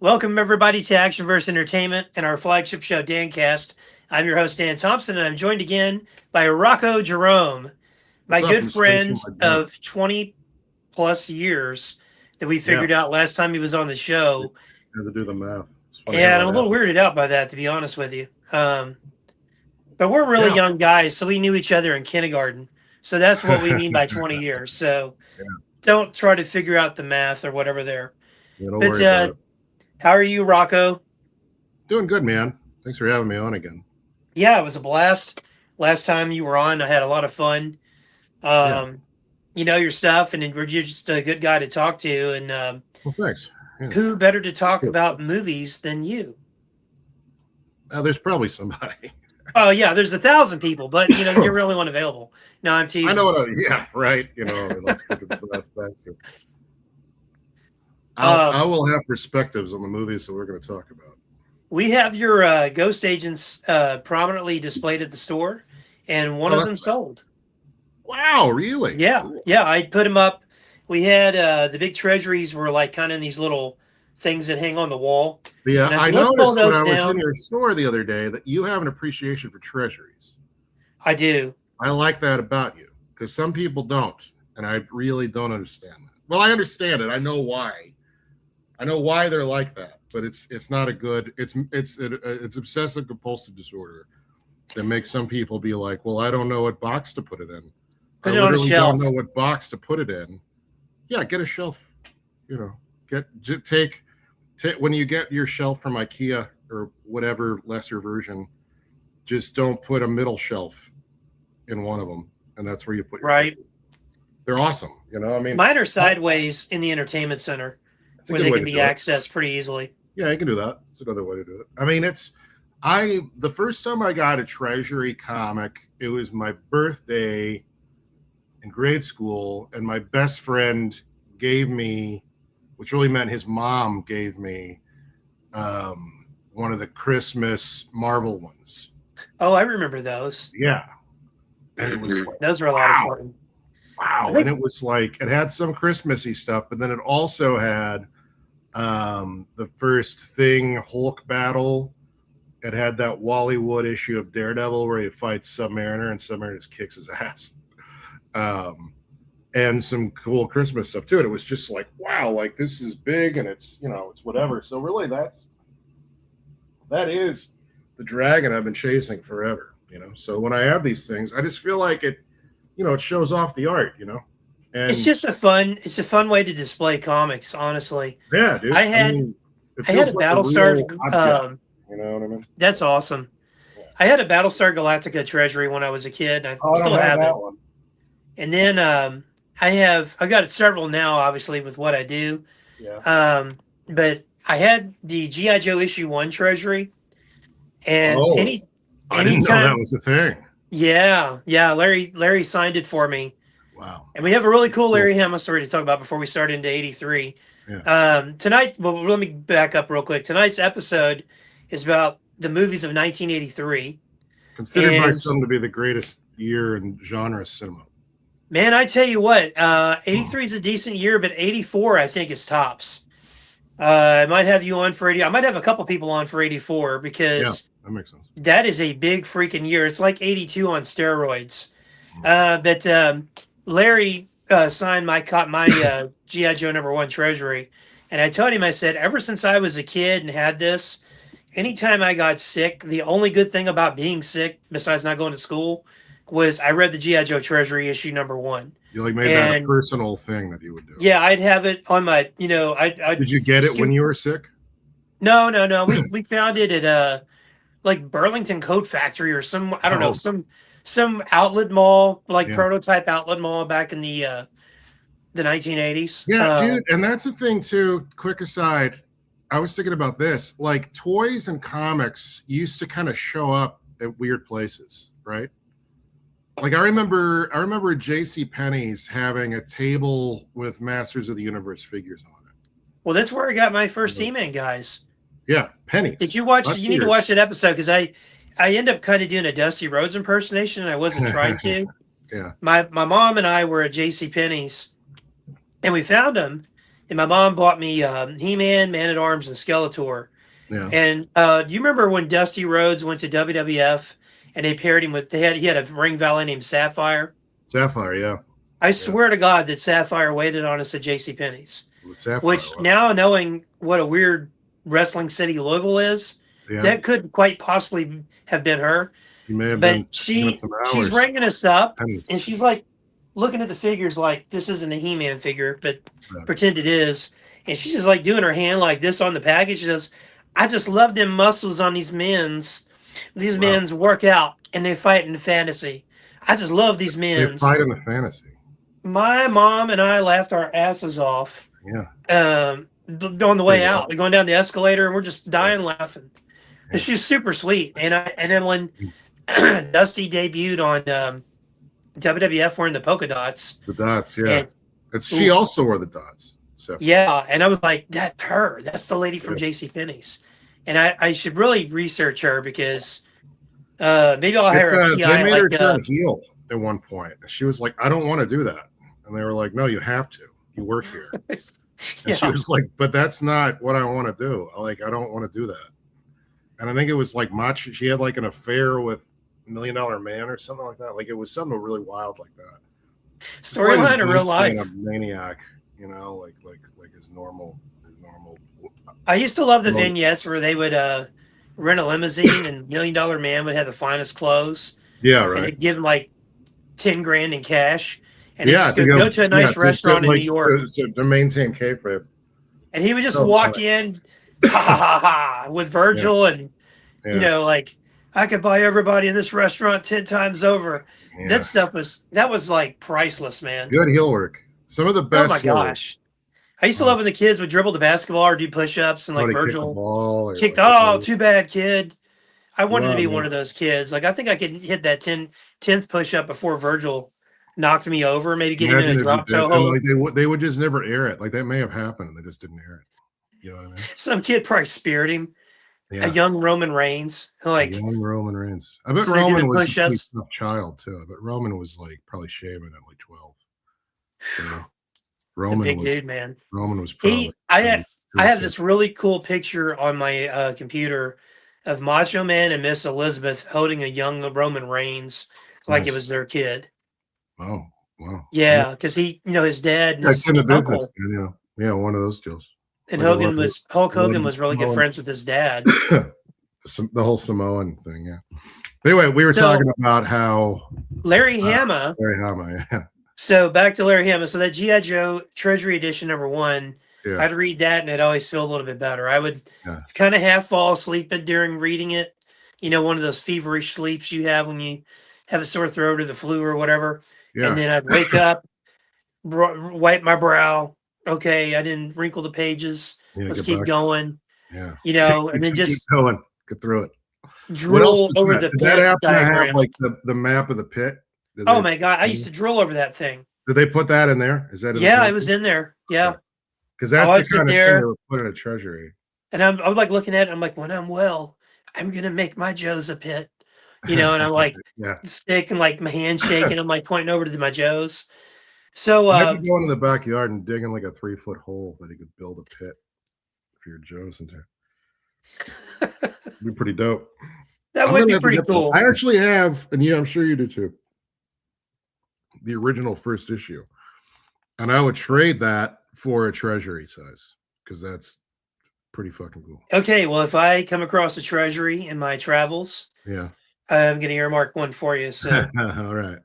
Welcome, everybody, to Actionverse Entertainment and our flagship show, DanCast. I'm your host, Dan Thompson, and I'm joined again by Rocko Jerome, my What's up? good I'm just finishing friend my drink. of 20 plus years that we Yeah, figured out last time he was on the show. had to do the math. It's funny how And I'm that a little happened. weirded out by that, to be honest with you. But we're really Yeah, young guys, so we knew each other in kindergarten. So that's what we mean by 20 years. So yeah. don't try to figure out the math or whatever there. Yeah, don't But worry about it. how are you, Rocco? Doing good, man. Thanks for having me on again. Yeah, it was a blast. Last time you were on, I had a lot of fun. Yeah. You know your stuff, and you're just a good guy to talk to. And Well, thanks. Yeah. who better to talk Good. about movies than you? There's probably somebody. Oh yeah, there's 1,000 people, but you know you're the only one available. No, I'm teasing. I know what. Yeah, right. Let's get to the best answer. I will have perspectives on the movies that we're going to talk about. We have your ghost agents prominently displayed at the store, and one of them sold. Wow, really? Yeah, Cool. yeah. I put them up. We had the big treasuries were like kind of in these little things that hang on the wall. Yeah, And I let's pull noticed when those I was down. in your store the other day that you have an appreciation for treasuries. I do. I like that about you because some people don't, and I really don't understand that. Well, I understand it. I know why. I know why they're like that, but it's not a good. It's obsessive compulsive disorder that makes some people be like, well, I don't know what box to put it in. Put I it on a literally shelf. don't know what box to put it in. Yeah, get a shelf. Take when you get your shelf from IKEA or whatever lesser version, just don't put a middle shelf in one of them, and that's where you put your Right. stuff. They're awesome. I mean, Mine are sideways in the entertainment center it's a where good they way can to be do it. accessed pretty easily. Yeah, you can do that. It's another way to do it. I mean, the first time I got a Treasury comic, it was my birthday in grade school, and my best friend gave me, which really meant his mom gave me, one of the Christmas Marvel ones. Oh, I remember those. Yeah. And it was like, Those were a lot of fun. wow. And it was like, it had some Christmassy stuff, but then it also had the first Thing Hulk battle. It had that Wally Wood issue of Daredevil where he fights Submariner and Submariner just kicks his ass. And some cool Christmas stuff too. And it was just like, wow, like this is big and it's whatever. So really that is the dragon I've been chasing forever, So when I have these things, I just feel like it shows off the art, And It's just a fun way to display comics, honestly. yeah, dude. I had it I had a feels like Battlestar. real object, you know what I mean? That's awesome. Yeah. I had a Battlestar Galactica treasury when I was a kid. And I still have it. one. And then I've got several now, obviously, with what I do. Yeah. But I had the G.I. Joe issue 1 treasury. And I didn't know that was a thing. Yeah. Larry signed it for me. Wow. And we have a really cool Larry Hama story to talk about before we start into 83. Yeah. Tonight, well, let me back up real quick. Tonight's episode is about the movies of 1983. Considered by some to be the greatest year in genre cinema. Man, I tell you what, 83 is a decent year, but 84 I think is tops. I might have you on for 80. I might have a couple people on for 84 because that makes sense. That is a big freaking year. It's like 82 on steroids. But Larry signed my G.I. Joe #1 treasury. And I told him, I said, ever since I was a kid and had this, anytime I got sick, the only good thing about being sick, besides not going to school, was I read the G.I. Joe treasury issue #1. You like made that a personal thing that you would do. Yeah, I'd have it on my, Did you get it when you were sick? No. We found it at like Burlington Coat Factory or some, I don't know, some outlet mall, like prototype outlet mall back in the 1980s. Yeah, dude. And that's the thing too. Quick aside, I was thinking about this. Like toys and comics used to kind of show up at weird places, right? Like I remember J.C. Penney's having a table with Masters of the Universe figures on it. Well, that's where I got my first He-Man guys. Yeah, Penny's. Did you watch? You need to watch that episode because I end up kind of doing a Dusty Rhodes impersonation and I wasn't trying to. Yeah. My mom and I were at J.C. Penney's and we found them and my mom bought me He-Man, Man-at-Arms, and Skeletor. Yeah. And do you remember when Dusty Rhodes went to WWF and they paired him with he had a ring valet named Sapphire? Sapphire, yeah. I swear to God that Sapphire waited on us at JCPenney's. Sapphire. Which now knowing what a weird wrestling city Louisville is, that could quite possibly have been her. She may have but been. she's ringing us up, and she's like looking at the figures like this isn't a He-Man figure, but pretend it is. And she's just like doing her hand like this on the package. She says, "I just love them muscles on these men's. These men's work out and they fight in the fantasy. I just love these men's. They fight in the fantasy." My mom and I laughed our asses off. Yeah. On the way out, we're going down the escalator, and we're just dying laughing. And she's super sweet. And then when Dusty debuted on WWF wearing the polka dots, the dots, yeah, she also wore the dots. So. Yeah, and I was like, that's her. That's the lady from JCPenney's. And I should really research her because maybe I'll hire a PI. They made her turn heel at one point. She was like, "I don't want to do that," and they were like, "No, you have to. You work here." And she was like, "But that's not what I want to do. I don't want to do that." And I think it was like Macho. She had like an affair with $1 Million Man or something like that. Like it was something really wild like that. Storyline in real life. A maniac, like his normal. I used to love the vignettes where they would rent a limousine and $1 Million Man would have the finest clothes. Yeah, right. And it'd give him like 10 grand in cash. And he'd go to a nice restaurant in New York. To maintain kayfabe. And he would just walk in with Virgil and, like, I could buy everybody in this restaurant 10 times over. Yeah. That was like priceless, man. Good heel work. Some of the best. Oh my gosh. I used to love when the kids would dribble the basketball or do push-ups and like Virgil kicked. Oh, too bad, kid. I wanted to be one of those kids. Like I think I could hit that 10th push-up before Virgil knocked me over. Maybe get him in a drop toe hold. Like they would just never air it. Like that may have happened and they just didn't air it. You know what I mean? Some kid probably speared him. Yeah. A young Roman Reigns. Like young Roman Reigns. I bet Roman was a pretty tough child too. I bet Roman was like probably shaving at like 12. So, Roman big dude, man. Roman was probably. I have this really cool picture on my computer of Macho Man and Miss Elizabeth holding a young Roman Reigns like it was their kid. Oh, wow. Yeah, because his dad and his uncle. Yeah, one of those deals. And Hulk Hogan was really good friends with his dad. The whole Samoan thing, yeah. Anyway, we were talking about how Larry Hama. Yeah. So back to Larry Hama. So that G.I. Joe Treasury Edition #1, I'd read that and I'd always feel a little bit better. I would kind of half fall asleep during reading it. One of those feverish sleeps you have when you have a sore throat or the flu or whatever. Yeah. And then I'd wake up, wipe my brow. Okay, I didn't wrinkle the pages. Let's keep going. Yeah. And then just keep going. Get through it. Drool over the pit. Did that after have like the map of the pit? Oh my God, I used to drool over that thing. Did they put that in there? Is that? Yeah, it was in there. Yeah. Because that's the kind of thing they would put in a treasury. And I was like looking at it. I'm like, when I'm well, I'm gonna make my Joe's a pit. And I'm like sticking like my hand shaking. I'm like pointing over to my Joe's. So I could go into the backyard and dig in like a 3-foot hole that he could build a pit for your Joe's into. It'd be pretty dope. That would be pretty cool. I actually have, and I'm sure you do too, the original first issue. And I would trade that for a treasury size because that's pretty fucking cool. Okay, well, if I come across a treasury in my travels, I'm going to earmark one for you. So all right.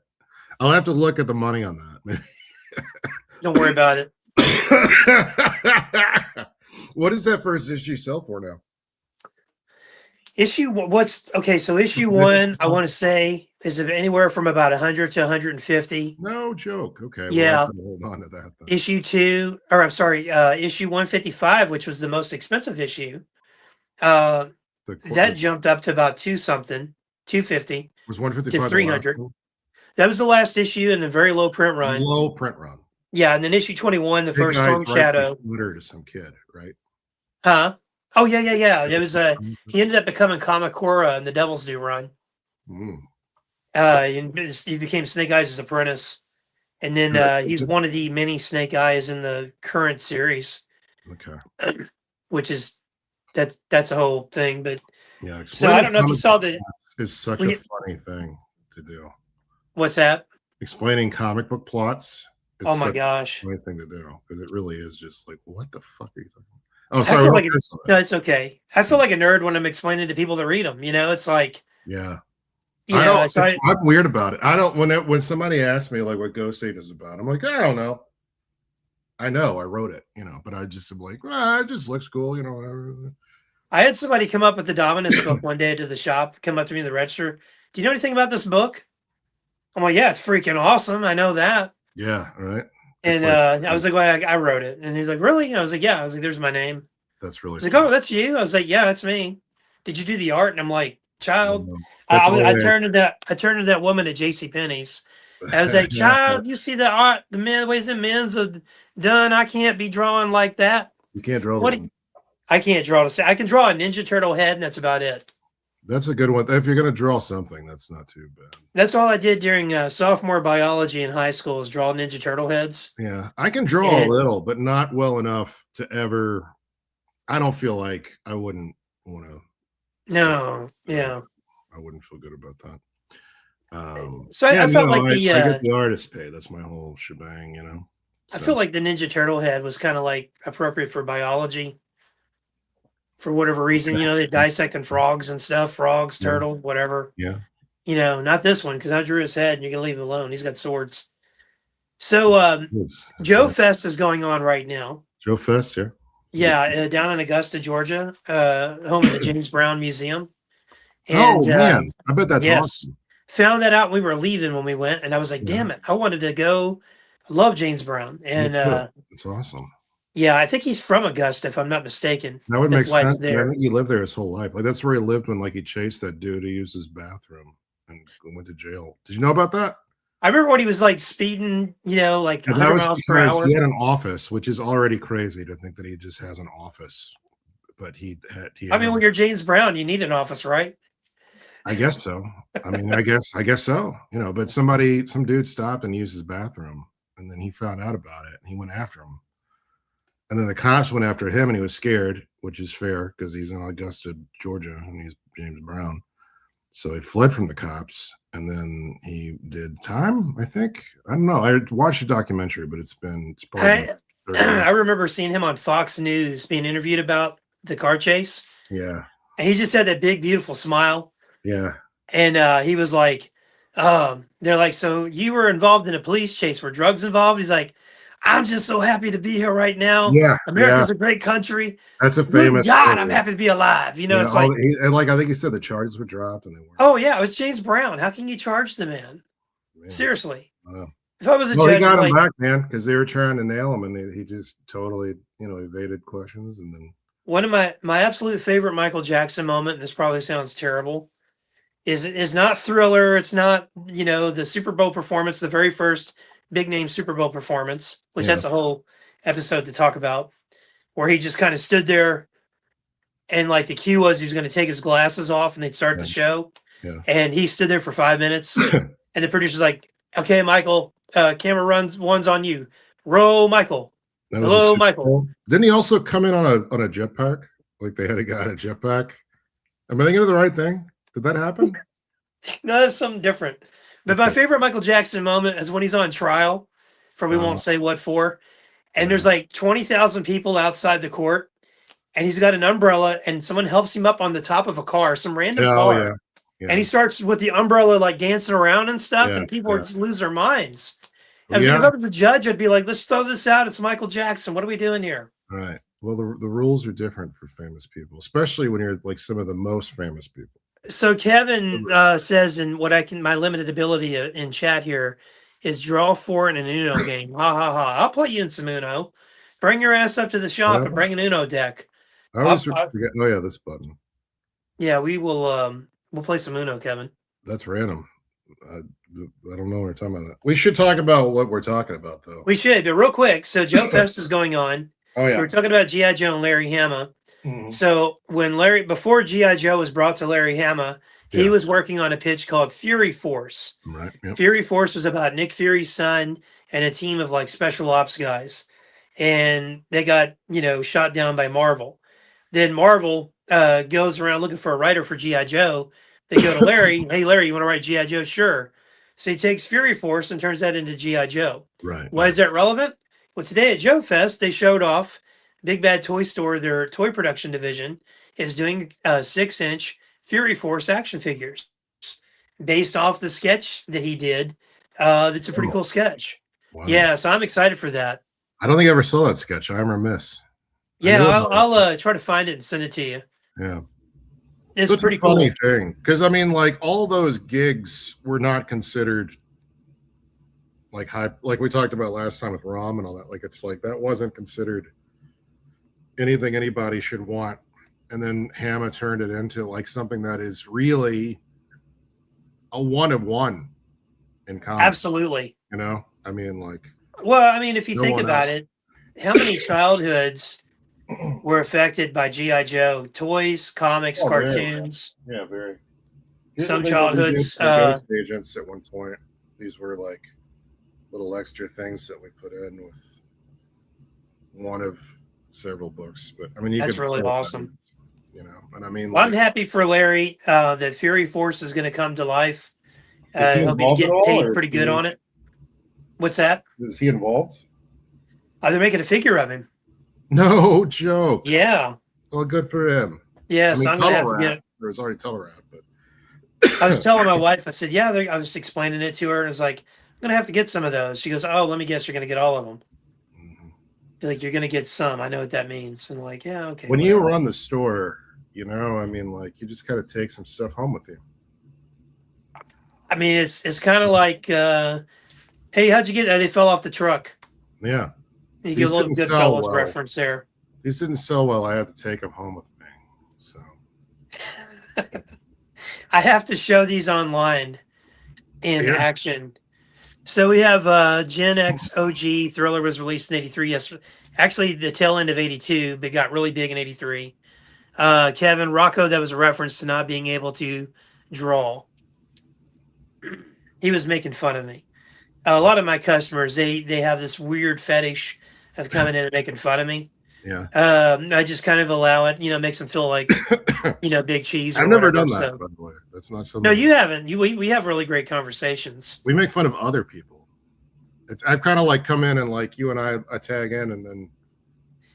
I'll have to look at the money on that. Don't worry about it. What does that first issue sell for now? Issue 1, I want to say, is anywhere from about 100 to 150. No joke. Okay. Yeah. We'll hold on to that. Then. Issue 155, which was the most expensive issue. That jumped up to about 250. Was 155 to 300? That was the last issue in the very low print run. Low print run. Yeah, and then issue 21, the first Storm Shadow. Twitter to some kid, right? Huh? Oh yeah. It was he ended up becoming Kamakura in the Devil's Due run. He became Snake Eyes' apprentice, And then he's one of the many Snake Eyes in the current series, Okay. which is that's a whole thing. But Yeah. so I Explaining don't know if you comic saw book the plots is such when a you, funny thing to do. what's that? Explaining comic book plots is Oh my such gosh. a funny thing to do because it really is just like, what the fuck are you talking about? Oh, I sorry. feel What like else is no, it? it's okay. I feel like a nerd when I'm explaining to people to read them. It's like, Yeah. I don't. I'm weird about it. I don't. When somebody asks me like what Ghost Age is about, I'm like, I don't know. I know I wrote it, but I just am like, it just looks cool, whatever. I had somebody come up with the Dominus book one day to the shop, come up to me in the register. Do you know anything about this book? I'm like, yeah, it's freaking awesome. I know that. Yeah, right. And I was like, well, I wrote it. And he's like, really? And I was like, yeah. I was like, there's my name. That's really He's like, cool. oh, that's you. I was like, yeah, that's me. Did you do the art? And I'm like, child. That's I turned to that woman at J.C. Penney's. I was like, child, you see the art, the ways the men's are done. I can't be drawing like that. You can't draw what? I can't draw I can draw a Ninja Turtle head, and that's about it. That's a good one. If you're going to draw something, that's not too bad. That's all I did during sophomore biology in high school is draw Ninja Turtle heads. Yeah, I can draw a little, but not well enough to ever. I don't feel like I wouldn't want to. No, yeah, I wouldn't feel good about that. So I felt like I get the artist pay. That's my whole shebang, So. I feel like the Ninja Turtle head was kind of like appropriate for biology. For whatever reason, they're dissecting frogs and stuff, turtles, whatever. Yeah. Not this one, because I drew his head and you're going to leave him alone. He's got swords. So Joe Fest is going on right now. Joe Fest, yeah. Yeah, down in Augusta, Georgia, home of the James Brown Museum. And, man, I bet that's awesome. Found that out when we were leaving when we went, and I was like, damn it, I wanted to go. I love James Brown. And it's awesome. Yeah, I think he's from Augusta, if I'm not mistaken. That would make sense. I think he lived there his whole life. Like that's where he lived when he chased that dude who used his bathroom and went to jail. Did you know about that? I remember when he was like speeding, like 100 miles per hour. He had an office, which is already crazy to think that he just has an office. But when you're James Brown, you need an office, right? I guess so. I guess so. But some dude stopped and used his bathroom, and then he found out about it and he went after him. And then the cops went after him, and he was scared, which is fair because he's in Augusta, Georgia, and he's James Brown. So he fled from the cops, and then he did time, I think. I don't know. I watched a documentary, but it's probably I remember seeing him on Fox News being interviewed about the car chase. Yeah. And he just had that big, beautiful smile. Yeah. And he was like, they're like, so you were involved in a police chase. Were drugs involved? He's like, I'm just so happy to be here right now. Yeah, America's a great country. That's a famous. God, story. I'm happy to be alive. It's like, I think he said the charges were dropped and they weren't. Oh yeah, it was James Brown. How can you charge the man? Seriously. If I was a judge, he got him back, man, because they were trying to nail him, and he just totally, evaded questions, and then one of my absolute favorite Michael Jackson moment. And this probably sounds terrible. Is not Thriller. It's not the Super Bowl performance, the very first big name Super Bowl performance, which that's a whole episode to talk about, where he just kind of stood there and like the cue was he was going to take his glasses off and they'd start the show. Yeah. And he stood there for 5 minutes and the producer's like, okay, Michael, camera runs on you. Roll, Michael. Hello, Michael. Didn't he also come in on a jetpack? Like they had a guy on a jetpack. Am I thinking of the right thing? Did that happen? No, that's something different. But my favorite Michael Jackson moment is when he's on trial for we won't say what for. And there's like 20,000 people outside the court. And he's got an umbrella and someone helps him up on the top of a car, some random car. Yeah. And he starts with the umbrella like dancing around and stuff. And people just lose their minds. If I was the judge, I'd be like, let's throw this out. It's Michael Jackson. What are we doing here? Right. Well, the rules are different for famous people, especially when you're like some of the most famous people. So Kevin says, and my limited ability in chat here is draw 4 in an Uno game. Ha ha ha! I'll play you in some Uno. Bring your ass up to the shop and bring an Uno deck. I always forget. Oh yeah, this button. Yeah, we will. We'll play some Uno, Kevin. That's random. I don't know what we're talking about. That. We should talk about what we're talking about, though. We should, but real quick. So Joe Fest is going on. Oh yeah, we're talking about G.I. Joe and Larry Hama. Mm-hmm. So before G.I. Joe was brought to Larry Hama, he was working on a pitch called Fury Force. Right. Yep. Fury Force was about Nick Fury's son and a team of like special ops guys, and they got shot down by Marvel. Then Marvel goes around looking for a writer for GI Joe. They go to Larry. Hey, Larry, you want to write GI Joe? Sure. So he takes Fury Force and turns that into GI Joe. Right. Why is that relevant? Well, today at Joe Fest, they showed off Big Bad Toy Store, their toy production division, is doing 6-inch Fury Force action figures based off the sketch that he did. That's a pretty Oh, cool sketch. wow. Yeah, so I'm excited for that. I don't think I ever saw that sketch. I'm remiss. Yeah, I'll try to find it and send it to you. Yeah. It's Such pretty a funny cool. thing. Because, I mean, like, all those gigs were not considered like high, like we talked about last time with Rom and all that. Like, it's like that wasn't considered anything anybody should want. And then Hama turned it into like something that is really a one of one in comics. Absolutely. You know, I mean, like, well, I mean, if you no think one about else. it, how many childhoods were affected by GI Joe? Toys, comics, Oh, very. cartoons. Yeah, very. Some childhoods. Ghost agents at one point. These were like little extra things that we put in with one of several books. But I mean, you That's could really tell awesome. that, you know. And I mean, Well, like, I'm happy for Larry that Fury Force is going to come to life. is he I hope he's involved at getting all, paid or pretty good on it. What's that? is he involved? They're making a figure of him. No joke. Yeah. Well, good for him. Yeah, I mean, so I'm going to have to get it. There was already Telerat, but I was telling my wife, I said, yeah, I was explaining it to her, and it's like, I'm going to have to get some of those. She goes, oh, let me guess, you're going to get all of them. Like, you're going to get some. I know what that means. And I'm like, yeah, okay. When you run the store, you know, I mean, like, you just got to take some stuff home with you. I mean, it's kind of like, hey, how'd you get that? They fell off the truck. Yeah. You get a little Goodfellas reference there. These didn't sell well. I had to take them home with me. So I have to show these online in action. So we have Gen X OG Thriller was released in 83. Yes, actually the tail end of 82, but got really big in 83. Kevin Rocko, that was a reference to not being able to draw. He was making fun of me. A lot of my customers, they have this weird fetish of coming in and making fun of me. Yeah. I just kind of allow it, makes them feel like, big cheese. Or I've never whatever, done that, so. by the way. That's not something. No, you haven't. We have really great conversations. We make fun of other people. I've kind of like come in and like you and I tag in, and then,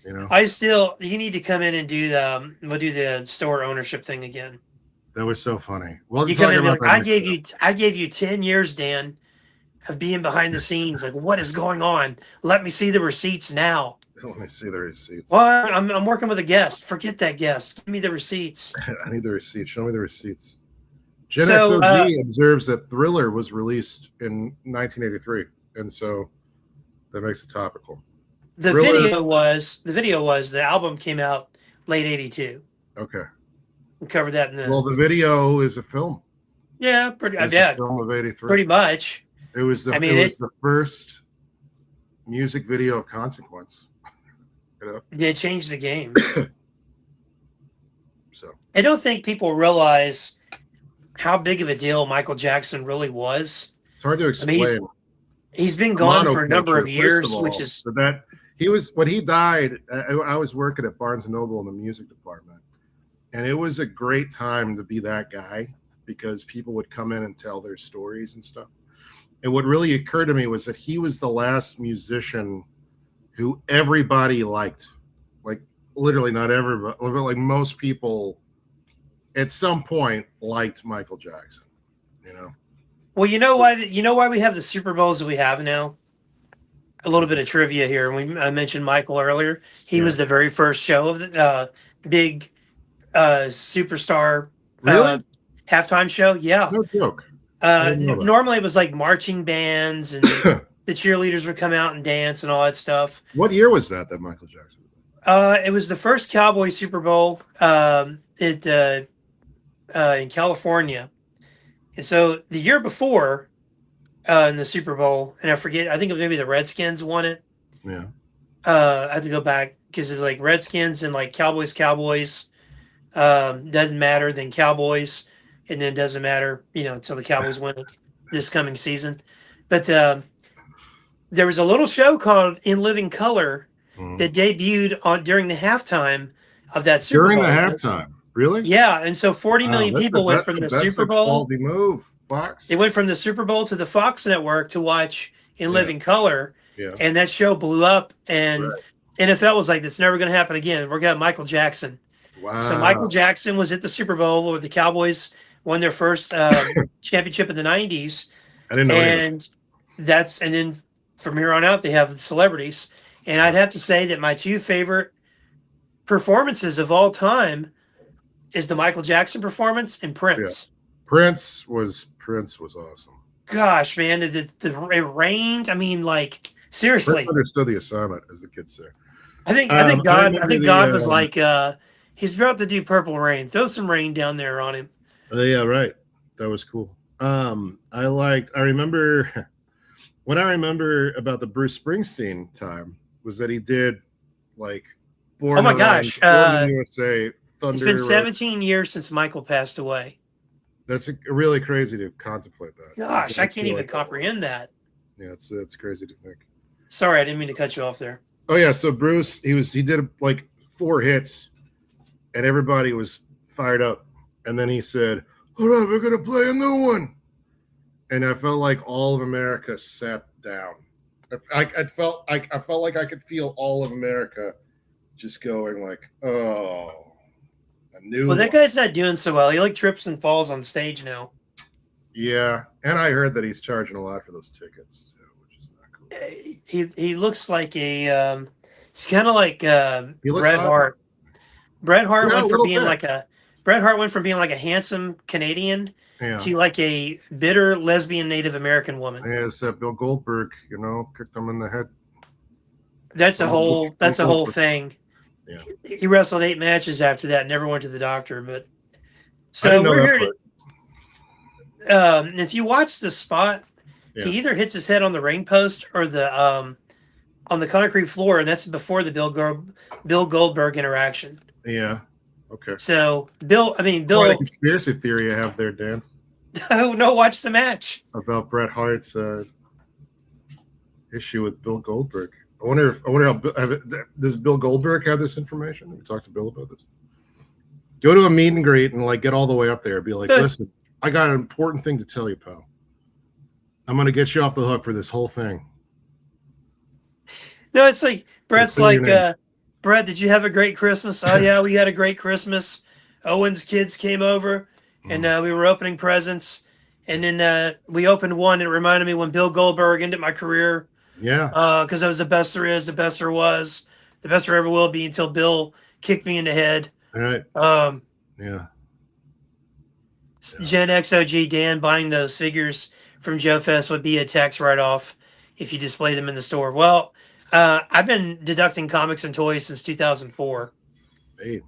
you need to come in and we'll do the store ownership thing again. That was so funny. Well, you come in and like, I gave you 10 years, Dan, of being behind the scenes. Like, what is going on? Let me see the receipts now. Let me see the receipts. Well, I'm working with a guest. Forget that guest. Give me the receipts. I need the receipts. Show me the receipts. Gen X OG observes that Thriller was released in 1983, and so that makes it topical. The video was the album came out late 82. Okay. We covered that in the. Well, the video is a film. Yeah, I bet. Film of 83. Pretty much. It was the first music video of consequence. They changed the game. So I don't think people realize how big of a deal Michael Jackson really was. It's hard to explain. I mean, he's been gone for a number of years, which is that he was when he died. I was working at Barnes and Noble in the music department, and it was a great time to be that guy because people would come in and tell their stories and stuff. And what really occurred to me was that he was the last musician who everybody liked. Like literally not everybody, but like most people at some point liked Michael Jackson, Well, you know why we have the Super Bowls that we have now? A little bit of trivia here. I mentioned Michael earlier. He was the very first show of the big superstar halftime show. Yeah. No joke. Normally it was like marching bands and the cheerleaders would come out and dance and all that stuff. What year was that Michael Jackson? It was the first Cowboy Super Bowl in California. And so the year before in the Super Bowl, and I think it was maybe the Redskins won it. Yeah. I have to go back because it was like Redskins and like Cowboys. Doesn't matter, then Cowboys, and then doesn't matter, until the Cowboys win it this coming season. But the there was a little show called In Living Color Mm. that debuted on during the halftime of that Super During the Bowl. halftime, really? Yeah, and so 40 Wow, million people went from the that's Super a Bowl. quality move, Fox. They went from the Super Bowl to the Fox network to watch In Yeah, Living Color, yeah. and that show blew up. And Right. NFL was like, "That's never going to happen again. We're going to have Michael Jackson." So Michael Wow. Jackson was at the Super Bowl where the Cowboys won their first championship in the '90s, I didn't know any of it. and then from here on out they have the celebrities. And I'd have to say that my two favorite performances of all time is the Michael Jackson performance and Prince. Prince was awesome. Gosh, man, it rained. I mean, like seriously. Prince understood the assignment, as the kids say. I think God was like, he's about to do Purple Rain. Throw some rain down there on him. Yeah, right. That was cool. I remember what I remember about the Bruce Springsteen time was that he did like Oh my gosh, Born in USA, Thunder. It's been 17 years since Michael passed away. That's really crazy to contemplate that. Gosh, I can't even comprehend that. Yeah, it's crazy to think. Sorry, I didn't mean to cut you off there. Oh yeah, so Bruce, he did like 4 hits, and everybody was fired up, and then he said, "All right, we're gonna play a new one," and I felt like all of America sat down. I felt like I could feel all of America just going like, "Oh, a new." Well, that guy's not doing so well. He like trips and falls on stage now. Yeah, and I heard that he's charging a lot for those tickets too, which is not cool. He looks like a it's kind of like Bret odd. Hart. Bret Hart Yeah, went from being bit. like a handsome Canadian Yeah. to like a bitter lesbian Native American woman. Yeah, it's that Bill Goldberg, kicked him in the head. That's a whole thing. Yeah. He wrestled 8 matches after that, never went to the doctor. But I so didn't know we're that here. If you watch the spot, Yeah. he either hits his head on the ring post or the on the concrete floor, and that's before the Bill Goldberg interaction. Yeah. Okay. So Bill, Quite a conspiracy theory I have there, Dan, no, watch the match. about Bret Hart's issue with Bill Goldberg. I wonder how does Bill Goldberg have this information? Have we talked to Bill about this? Go to a meet and greet and like get all the way up there and be like, "Listen, I got an important thing to tell you, pal. I'm going to get you off the hook for this whole thing." No, it's like Bret's like, "Bret, did you have a great Christmas?" "Oh yeah, we had a great Christmas. Owen's kids came over, and we were opening presents, and then we opened one. It reminded me when Bill Goldberg ended my career. Yeah. Because I was the best there is, the best there was, the best there ever will be until Bill kicked me in the head." All right. Yeah. Gen XOG Dan, buying those figures from Joe Fest would be a tax write-off if you display them in the store. Well, I've been deducting comics and toys since 2004,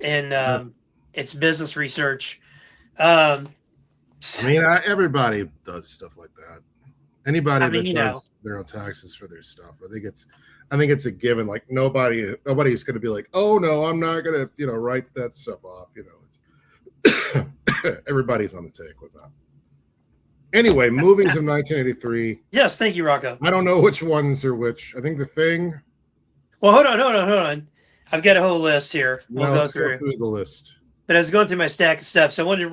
and it's business research. Everybody does stuff like that. Anybody that does their own taxes for their stuff, I think it's a given. Like nobody's going to be like, "Oh no, I'm not going to write that stuff off." Everybody's on the take with that. Anyway, movies of 1983. Yes, thank you, Rocko. I don't know which ones are which. I think The Thing. Well, hold on. I've got a whole list here. We'll go through the list. But I was going through my stack of stuff, so I wanted to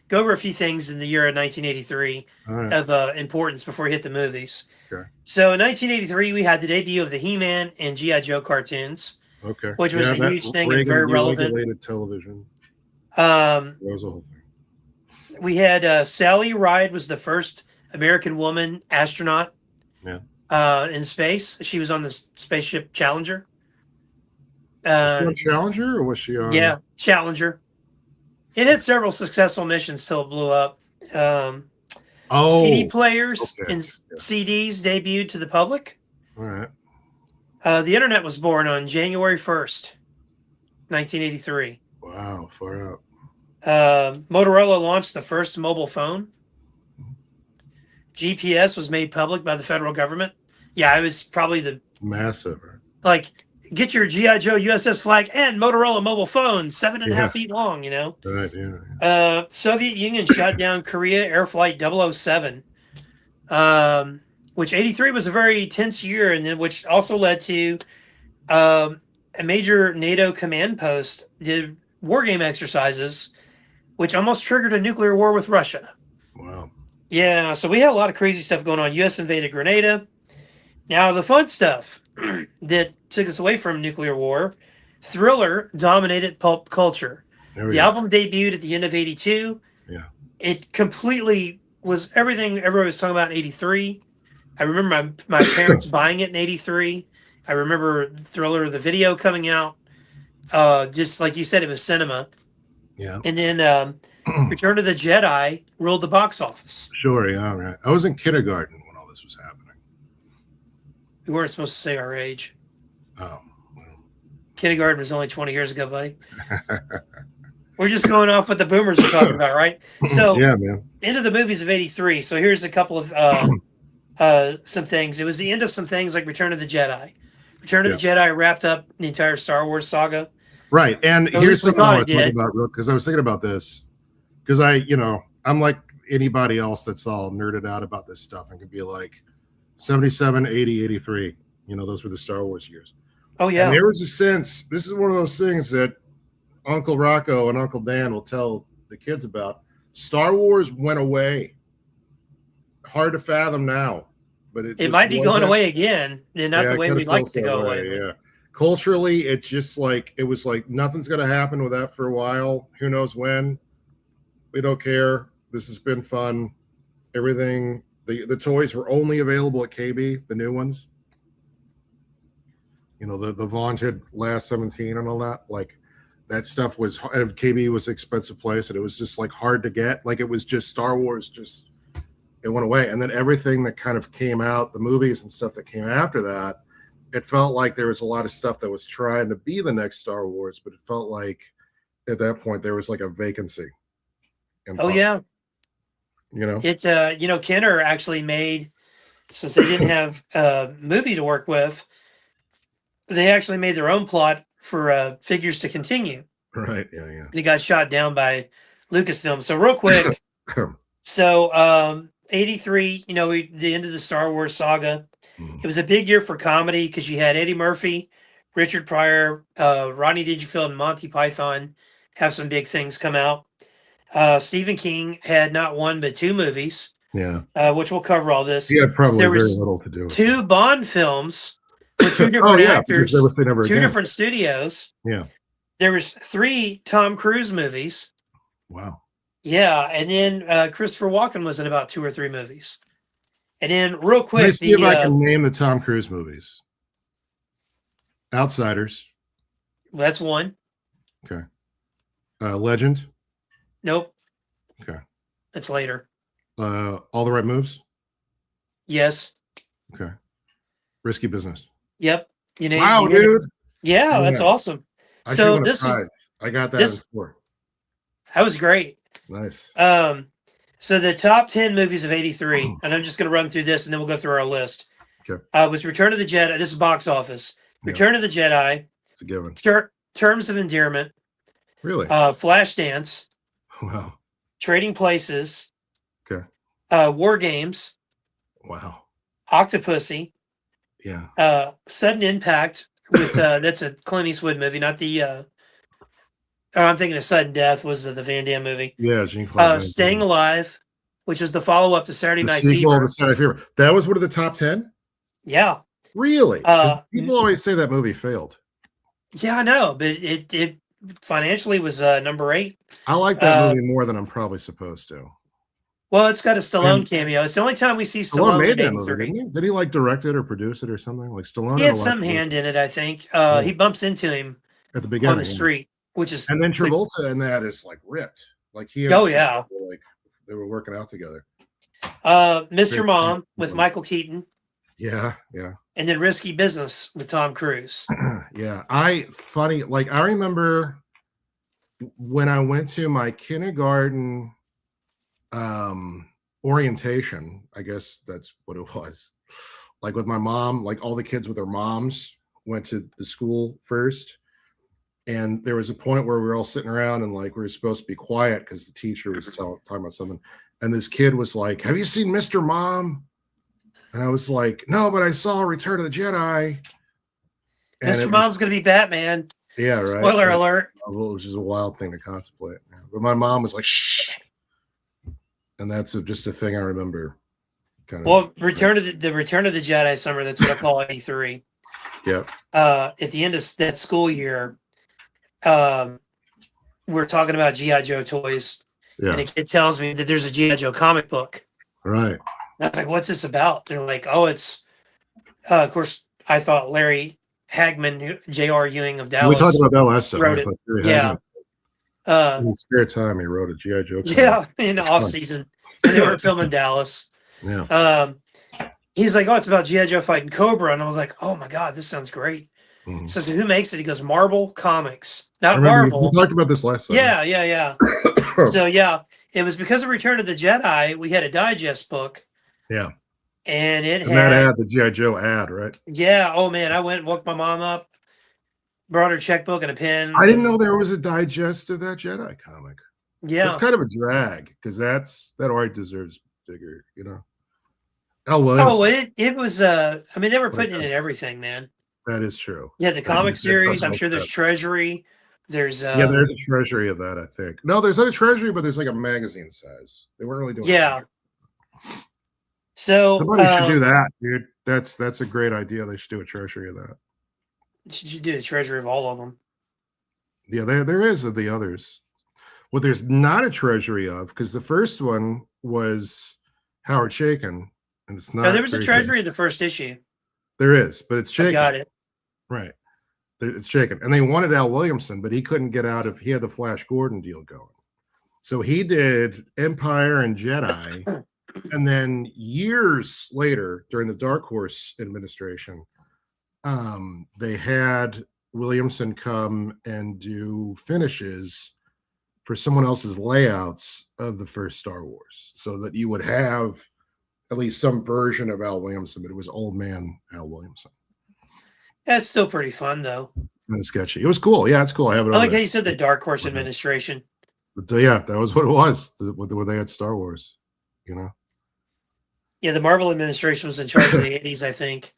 go over a few things in the year of 1983 of importance before we hit the movies. Okay. So in 1983, we had the debut of the He-Man and G.I. Joe cartoons. Okay. Which was a huge thing and very relevant. Television. That was a whole thing. We had Sally Ride was the first American woman astronaut. Yeah. In space. She was on the spaceship Challenger. Was she on Challenger, or was she on? Yeah, Challenger. It had several successful missions till it blew up. CD players and CDs debuted to the public. All right. The internet was born on January 1st, 1983. Wow, far out. Motorola launched the first mobile phone. GPS was made public by the federal government. Yeah, it was probably the massive. Like, get your G.I. Joe USS flag and Motorola mobile phone, 7.5 feet long, Right, yeah. Soviet Union shot down Korea Air Flight 007, which 83 was a very tense year, and then which also led to um, a major NATO command post did war game exercises, which almost triggered a nuclear war with Russia. Wow. Yeah, so we had a lot of crazy stuff going on. U.S. invaded Grenada. Now, the fun stuff that took us away from nuclear war, Thriller dominated pulp culture. There we The go. album debuted at the end of 82. Yeah. It completely was everything everyone was talking about in 83. I remember my parents buying it in 83. I remember Thriller, the video coming out. Just like you said, it was cinema. Yeah. And then Return of the Jedi ruled the box office. Sure. Yeah. Right. I was in kindergarten when all this was happening. We weren't supposed to say our age. Oh. Kindergarten was only 20 years ago, buddy. We're just going off what the boomers are talking about, right? So, yeah, man. End of the movies of 83. So here's a couple of some things. It was the end of some things like Return of the Jedi. Return of the Jedi wrapped up the entire Star Wars saga. Right. And At here's least we something I thought want it to talk did. about real, because I was thinking about this, because I'm like anybody else that's all nerded out about this stuff and could be like 77, 80, 83. Those were the Star Wars years. Oh, yeah. And there was a sense, this is one of those things that Uncle Rocko and Uncle Dan will tell the kids about. Star Wars went away. Hard to fathom now, but it might be going away again, and not the way it we'd like feels to that go way, away. Yeah. Culturally, it was like nothing's going to happen with that for a while. Who knows when? We don't care. This has been fun. Everything. The toys were only available at KB, the new ones. The vaunted last 17 and all that. Like that stuff was. KB was an expensive place, and it was just like hard to get. Like it was just Star Wars. It went away, and then everything that kind of came out, the movies and stuff that came after that. It felt like there was a lot of stuff that was trying to be the next Star Wars, but it felt like at that point there was like a vacancy. Oh, yeah. Kenner actually made, since they didn't have a movie to work with, they actually made their own plot for Figures to Continue. Right. Yeah. Yeah. They got shot down by Lucasfilm. So real quick, 83, the end of the Star Wars saga. It was a big year for comedy because you had Eddie Murphy, Richard Pryor, Rodney Dangerfield, and Monty Python have some big things come out. Stephen King had not one but two movies. Yeah. Which we'll cover all this. He had probably very little to do with two Bond films with two different actors, two different studios. Yeah. There was 3 Tom Cruise movies. Wow. Yeah, and then Christopher Walken was in about 2 or 3 movies. And then, real quick, let's see if I can name the Tom Cruise movies. Outsiders. Well, that's one. Okay. Legend. Nope. Okay. That's later. All the Right Moves. Yes. Okay. Risky Business. Yep. Wow, dude. Yeah, that's awesome. I got that in score. That was great. Nice. So the top 10 movies of 83, and I'm just going to run through this and then we'll go through our list. Okay. Was Return of the Jedi. This is box office. Return of the Jedi. It's a given. Terms of Endearment. Really? Flashdance. Wow. Trading Places. Okay. War Games. Wow. Octopussy. Yeah. Sudden Impact with that's a Clint Eastwood movie, not the I'm thinking of Sudden Death was the Van Damme movie. Yeah, Staying Alive, which is the follow-up to Saturday Night Fever. Fever. That was one of the top 10? Yeah. Really? People always say that movie failed. Yeah, I know, but it financially was number 8. I like that movie more than I'm probably supposed to. Well, it's got a Stallone cameo. It's the only time we see Stallone made in that movie, didn't he? Did he like direct it or produce it or something? Like Stallone? He had some hand in it, I think. He bumps into him at the beginning on the street, which is and then Travolta in that is like ripped. Like he and yeah. Like they were working out together. Mr. Mom with Michael Keaton. Yeah, yeah. And then Risky Business with Tom Cruise. Yeah. I remember when I went to my kindergarten orientation, I guess that's what it was. Like with my mom, like all the kids with their moms went to the school first. And there was a point where we were all sitting around and like we were supposed to be quiet because the teacher was talking about something. And this kid was like, "Have you seen Mr. Mom?" And I was like, no, but I saw Return of the Jedi. And Mr. it was, Mom's gonna be Batman. yeah, right. Spoiler alert. It was just a wild thing to contemplate. But my mom was like, shh. And that's just a thing I remember. Kind of. Well, Return of the Return of the Jedi summer. That's what I call '83. Yeah. At the end of that school year, we're talking about GI Joe toys, Yeah. and a kid tells me that there's a GI Joe comic book. Right. And I was like, "What's this about?" They're like, "Oh, it's." Of course, I thought Larry Hagman, J.R. Ewing of Dallas. We talked about that last time. Wrote it. Yeah. In his spare time, he wrote a GI Joe. Yeah, in the off season when they were filming Dallas. Yeah. He's like, "Oh, it's about GI Joe fighting Cobra," and I was like, "Oh my god, this sounds great." Mm-hmm. So who makes it? He goes, Marvel Comics, not I remember Marvel. We talked about this last time. Yeah. So yeah, it was because of Return of the Jedi. We had a digest book. Yeah. And that had the GI Joe ad, right? Yeah. Oh man, I went and woke my mom up, brought her checkbook and a pen. I didn't know there was a digest of that Jedi comic. Yeah, it's kind of a drag because that art deserves bigger, you know. Al Williams. Oh, it was. I mean, they were putting it in everything, man. That is true. Yeah, the comic series. I'm sure there's Treasury. There's yeah, there's a Treasury of that. I think no, there's not a Treasury, but the's like a magazine size. They weren't really doing. Yeah. So somebody should do that, dude. That's a great idea. They should do a Treasury of that. Should you do a Treasury of all of them? Yeah, there is of the others. What there's not a Treasury of, because the first one was Howard Chaykin, and it's not. No, there was a Treasury of the first issue. There is, but it's Chaykin. I got it. Right. It's Chaykin. And they wanted Al Williamson, but he couldn't get out of, he had the Flash Gordon deal going. So he did Empire and Jedi. And then years later, during the Dark Horse administration, they had Williamson come and do finishes for someone else's layouts of the first Star Wars, so that you would have at least some version of Al Williamson, but it was old man Al Williamson. That's still pretty fun, though. Kind of sketchy. It was cool. Yeah, it's cool. I have it. I like how you said the Dark Horse administration. But yeah, that was what it was. When they had Star Wars, you know. Yeah, the Marvel administration was in charge of the '80s, I think.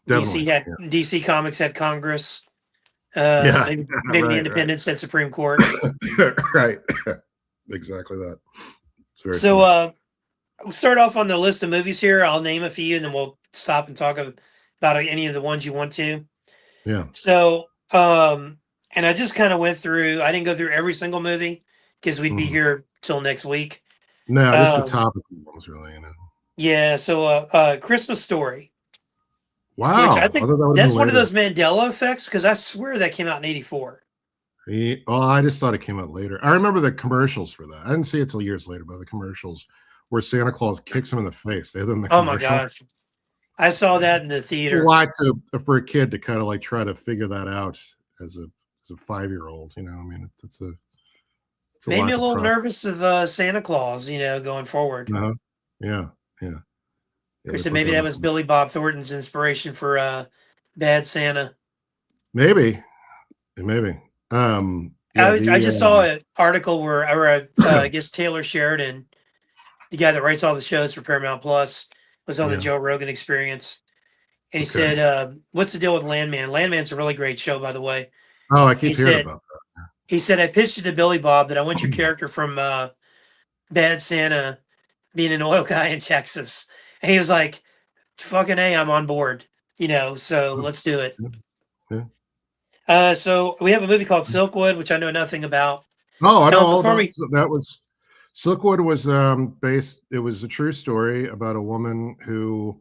Definitely, DC Comics had Congress. Maybe right, the Independents had Supreme Court. Right. Exactly that. So we'll start off on the list of movies here. I'll name a few, and then we'll stop and talk about any of the ones you want to. Yeah. So, and I just kind of went through. I didn't go through every single movie because we'd be here till next week. No, just the topical ones, really. You know. Yeah. So, Christmas Story. Wow. Which I think that's one of those Mandela effects, because I swear that came out in '84. Oh, I just thought it came out later. I remember the commercials for that. I didn't see it till years later, but the commercials where Santa Claus kicks him in the face. They then the oh my gosh, I saw that in the theater. A lot for a kid to kind of like try to figure that out as a 5-year-old. You know, I mean, it's made me a little nervous of Santa Claus. You know, going forward. Yeah. Chris said maybe that was Billy Bob Thornton's inspiration for Bad Santa. Maybe. I just saw an article where I guess Taylor Sheridan, the guy that writes all the shows for Paramount Plus, was on the Joe Rogan Experience, and he said, "What's the deal with Landman? Landman's a really great show, by the way." Oh, I keep hearing about that. He said, "I pitched it to Billy Bob that I want your character from Bad Santa being an oil guy in Texas." And he was like, "Fucking A, I'm on board." You know, so let's do it. Yeah. So we have a movie called Silkwood, which I know nothing about. Oh, I know all about that. Was Silkwood was based. It was a true story about a woman who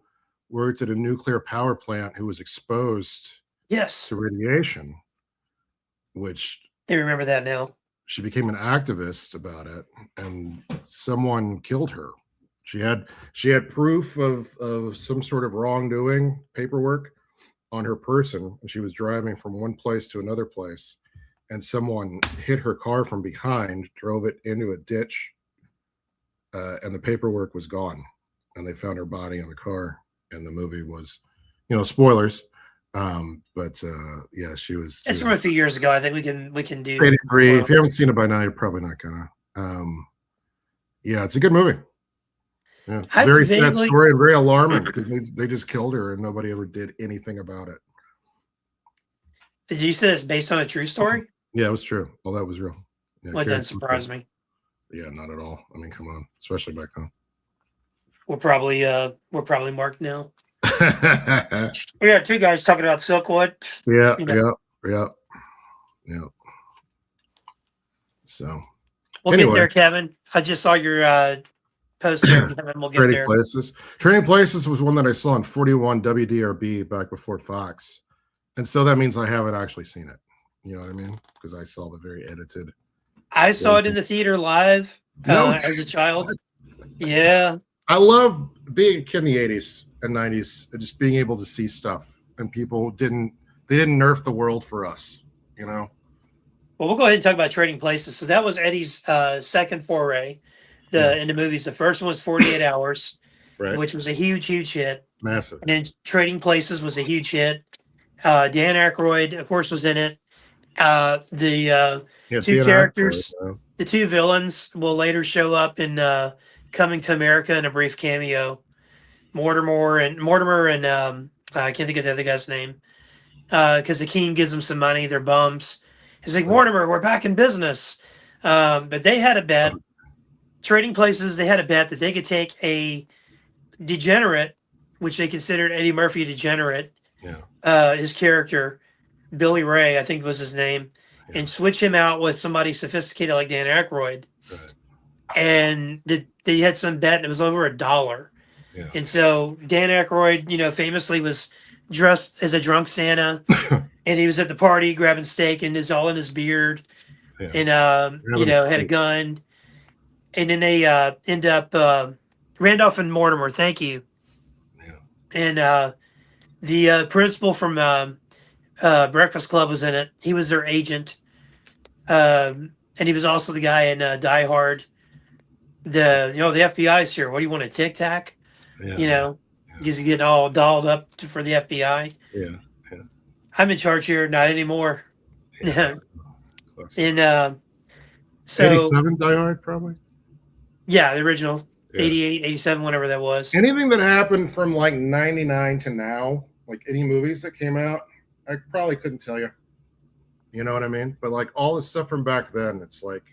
worked at a nuclear power plant who was exposed to radiation, which they remember that now. She became an activist about it, and someone killed her. She had proof of some sort of wrongdoing, paperwork on her person, and she was driving from one place to another place, and someone hit her car from behind, drove it into a ditch, and the paperwork was gone, and they found her body in the car. And the movie was, spoilers, but yeah, she was. It's from a few years ago. I think we can do 83. If you haven't seen it by now, you're probably not gonna. Yeah, it's a good movie. Yeah. I Very sad vaguely story and very alarming because they just killed her and nobody ever did anything about it. did you say it's based on a true story? Yeah, it was true. Well, that was real. Yeah, Well, that Carrie doesn't Fisher. surprise me. Yeah, not at all. I mean, come on, especially back then. We're probably marked now. yeah, We got two guys talking about Silkwood. yeah, You know, yeah, yeah. So we'll get anyway, there, Kevin. I just saw your post there, Kevin. We'll get Trading there. Places. Trading Places was one that I saw on 41 WDRB back before Fox, and so that means I haven't actually seen it. You know what I mean? Because I saw the very edited. I saw it in the theater live No, as a child. Yeah. I love being a kid in the 80s and 90s and just being able to see stuff, and people didn't nerf the world for us, you know. Well, we'll go ahead and talk about Trading Places. So that was Eddie's second foray into movies. The first one was 48 Hours, Right, which was a huge, huge hit. massive. And then Trading Places was a huge hit. Dan Aykroyd, of course, was in it. The two Dan Aykroyd, characters, the two villains, will later show up in Coming to America in a brief cameo. Mortimer and I can't think of the other guy's name because the king gives them some money. They're bums. He's like, Mortimer, we're back in business. But they had a bet. Trading Places, they had a bet that they could take a degenerate, which they considered Eddie Murphy a degenerate, his character, Billy Ray, I think was his name, and switch him out with somebody sophisticated like Dan Aykroyd. Right. And they had some bet, and it was over $1. Yeah. And so Dan Aykroyd, famously was dressed as a drunk Santa, and he was at the party grabbing steak and is all in his beard, and had a gun. And then they end up Randolph and Mortimer. Thank you. Yeah. And the principal from Breakfast Club was in it. He was their agent, and he was also the guy in Die Hard. The FBI's here. What do you want, a Tic Tac? Yeah. He's getting all dolled up for the FBI. Yeah. I'm in charge here, not anymore. Yeah. And so 87 Die Hard, probably. Yeah, the original 88, 87, whatever that was. Anything that happened from like 99 to now, like any movies that came out, I probably couldn't tell you. You know what I mean? But like all the stuff from back then, it's like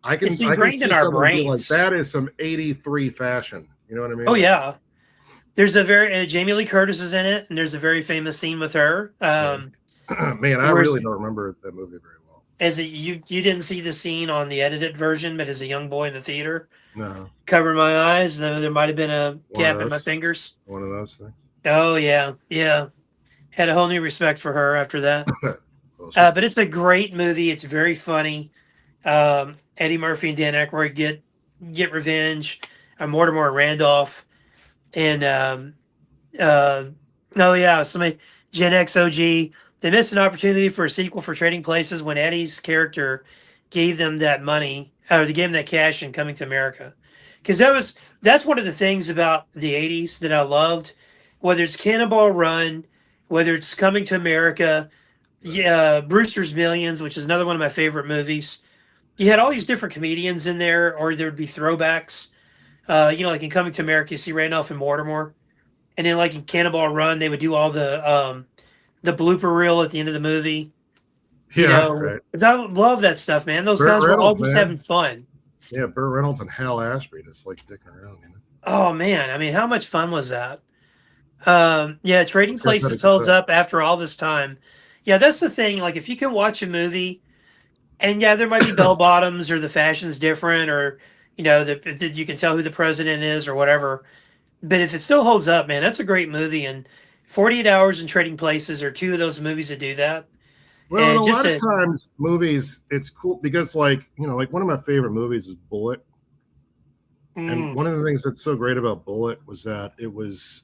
It's ingrained in our brains. Like, that is some 83 fashion. You know what I mean? Oh yeah. There's a very Jamie Lee Curtis is in it, and there's a very famous scene with her. Man, I really don't remember that movie very well. As you didn't see the scene on the edited version, but as a young boy in the theater, no, covering my eyes, there might have been a gap in my fingers. One of those things. Oh yeah. Had a whole new respect for her after that. But it's a great movie. It's very funny. Eddie Murphy and Dan Aykroyd get revenge. Mortimer and Randolph, and somebody Gen X OG. They missed an opportunity for a sequel for Trading Places when Eddie's character gave them that money, or they gave him that cash in Coming to America. Because that's one of the things about the 80s that I loved, whether it's Cannonball Run, whether it's Coming to America, Brewster's Millions, which is another one of my favorite movies. You had all these different comedians in there, or there would be throwbacks. Like in Coming to America, you see Randolph and Mortimer. And then like in Cannonball Run, they would do all the blooper reel at the end of the movie. Right. I love that stuff, man. Those guys were all just having fun. Yeah, Burt Reynolds and Hal Ashby just like dicking around. Oh man, I mean, how much fun was that? Trading Places holds up after all this time. Yeah, that's the thing. Like, if you can watch a movie, and there might be bell bottoms or the fashion's different, or that you can tell who the president is or whatever. But if it still holds up, man, that's a great movie. And 48 Hours and Trading Places are two of those movies that do that. Well, and a lot of times movies, it's cool because like one of my favorite movies is Bullet. And one of the things that's so great about Bullet was that it was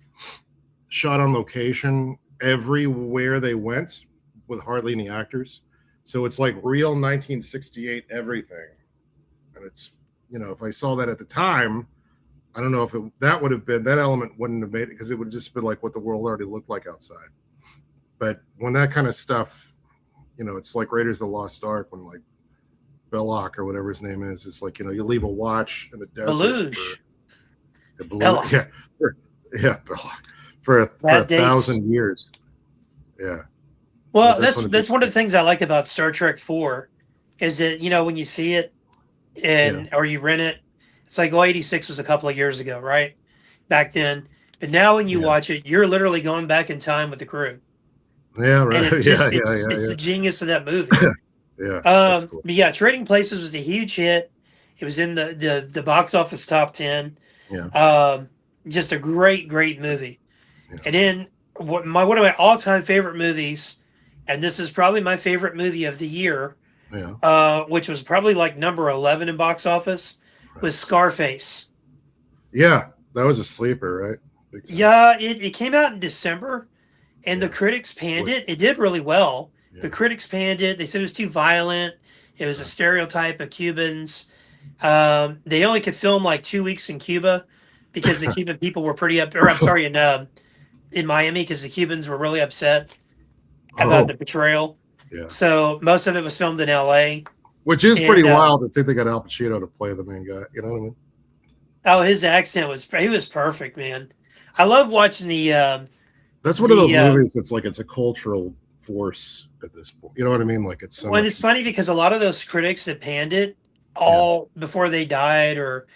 shot on location everywhere they went with hardly any actors. So it's like real 1968 everything. And it's, if I saw that at the time, I don't know if that would have been, that element wouldn't have made it because it would have just been like what the world already looked like outside. But when that kind of stuff, it's like Raiders of the Lost Ark when like Belloc or whatever his name is, it's like, you leave a watch in the desert. Belloc. Yeah, yeah, Belloc. For a Bad dates. 1,000 years. Yeah, Well, that's one of the that's one of the things I like about Star Trek 4 is that, when you see it yeah, or you rent it, it's like, oh, 86 was a couple of years ago, right? Back then. But now when you yeah, watch it, you're literally going back in time with the crew. yeah, And right. Yeah, yeah, yeah, it's yeah. the genius of that movie. Yeah, that's cool. But yeah, Trading Places was a huge hit. It was in the box office top 10. Yeah, Um, just a great movie. yeah, And then one of my all time favorite movies, and this is probably my favorite movie of the year, yeah. which was probably like number 11 in box office, Right. was Scarface. Yeah, that was a sleeper, right? Big time. Yeah, it came out in December, and the Yeah, critics panned quick. it. It did really well. The Yeah, critics panned it. They said it was too violent. It was a right. stereotype of Cubans. They only could film like 2 weeks in Cuba because the Cuban people were pretty up. Or I'm sorry, in Miami because the Cubans were really upset about Oh, the betrayal. yeah. So most of it was filmed in L.A. Which is pretty And wild to think they got Al Pacino to play the main guy. You know what I mean? oh, his accent was perfect, man. I love watching That's one of those the movies that's like it's a cultural force at this point. You know what I mean? Like it's so when much. it's funny because a lot of those critics that panned it Yeah, all before they died or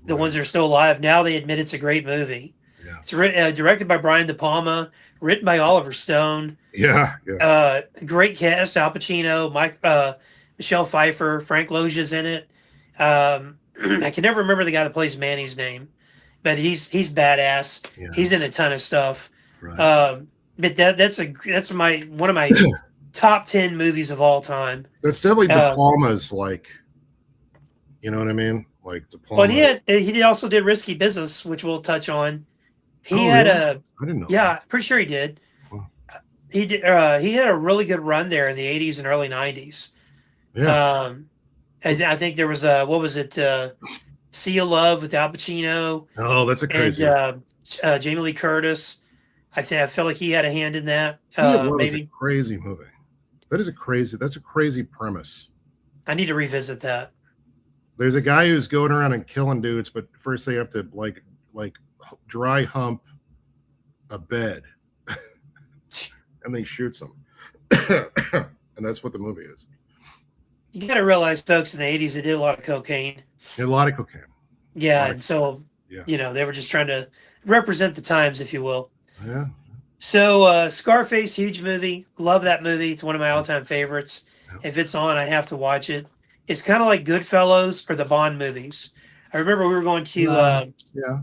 the right. ones that are still alive now they admit it's a great movie. Yeah, It's directed by Brian De Palma, written by Oliver Stone. yeah, yeah. Great cast: Al Pacino, Michelle Pfeiffer, Frank Loja's in it. I can never remember the guy that plays Manny's name, but he's badass. Yeah, He's in a ton of stuff. right. But that's my one of my top 10 movies of all time. That's definitely De Uh, Palma's like, you know what I mean? Like De but Palma. he also did Risky Business, which we'll touch on. He Oh, had really? a I didn't know that. yeah, pretty sure he did. Wow. He did. He had a really good run there in the 80s and early 90s. Yeah. Um, I think there was what was it? Sea of Love with Al Pacino Oh, that's a and crazy one. Jamie Lee Curtis. I felt like he had a hand in that. Sea of Love is a Maybe crazy movie. That's a crazy premise. I need to revisit that. There's a guy who's going around and killing dudes, but first they have to like dry hump a bed and then he shoots them. And that's what the movie is. You got to realize, folks, in the 80s, they did a lot of cocaine. A lot of cocaine. Yeah, and so Yeah. they were just trying to represent the times, if you will. Yeah. So Scarface, huge movie. Love that movie. It's one of my all-time favorites. Yeah. If it's on, I have to watch it. It's kind of like Goodfellas or the Bond movies. I remember we were going to Yeah.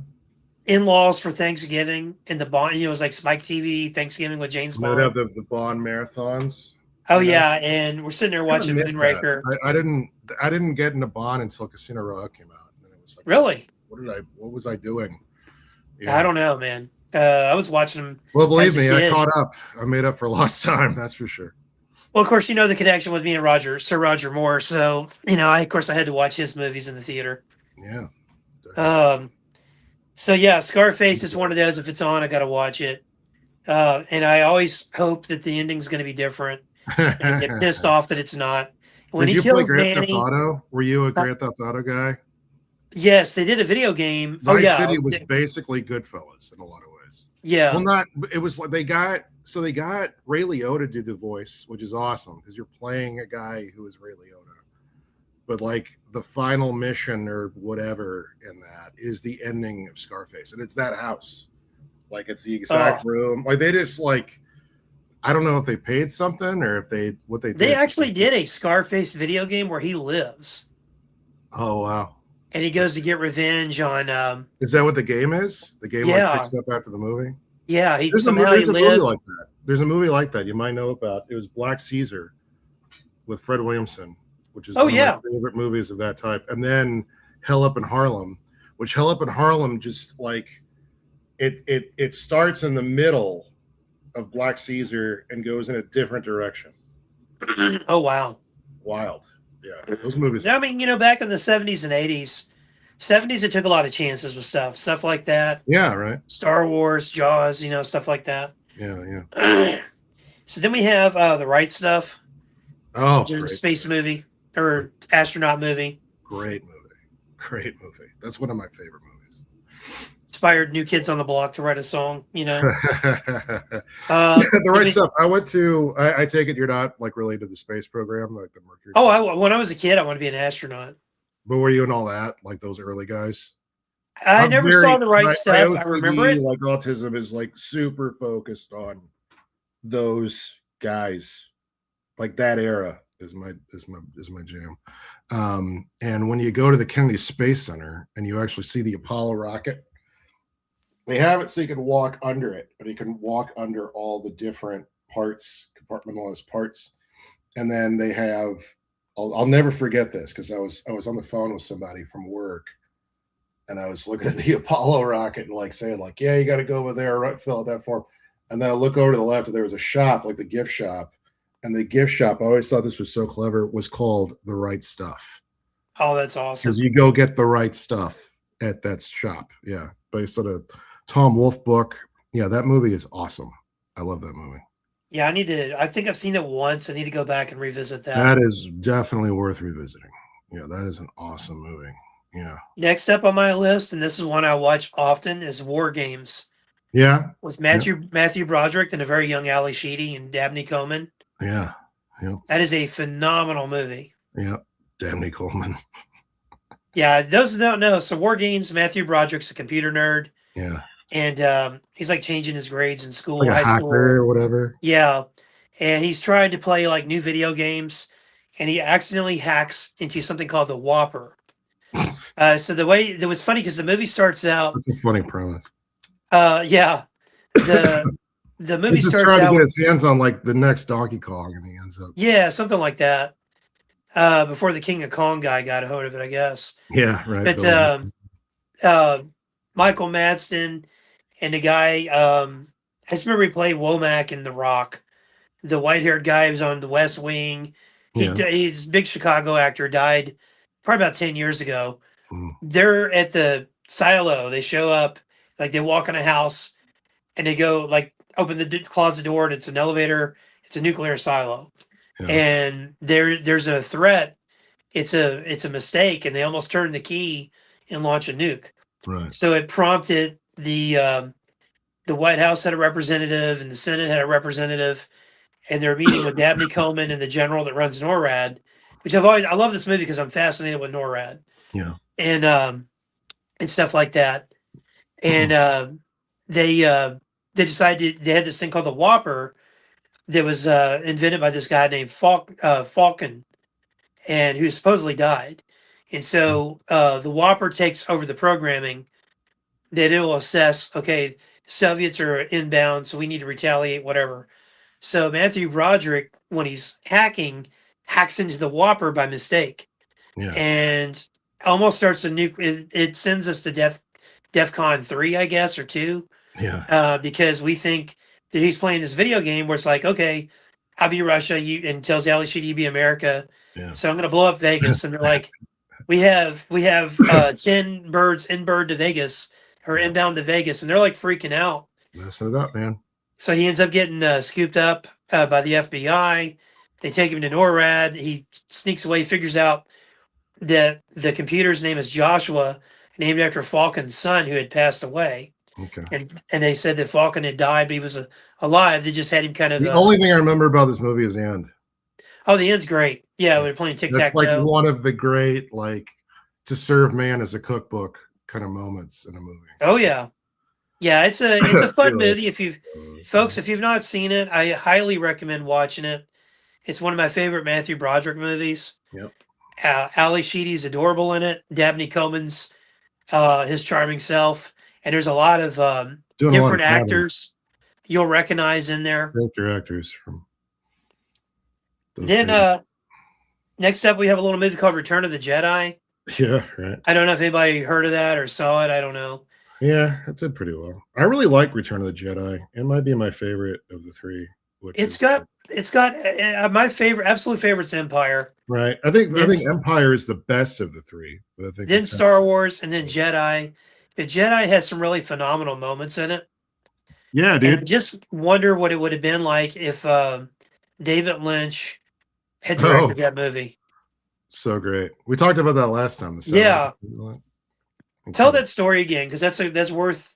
in-laws for Thanksgiving, and the Bond, it was like Spike TV Thanksgiving with James They would Bond. have the Bond marathons. Oh yeah, and we're sitting there I watching missed that. Moonraker. I didn't get into Bond until Casino Royale came out. And it was like, Really? what was I doing? Yeah. I don't know, man. I was watching them. Well, believe as a me, I kid. caught up. I made up for lost time. That's for sure. Well, of course, the connection with me and Sir Roger Moore. So, I had to watch his movies in the theater. Yeah. So yeah, Scarface is one of those. If it's on, I got to watch it. And I always hope that the ending's going to be different. And I get pissed off that it's not. When Did he you play kills Grand Manny, Theft Auto? Were you a Grand Theft Auto guy? yes, they did a video game. Vice City was basically Goodfellas in a lot of ways. Yeah. Well, not. It was like they got Ray Liotta to do the voice, which is awesome because you're playing a guy who is Ray Liotta. But like the final mission or whatever in that is the ending of Scarface, and it's that house. Like it's the exact room. Like they just like. I don't know if they paid something or if they did. They actually did a Scarface video game where he lives. Oh wow! And he goes to get revenge on. Is that what the game is? The game like picks up after the movie. Yeah, there's a movie like that. There's a movie like that you might know about. It was Black Caesar with Fred Williamson, which is one of my favorite movies of that type. And then Hell Up in Harlem, which Hell Up in Harlem just like it starts in the middle of Black Caesar and goes in a different direction. Oh wow. Wild. Yeah. Those movies. I mean, back in the 70s and 80s, it took a lot of chances with stuff like that. Yeah, right. Star Wars, Jaws, stuff like that. Yeah. So then we have The Right Stuff. Oh, great. Space movie or astronaut movie. Great movie. That's one of my favorite movies. inspired New Kids on the Block to write a song. The I right mean, stuff. I take it you're not like related to the space program, like the Mercury. when I was a kid, I wanted to be an astronaut. But were you in all that, like those early guys? I I'm never saw very the right my stuff. I remember OCD, it. like autism, is like super focused on those guys. Like that era is my jam. And when you go to the Kennedy Space Center and you actually see the Apollo rocket, they have it so you can walk under it, but you can walk under all the different parts, compartmentalized parts. And then they have, I'll never forget this because I was on the phone with somebody from work, and I was looking at the Apollo rocket and like saying like, yeah, you got to go over there, right, fill out that form. And then I look over to the left, and there was a shop, like the gift shop. And the gift shop, I always thought this was so clever, was called The Right Stuff. Oh, that's Because awesome. you go get the right stuff at that shop. Yeah. Based on a Tom Wolfe book. Yeah, that movie is awesome. I love that movie. Yeah, I think I've seen it once. I need to go back and revisit that. That is definitely worth revisiting. Yeah, that is an awesome movie. Yeah. Next up on my list, and this is one I watch often, is War Games Yeah. with Yeah. Matthew Broderick and a very young Ali Sheedy and Dabney Coleman. Yeah. Yeah. That is a phenomenal movie. Yeah. Dabney Coleman. Yeah, those who don't know, so War Games, Matthew Broderick's a computer nerd. Yeah. And he's like changing his grades in school, Like a high hacker school. or whatever. Yeah. And he's trying to play like new video games, and he accidentally hacks into something called the Whopper. So the way it was funny because the movie starts out. That's a funny premise. Yeah. The movie He's just starts trying to out get with, his hands on like the next Donkey Kong, and he ends up. yeah, something like that. Before the King of Kong guy got a hold of it, I guess. Yeah, right. But Michael Madsen and the guy, I just remember he played Womack in The Rock, the white-haired guy who was on The West Wing. He's a big Chicago actor, died probably about 10 years ago. They're at the silo. They show up, like they walk in a house, and they go like open the closet door, and it's an elevator. It's a nuclear silo, and there's a threat. It's a mistake, and they almost turn the key and launch a nuke. Right. So it prompted the White House had a representative, and the Senate had a representative, and they're meeting with Dabney Coleman and the general that runs NORAD, which I love this movie because I'm fascinated with NORAD. Yeah. And stuff like that. And they decided they had this thing called the Whopper that was invented by this guy named Falcon, and who supposedly died. And so the Whopper takes over the programming that it'll assess, okay, Soviets are inbound, so we need to retaliate, whatever. So Matthew Broderick, when he's hacking, hacks into the Whopper by mistake. Yeah. And almost starts a nuclear. It sends us to DEFCON 3, I guess, or 2. Yeah. Because we think that he's playing this video game where it's like, okay, I'll be Russia, and tells Ali Sheedy you be America. Yeah. So I'm going to blow up Vegas. And they're like, we have 10 birds inbound to Vegas, or inbound to Vegas. And they're like freaking out. Messing it up, man. So he ends up getting scooped up by the FBI. They take him to NORAD. He sneaks away, figures out that the computer's name is Joshua, named after Falcon's son who had passed away. Okay. And they said that Falcon had died, but he was alive. They just had him kind of. The only thing I remember about this movie is the end. Oh, the end's great. Yeah, we're playing tic tac toe. That's like one of the great, like, to serve man as a cookbook kind of moments in a movie. Oh yeah, yeah. It's a fun movie. If you've not seen it, I highly recommend watching it. It's one of my favorite Matthew Broderick movies. Yep. Ali Sheedy's adorable in it. Dabney Coleman's his charming self, and there's a lot of different actors you'll recognize in there. Directors from. Then next up, we have a little movie called Return of the Jedi. Yeah, right. I don't know if anybody heard of that or saw it. I don't know. Yeah, it did pretty well. I really like Return of the Jedi. It might be my favorite of the three. It's got my favorite, absolute favorite's Empire. Right. I think Empire is the best of the three. But I think then Star Wars, and then Jedi. The Jedi has some really phenomenal moments in it. Yeah, dude. And I just wonder what it would have been like if David Lynch had directed that movie. So great. We talked about that last time. Yeah. Tell Incredible. that story again, because that's worth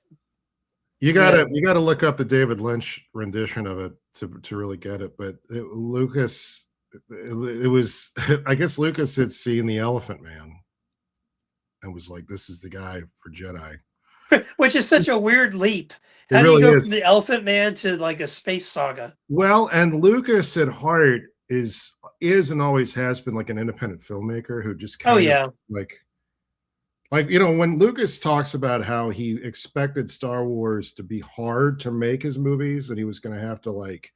You gotta the. you gotta look up the David Lynch rendition of it to really get it. But Lucas, it was I guess Lucas had seen the Elephant Man and was like, "This is the guy for Jedi." Which is such a weird leap. It How do you really go from is. the Elephant Man to like a space saga? Well, and Lucas at heart is and always has been like an independent filmmaker who just Oh kind of yeah. like when Lucas talks about how he expected Star Wars to be hard to make his movies and he was going to have to like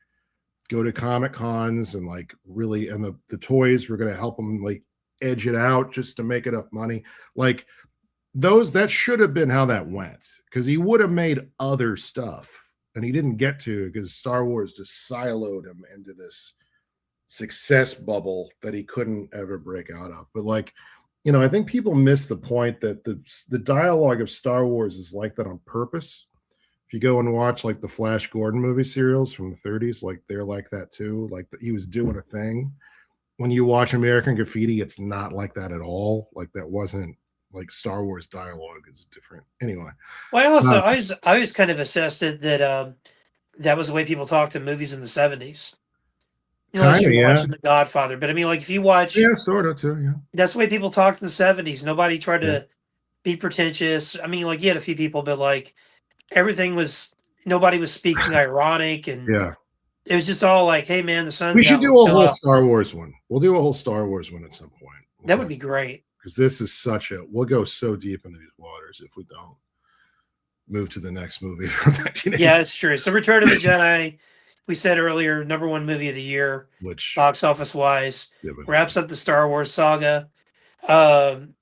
go to comic cons and like really and the toys were going to help him like edge it out just to make enough money, like those that should have been how that went, because he would have made other stuff and he didn't get to because Star Wars just siloed him into this success bubble that he couldn't ever break out of. But like, I think people miss the point that the dialogue of Star Wars is like that on purpose. If you go and watch like the Flash Gordon movie serials from the 30s, like they're like that too. Like he was doing a thing. When you watch American Graffiti, it's not like that at all. Like that wasn't like Star Wars dialogue is different. Anyway, Well, I also uh, I was kind of assessed it that that was the way people talked in movies in the 70s. Unless kind of, you're yeah, watching The Godfather. But I mean, like if you watch, yeah, sort of too, yeah, that's the way people talked in the 70s. Nobody tried yeah, to be pretentious. I mean, like you had a few people, but like everything was nobody was speaking ironic, and yeah. it was just all like, "Hey, man, the We sun's should out. do Let's a go whole out." Star Wars one. We'll do a whole Star Wars one at some point. We'll That would talk be great. because this is we'll go so deep into these waters if we don't move to the next movie from Yeah, 1980, it's true. So, Return of the Jedi, we said earlier, #1 movie of the year, which box office wise, yeah, but, wraps up the Star Wars saga. Um,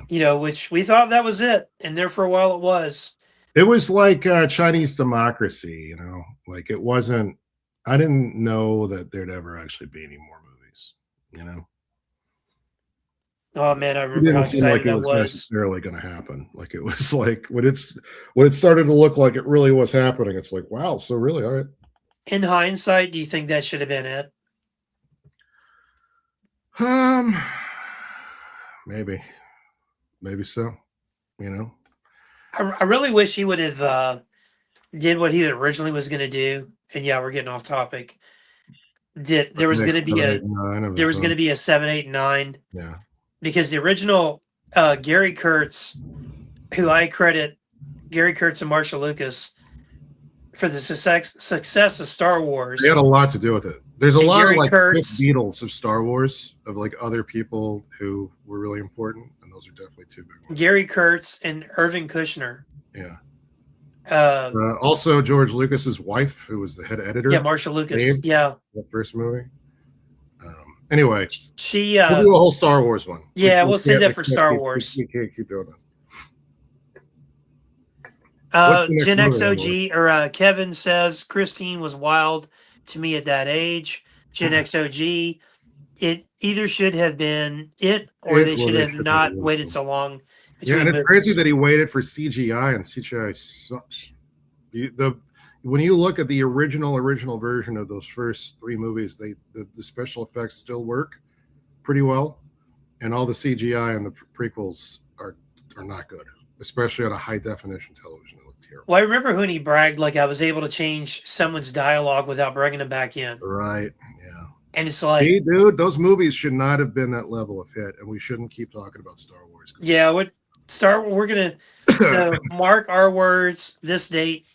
yeah. which we thought that was it, and there for a while it was. It was like Chinese democracy, like it wasn't. I didn't know that there'd ever actually be any more movies. You know, Oh man, I it remember how didn't seem like excited it I was was. necessarily going to happen. Like it was like when it started to look like it really was happening. It's like wow, so really, all right. In hindsight, do you think that should have been it? Um, maybe, maybe so. You know, I really wish he would have did what he originally was going to do. And yeah, we're getting off topic. Did there was going next to be 7, 8, 9 of there his was going own. to be a 7, 8, 9 Yeah. because the original Gary Kurtz, who I credit Gary Kurtz and Marshall Lucas for the success of Star Wars. They had a lot to do with it. There's a And lot Gary of like Kurtz, fifth Beatles of Star Wars of like other people who were really important, and those are definitely two big ones. Gary Kurtz, and Irving Kushner. Yeah. Uh, Also, George Lucas's wife, who was the head editor. yeah, Marshall Lucas. Yeah, the first movie. Anyway, she. we'll do a whole Star Wars one. Yeah, we'll save that for Star Wars. We can't keep doing this. Gen X OG or Kevin says Christine was wild to me at that age. Gen X OG, it either should have been it or they should have not waited so long. Yeah, and it's crazy that he waited for CGI, and CGI sucks. When you look at the original version of those first 3 movies, the special effects still work pretty well, and all the CGI and the prequels are not good, especially on a high definition television. It looked terrible. Well, I remember when he bragged like I was able to change someone's dialogue without bringing them back in. Right. Yeah. And it's like, hey, dude, those movies should not have been that level of hit, and we shouldn't keep talking about Star Wars. Yeah, we're gonna so mark our words. This date,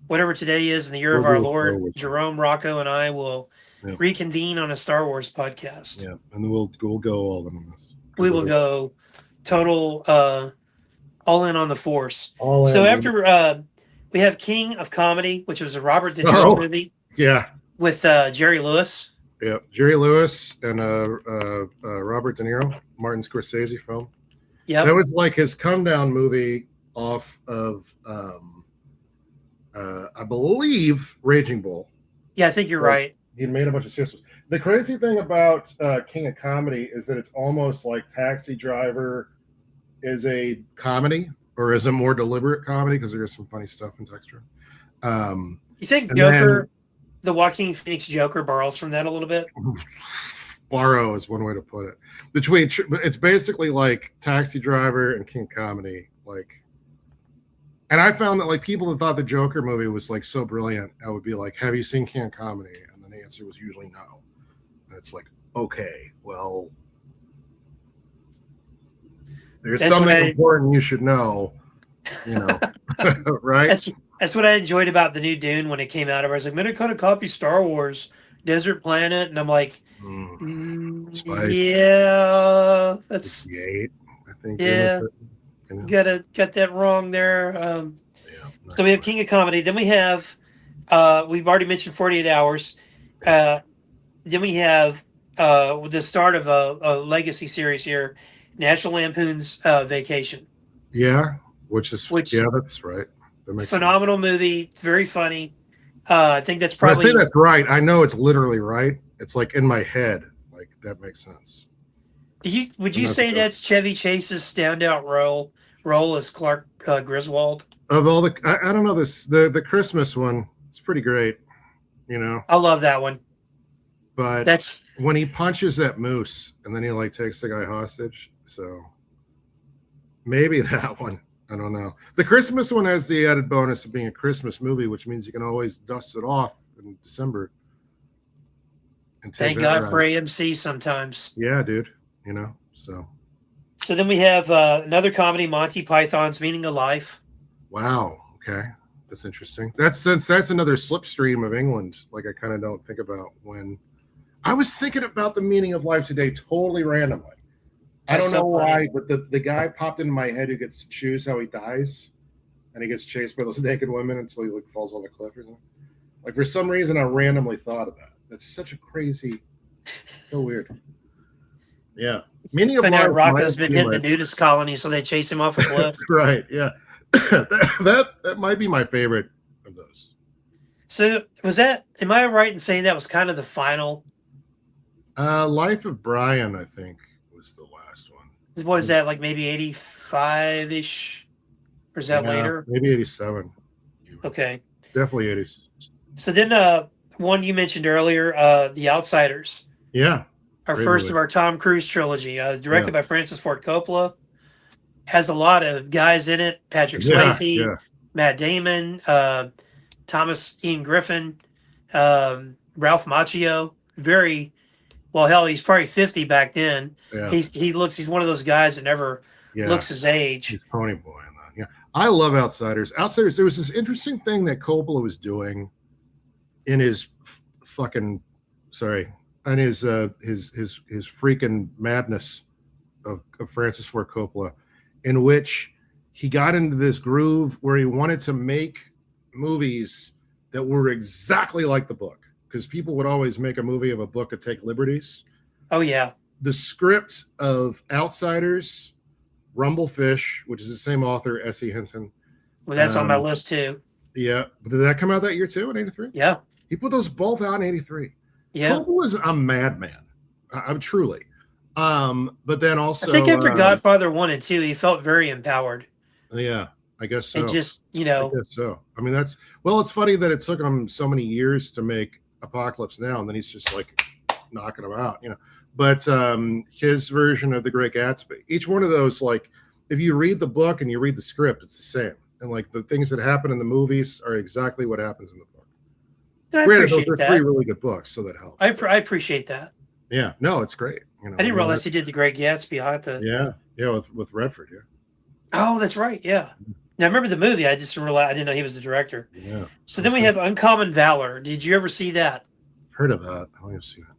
whatever today is in the year of our Lord, Jerome, Rocko, and I will reconvene on a Star Wars podcast. Yeah, and then we'll go all in on this. We will go total all in on the Force. All so in. After we have King of Comedy, which was a Robert De Niro movie. Yeah. With Jerry Lewis. Yeah, Jerry Lewis and Robert De Niro, Martin Scorsese film. Yeah, that was like his come down movie off of, I believe, Raging Bull. Yeah, I think you're right. He made a bunch of serious. The crazy thing about King of Comedy is that it's almost like Taxi Driver is a comedy or is a more deliberate comedy because there is some funny stuff in texture. You think Joker? The Joaquin Phoenix Joker borrows from that a little bit. borrow is one way to put it. It's basically like Taxi Driver and King Comedy. Like, and I found that like people that thought the Joker movie was like so brilliant, I would be like, "Have you seen King Comedy?" And then the answer was usually no. And it's like, okay, well, there's something important you should know, you know, right? That's what I enjoyed about the new Dune when it came out. I was like, I'm gonna kind of copy Star Wars, Desert Planet, and I'm like, yeah, that's 68, I think. yeah, got that wrong there. So we have King of Comedy. Then we have, we've already mentioned 48 Hours. Then we have the start of a legacy series here, National Lampoon's Vacation. Yeah, yeah, that's right. That makes phenomenal sense. Movie, very funny. I think that's probably. I think that's right. I know it's literally right. It's like in my head. Like that makes sense. Would you say that's Chevy Chase's standout role as Clark Griswold? Of all the, I don't know, the Christmas one, it's pretty great. You know, I love that one. But that's when he punches that moose and then he like takes the guy hostage. So maybe that one. I don't know. The Christmas one has the added bonus of being a Christmas movie, which means you can always dust it off in December. And thank God for AMC sometimes. Yeah, dude. You know, so then we have another comedy, Monty Python's Meaning of Life. Wow. Okay. That's interesting. That's another slipstream of England. Like I kind of don't think about when I was thinking about the meaning of life today, totally randomly. I don't know why, but the guy popped into my head who gets to choose how he dies, and he gets chased by those naked women until he like falls off a cliff or something. Like for some reason, I randomly thought of that. That's such a crazy, so weird. Yeah, meaning of life. Rocko's been hitting the nudist colony, so they chase him off a cliff. Right. Yeah, that might be my favorite of those. So was that? Am I right in saying that was kind of the final? Life of Brian, I think, was the last one. Was that like maybe 85-ish? Or is that later? Maybe 87. Okay. Definitely 80s. So then one you mentioned earlier, The Outsiders. Yeah. Our first of our Tom Cruise trilogy, directed by Francis Ford Coppola. Has a lot of guys in it. Patrick Swayze, Matt Damon, Thomas Ian Griffin, Ralph Macchio. Very... Well, hell, he's probably 50 back then. Yeah. He's one of those guys that never looks his age. He's Pony Boy in that. Yeah. I love Outsiders. Outsiders, there was this interesting thing that Coppola was doing in his fucking and his freaking madness of Francis Ford Coppola, in which he got into this groove where he wanted to make movies that were exactly like the book. Because people would always make a movie of a book and take liberties. Oh, yeah. The script of Outsiders, Rumblefish, which is the same author, S.E. Hinton. Well, that's on my list, too. Yeah. Did that come out that year, too, in 83? Yeah. He put those both out in 83. Yeah. Coppola is a madman. I'm truly. But then also... I think after Godfather 1 and 2, he felt very empowered. Yeah. I guess so. And just, I guess so. I mean, it's funny that it took him so many years to make Apocalypse Now, and then he's just like knocking them out, But his version of The Great Gatsby, each one of those, like if you read the book and you read the script, it's the same, and like the things that happen in the movies are exactly what happens in the book. I appreciate that. Three really good books, so that helps. I appreciate that. Yeah, no, it's great. I didn't realize he did The Great Gatsby. I have to. Yeah, with Redford. Yeah. Oh, that's right. Yeah. Now, I remember the movie. I just realized I didn't know he was the director. Yeah. So then we have Uncommon Valor. Did you ever see that? Heard of that. I only have seen it.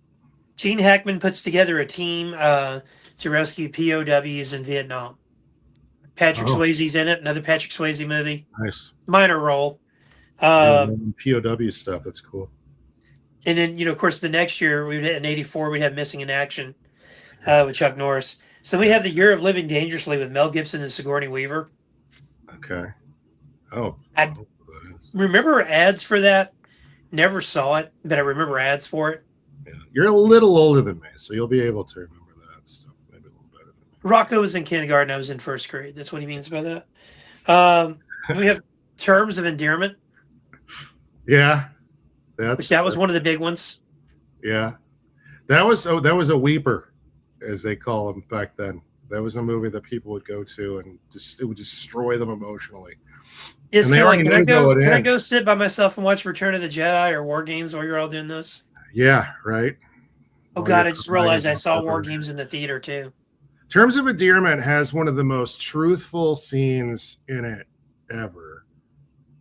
Gene Hackman puts together a team to rescue POWs in Vietnam. Patrick Swayze's in it. Another Patrick Swayze movie. Nice. Minor role. POW stuff. That's cool. And then, of course, the next year, in 84, we'd have Missing in Action with Chuck Norris. So we have The Year of Living Dangerously with Mel Gibson and Sigourney Weaver. Okay. Oh. I remember ads for that. Never saw it, but I remember ads for it. Yeah. You're a little older than me, so you'll be able to remember that stuff maybe a little better than me. Rocko was in kindergarten. I was in first grade. That's what he means by that. We have Terms of Endearment. Yeah. That was one of the big ones. Yeah. That was a weeper, as they call them back then. That was a movie that people would go to, and just it would destroy them emotionally. It's And they kind of like, already knew going can I in. go sit by myself and watch Return of the Jedi or War Games while you're all doing this? Yeah, right. Oh While you're God, I just crying realized I about saw War whatever. Games in the theater too. Terms of Endearment has one of the most truthful scenes in it ever.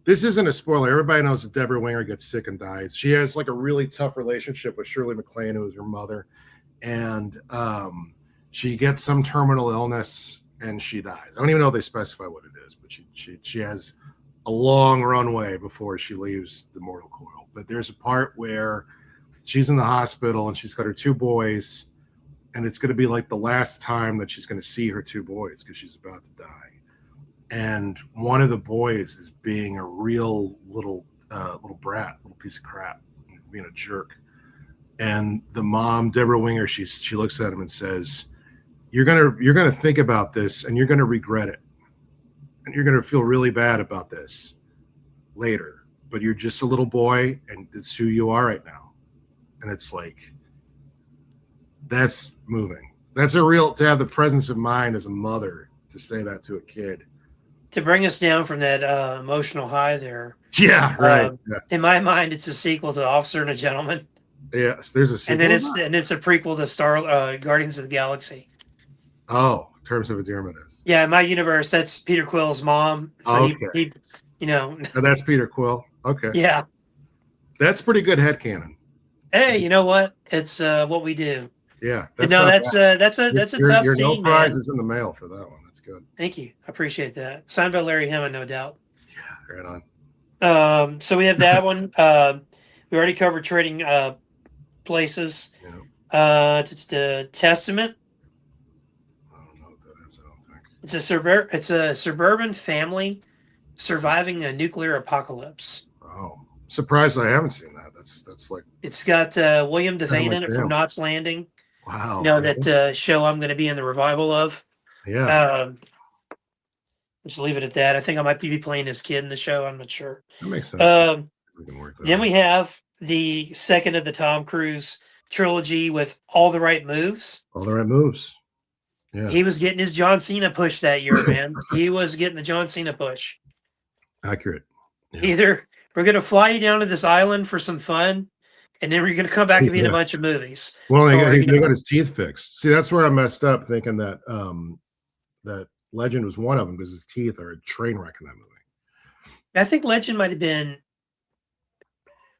This isn't a spoiler. Everybody knows that Deborah Winger gets sick and dies. She has like a really tough relationship with Shirley MacLaine, who is her mother, and she gets some terminal illness and she dies. I don't even know if they specify what it is, but she has a long runway before she leaves the mortal coil. But there's a part where she's in the hospital and she's got her two boys, and it's going to be like the last time that she's going to see her two boys because she's about to die. And one of the boys is being a real little brat, little piece of crap, being a jerk. And the mom, Deborah Winger, she looks at him and says, "You're gonna think about this, and you're gonna regret it, and you're gonna feel really bad about this later. But you're just a little boy, and it's who you are right now." And it's like, that's moving. That's a real, to have the presence of mind as a mother to say that to a kid. To bring us down from that emotional high there. Yeah, right. Yeah. In my mind, it's a sequel to Officer and a Gentleman. Yes, there's a sequel. And it's a prequel to Star Guardians of the Galaxy. Oh, Terms of Endearment is. Yeah, in my universe, that's Peter Quill's mom. So okay. he you know. Oh, that's Peter Quill. Okay. Yeah. That's pretty good headcanon. Hey, you know what? It's what we do. Yeah. That's a tough your scene, no prizes in the mail for that one. That's good. Thank you. I appreciate that. Signed by Larry Hammond, no doubt. Yeah, right on. So we have that one. We already covered Trading Places. Yeah. Testament. I don't know what that is. I don't think. It's a suburban family surviving a nuclear apocalypse. Oh, surprised I haven't seen that. That's like. It's got William Devane in it from Knots Landing. Wow. You know, that show I'm going to be in the revival of. Yeah. Just leave it at that. I think I might be playing this kid in the show. I'm not sure. That makes sense. Then we have the second of the Tom Cruise trilogy with All the Right Moves. All the Right Moves. Yeah. He was getting his John Cena push that year, man. He was getting the John Cena push. Accurate. Yeah. Either we're going to fly you down to this island for some fun, and then we're going to come back and be in a bunch of movies. Well, he got his teeth fixed. See, that's where I messed up, thinking that that Legend was one of them, because his teeth are a train wreck in that movie. I think Legend might have been.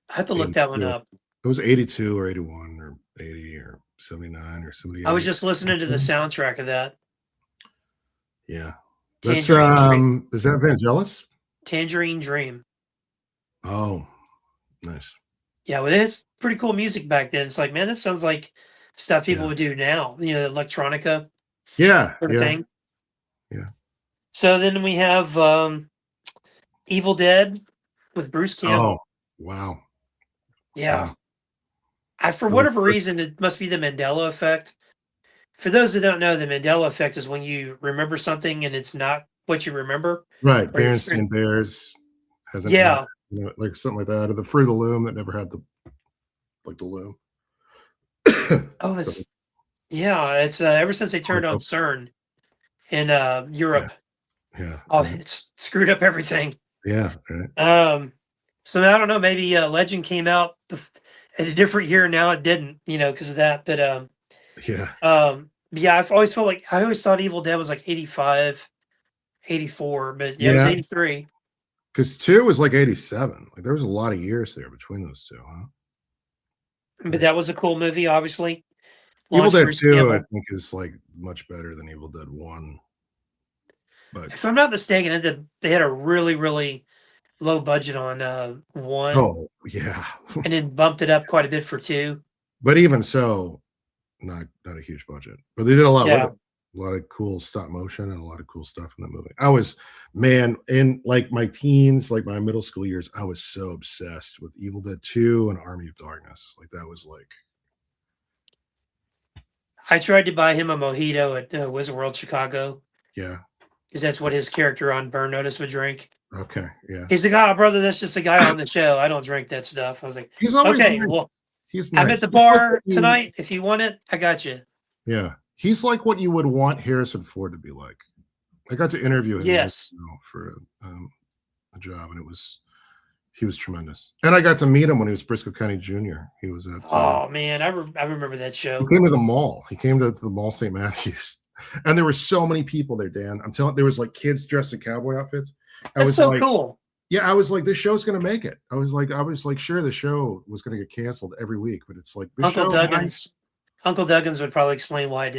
I have to look that one up. It was 82 or 81 or 80 or 79 or 78. I was just listening to the soundtrack of that. Yeah. That's is that Vangelis? Tangerine Dream. Oh, nice. Yeah, well, it's pretty cool music back then. It's like, man, this sounds like stuff people would do now. You know, electronica. Yeah. Sort of thing. Yeah. So then we have Evil Dead with Bruce Campbell. Oh, wow. Yeah. For whatever reason, it must be the Mandela effect. For those that don't know, the Mandela effect is when you remember something and it's not what you remember. Right. Berenstain Bears hasn't. Yeah. Like something like that. Or the Fruit of the Loom that never had the loom. Oh, it's it's ever since they turned on CERN in Europe. Yeah. Oh, it's screwed up everything. Yeah. Right. So I don't know. Maybe Legend came out at a different year. Now it didn't, because of that. But yeah, I've always felt like I always thought Evil Dead was like 85, 84, but it was 83. Because 2 was like 87. Like there was a lot of years there between those two, huh? But that was a cool movie, obviously. Evil Dead 2, I think, is like much better than Evil Dead 1. But if I'm not mistaken, they had a really, really low budget on 1. Oh, yeah. And then bumped it up quite a bit for 2. But even so, not a huge budget. But they did a lot with it. A lot of cool stop motion and a lot of cool stuff in that movie. I was, in like my teens, like my middle school years, I was so obsessed with Evil Dead 2 and Army of Darkness. Like that was like. I tried to buy him a mojito at Wizard World Chicago. Yeah. Because that's what his character on Burn Notice would drink. Okay, yeah. He's like, "Oh, brother, that's just a guy on the show. I don't drink that stuff." I was like, he's always okay, nice. well, He's I'm at nice. the It's like bar tonight. If you want it, I got you. yeah, he's like what you would want Harrison Ford to be like. I got to interview him years Yes. ago for a job, and he was tremendous. And I got to meet him when he was Briscoe County Jr. He was at Oh man, I remember that he show. came to the mall. He came to the mall St. Matthews, and there were so many people there. Dan, I'm telling, there was like kids dressed in cowboy outfits. I That's was so like, cool. yeah, I was like, this show's gonna make it. I was like, sure, the show was gonna get canceled every week, but it's like this Uncle show might. Duggins. Uncle Duggins would probably explain why that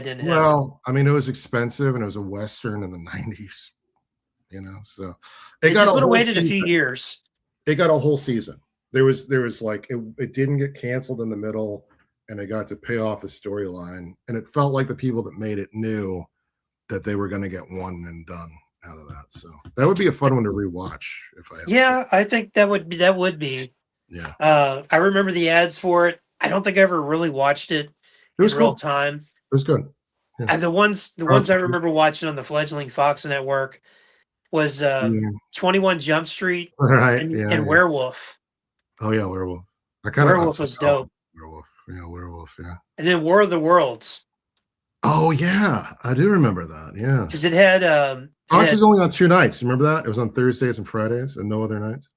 didn't happen. Well, I mean, it was expensive, and it was a western in the '90s. So it They got just a would have whole waited a few season. years. It got a whole season. There was like it didn't get canceled in the middle, and they got to pay off the storyline, and it felt like the people that made it knew that they were going to get one and done out of that. So that would be a fun one to rewatch if I Yeah, I think that would be. Yeah, I remember the ads for it. I don't think I ever really watched it it was in real cool. time. It was good. Yeah. The ones I remember watching on the fledgling Fox network was 21 Jump Street Right. and Werewolf. Oh yeah, Werewolf. Werewolf was dope. Werewolf. Yeah, Werewolf. Yeah. And then War of the Worlds. Oh yeah, I do remember that. Yeah. Because it had Fox is only on 2 nights. Remember that? It was on Thursdays and Fridays, and no other nights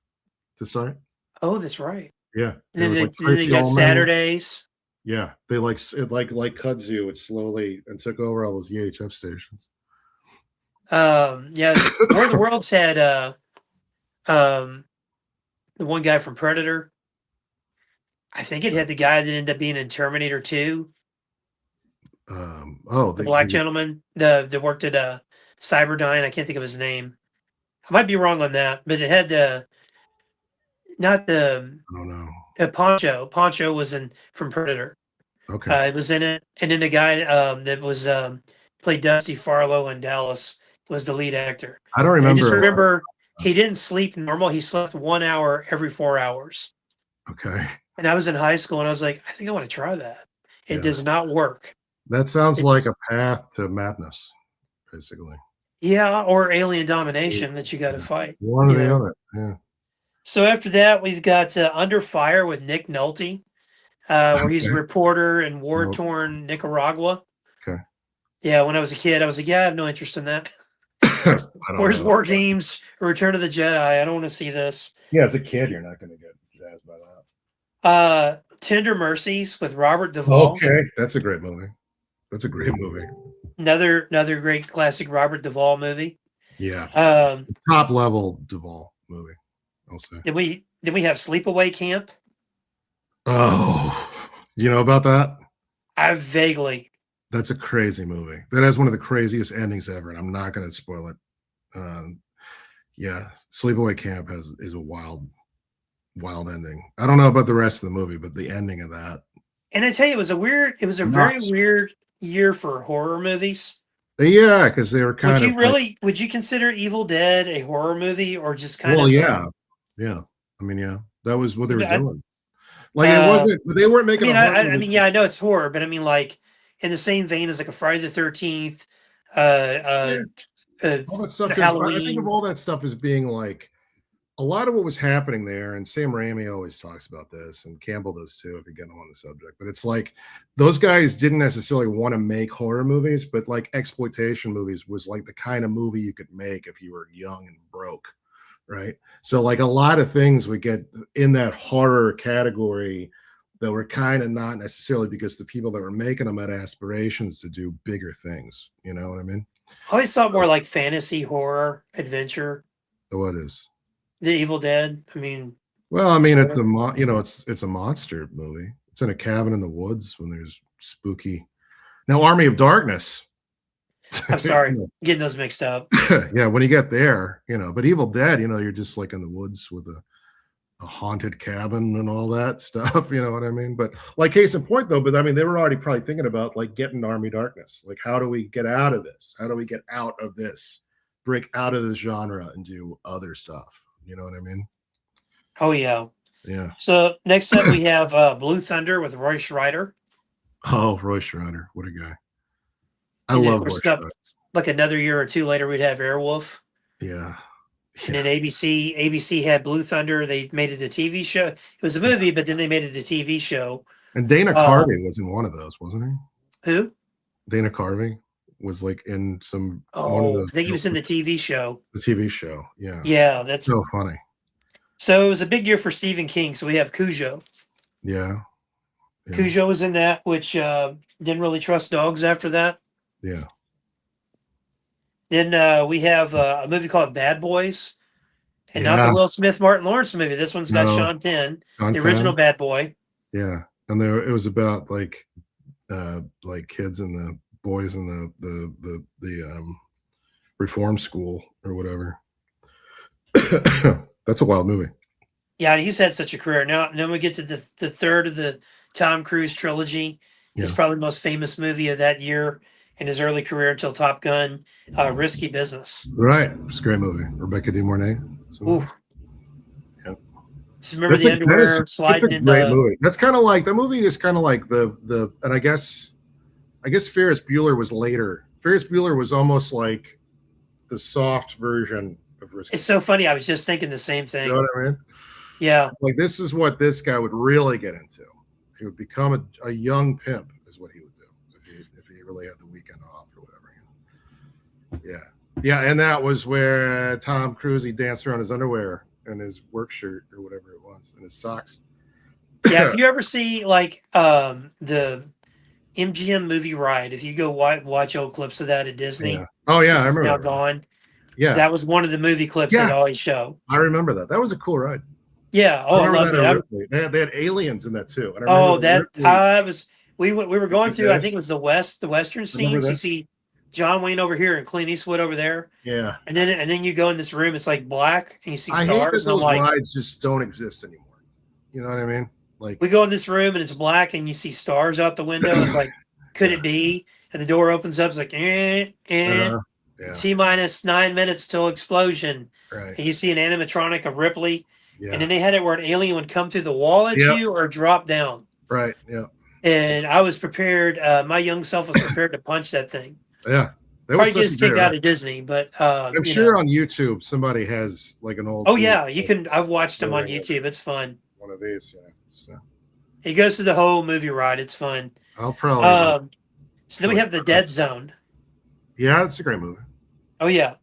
to start. Oh, that's right. Yeah. And then they got Saturdays. Yeah, they like kudzu. It slowly and took over all those EHF stations. Yeah, War of the Worlds had the one guy from Predator. I think it had the guy that ended up being in Terminator 2. The black gentleman that worked at Cyberdyne. I can't think of his name. I might be wrong on that, but it had not the. I don't know. Poncho. Poncho was from Predator. Okay. It was in it, and then the guy that was played Dusty Farlow in Dallas was the lead actor. I don't remember. I just remember he didn't sleep normal. He slept 1 hour every 4 hours. Okay. And I was in high school, and I was like, I think I want to try that. It does not work. That sounds like a path to madness, basically. Yeah, or alien domination that you got to fight. One or the other. Yeah. So after that, we've got Under Fire with Nick Nolte, where he's a reporter in war-torn Nicaragua. Okay. Yeah, when I was a kid, I was like, yeah, I have no interest in that. Where's War Games, Return of the Jedi? I don't want to see this. Yeah, as a kid, you're not going to get jazzed by that. Tender Mercies with Robert Duvall. Okay, that's a great movie. That's a great movie. Another great classic Robert Duvall movie. Yeah. Top level Duvall movie, I'll say. Did we have Sleepaway Camp? Oh, you know about that? I vaguely. That's a crazy movie. That has one of the craziest endings ever, and I'm not going to spoil it. Yeah, Sleepaway Camp is a wild ending. I don't know about the rest of the movie, but the ending of that. And I tell you, it was a very weird year for horror movies. Yeah, because they were kind of. Would you consider Evil Dead a horror movie, or just kind of? Well, yeah. I mean, yeah, that was what they were doing. Like it wasn't. They weren't making. I mean, yeah, I know it's horror, but I mean, like in the same vein as like a Friday the 13th, all that stuff. Halloween. I think of all that stuff as being like a lot of what was happening there, and Sam Raimi always talks about this, and Campbell does too, if you get him on the subject. But it's like those guys didn't necessarily want to make horror movies, but like exploitation movies was like the kind of movie you could make if you were young and broke, right? So like a lot of things would get in that horror category that were kind of not necessarily because the people that were making them had aspirations to do bigger things. You know what I mean? I always thought more like fantasy, horror, adventure. What is? The Evil Dead. I mean, well, I mean, it's a monster movie. It's in a cabin in the woods when there's spooky. Now, Army of Darkness. I'm sorry, getting those mixed up. Yeah, when you get there, but Evil Dead, you're just like in the woods with a haunted cabin and all that stuff. You know what I mean? But like case in point, though. But I mean, they were already probably thinking about like getting Army of Darkness. Like, how do we get out of this? How do we get out of this? Break out of this genre and do other stuff. You know what I mean? Oh, yeah. Yeah. So next up, we have Blue Thunder with Roy Schreider. Oh, Roy Schreider. What a guy. I love Roy Schreider. Like another year or two later, we'd have Airwolf. Yeah. And Yeah. then ABC had Blue Thunder. They made it a TV show. It was a movie, but then they made it a TV show. And Dana Um, Carvey was in one of those, wasn't he? who? Dana Carvey was like in one of Oh, those I think he was in the TV show. the TV show. Yeah. Yeah, that's So funny. so. It was a big year for Stephen King. So we have Cujo. Yeah. Yeah. Cujo was in that, which didn't really trust dogs after that. Yeah. Then we have a movie called Bad Boys, and not the Yeah. Will Smith Martin Lawrence movie. This one's got No. Sean Penn, Sean the original Penn. Bad Boy. Yeah. And it was about like kids and the boys in the reform school or whatever. That's a wild movie. Yeah, and he's had such a career. Now, then we get to the third of the Tom Cruise trilogy. It's Yeah. probably the most famous movie of that year in his early career until Top Gun, Risky Business. Right. It's a great movie. Rebecca De Mornay. Ooh. Yeah. Just remember the underwear sliding in great the. movie. That's kind of like the movie is kind of like the and I guess Ferris Bueller was later. Ferris Bueller was almost like the soft version of Risky. It's so funny. I was just thinking the same thing. You know what I mean? Yeah. It's like this is what this guy would really get into. He would become a young pimp, is what he would do if he really had the weekend off or whatever. Yeah, yeah, and that was where Tom Cruise he danced around his underwear and his work shirt or whatever it was and his socks. Yeah. If you ever see like the MGM movie ride, if you go watch old clips of that at Disney, Yeah. Oh yeah, I it's remember. now that. gone. Yeah, That was one of the movie clips Yeah. they'd always show. I remember that. That was a cool ride. Yeah. Oh, I remember loved that it. They had aliens in that too. And I Oh, remember that Ripley- I was. We were going through. I Yes. think it was the western scenes. You this? see John Wayne over here and Clint Eastwood over there, Yeah, and then you go in this room. It's like black, and you see I hate stars. that And I'm those like, rides just don't exist anymore. You know what I mean? Like, we go in this room and it's black, and you see stars out the window. It's like, could it be? And the door opens up. It's like, yeah, T-minus 9 minutes till explosion. right. And you see an animatronic of Ripley, Yeah, and then they had it where an alien would come through the wall at Yep. you or drop down. right. Yeah, And I was prepared. My young self was prepared to punch that thing. yeah. That Probably was get his such a kick great out ride. of Disney, but I'm sure on YouTube somebody has like an old. Oh yeah, you can. I've watched him on Yeah. YouTube. It's fun. One of these, yeah. So He goes through the whole movie ride. It's fun. I'll probably. So then we have the Dead Zone. Yeah, it's a great movie. Oh yeah,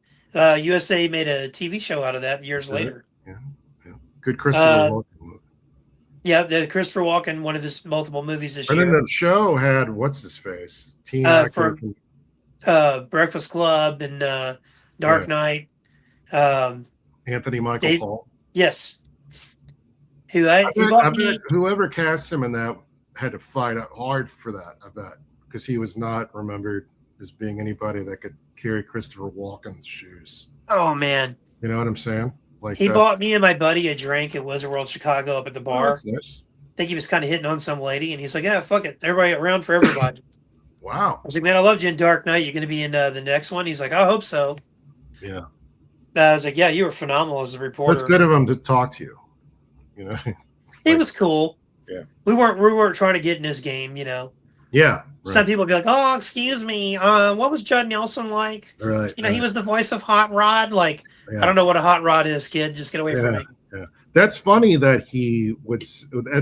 USA made a TV show out of that years Did it? later. Good Christopher Walken movie. Yeah, the Christopher Walken, one of his multiple movies this And then year. the show had what's his face? Teen From Breakfast Club and Dark Knight. Anthony Michael Dave- Hall. Yes. He I bought bet me. whoever cast him in that had to fight hard for that. I bet because he was not remembered as being anybody that could carry Christopher Walken's shoes. Oh man, You know what I'm saying? Like he that's- bought me and my buddy a drink at Wizard World Chicago up at the Oh, bar. that's nice. I think he was kind of hitting on some lady, and he's like, "Yeah, fuck it, everybody around for everybody." Wow. I was like, "Man, I loved you in Dark Knight. You're going to be in the next one." He's like, "I hope so." Yeah. I was like, "Yeah, you were phenomenal as a reporter." That's good of him to talk to you. You know. He was cool. Yeah. We weren't trying to get in his game, Yeah. Some people would be like, "Oh, excuse me, what was Judd Nelson like?" Right. He was the voice of Hot Rod. Like, Yeah. I don't know what a hot rod is, kid. Just get away from me. That's funny that he would.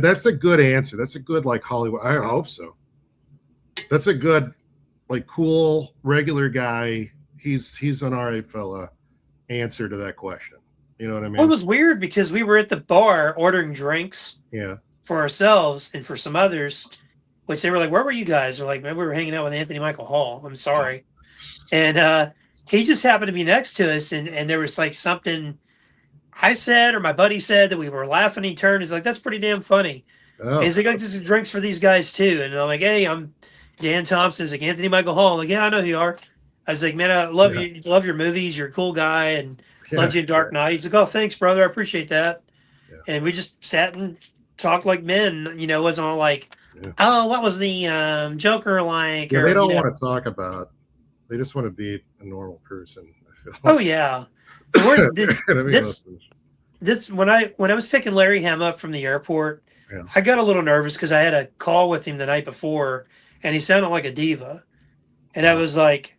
That's a good answer. That's a good like Hollywood. I hope so. That's a good, like, cool regular guy. He's an all right fella. Answer to that question. You know what I mean? Well, it was weird because we were at the bar ordering drinks Yeah. for ourselves and for some others, which they were like, "Where were you guys?" They're like, "Man, we were hanging out with Anthony Michael Hall." I'm sorry. And he just happened to be next to us, and there was like something I said or my buddy said that we were laughing. He turned. He's like, "That's pretty damn funny." Oh. He's like, "This is drinks for these guys too." And I'm like, "Hey, I'm Dan Thompson." He's like, "Anthony Michael Hall." I'm like, "Yeah, I know who you are." I was like, "Man, I love you. Love your movies. You're a cool guy, and loved you in Dark Knight." He's like, "Oh, thanks, brother. I appreciate that." Yeah. And we just sat and talked like men. It wasn't all like, Yeah. "Oh, what was the Joker like?" Yeah, or, they don't want to talk about. They just want to be a normal person. I feel Oh yeah. We're- like. this when I was picking Larry Ham up from the airport, Yeah. I got a little nervous because I had a call with him the night before, and he sounded like a diva, and I was like,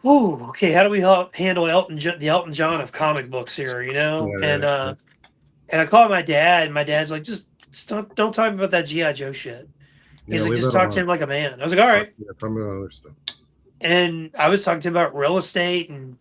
Ooh, okay. How do we handle the Elton John of comic books here? Yeah, yeah. And I called my dad, and my dad's like, just don't talk about that GI Joe shit. Yeah, He's like, leave just that talk to alone. him like a man. I was like, all right. Yeah, tell me about other stuff. And I was talking to him about real estate and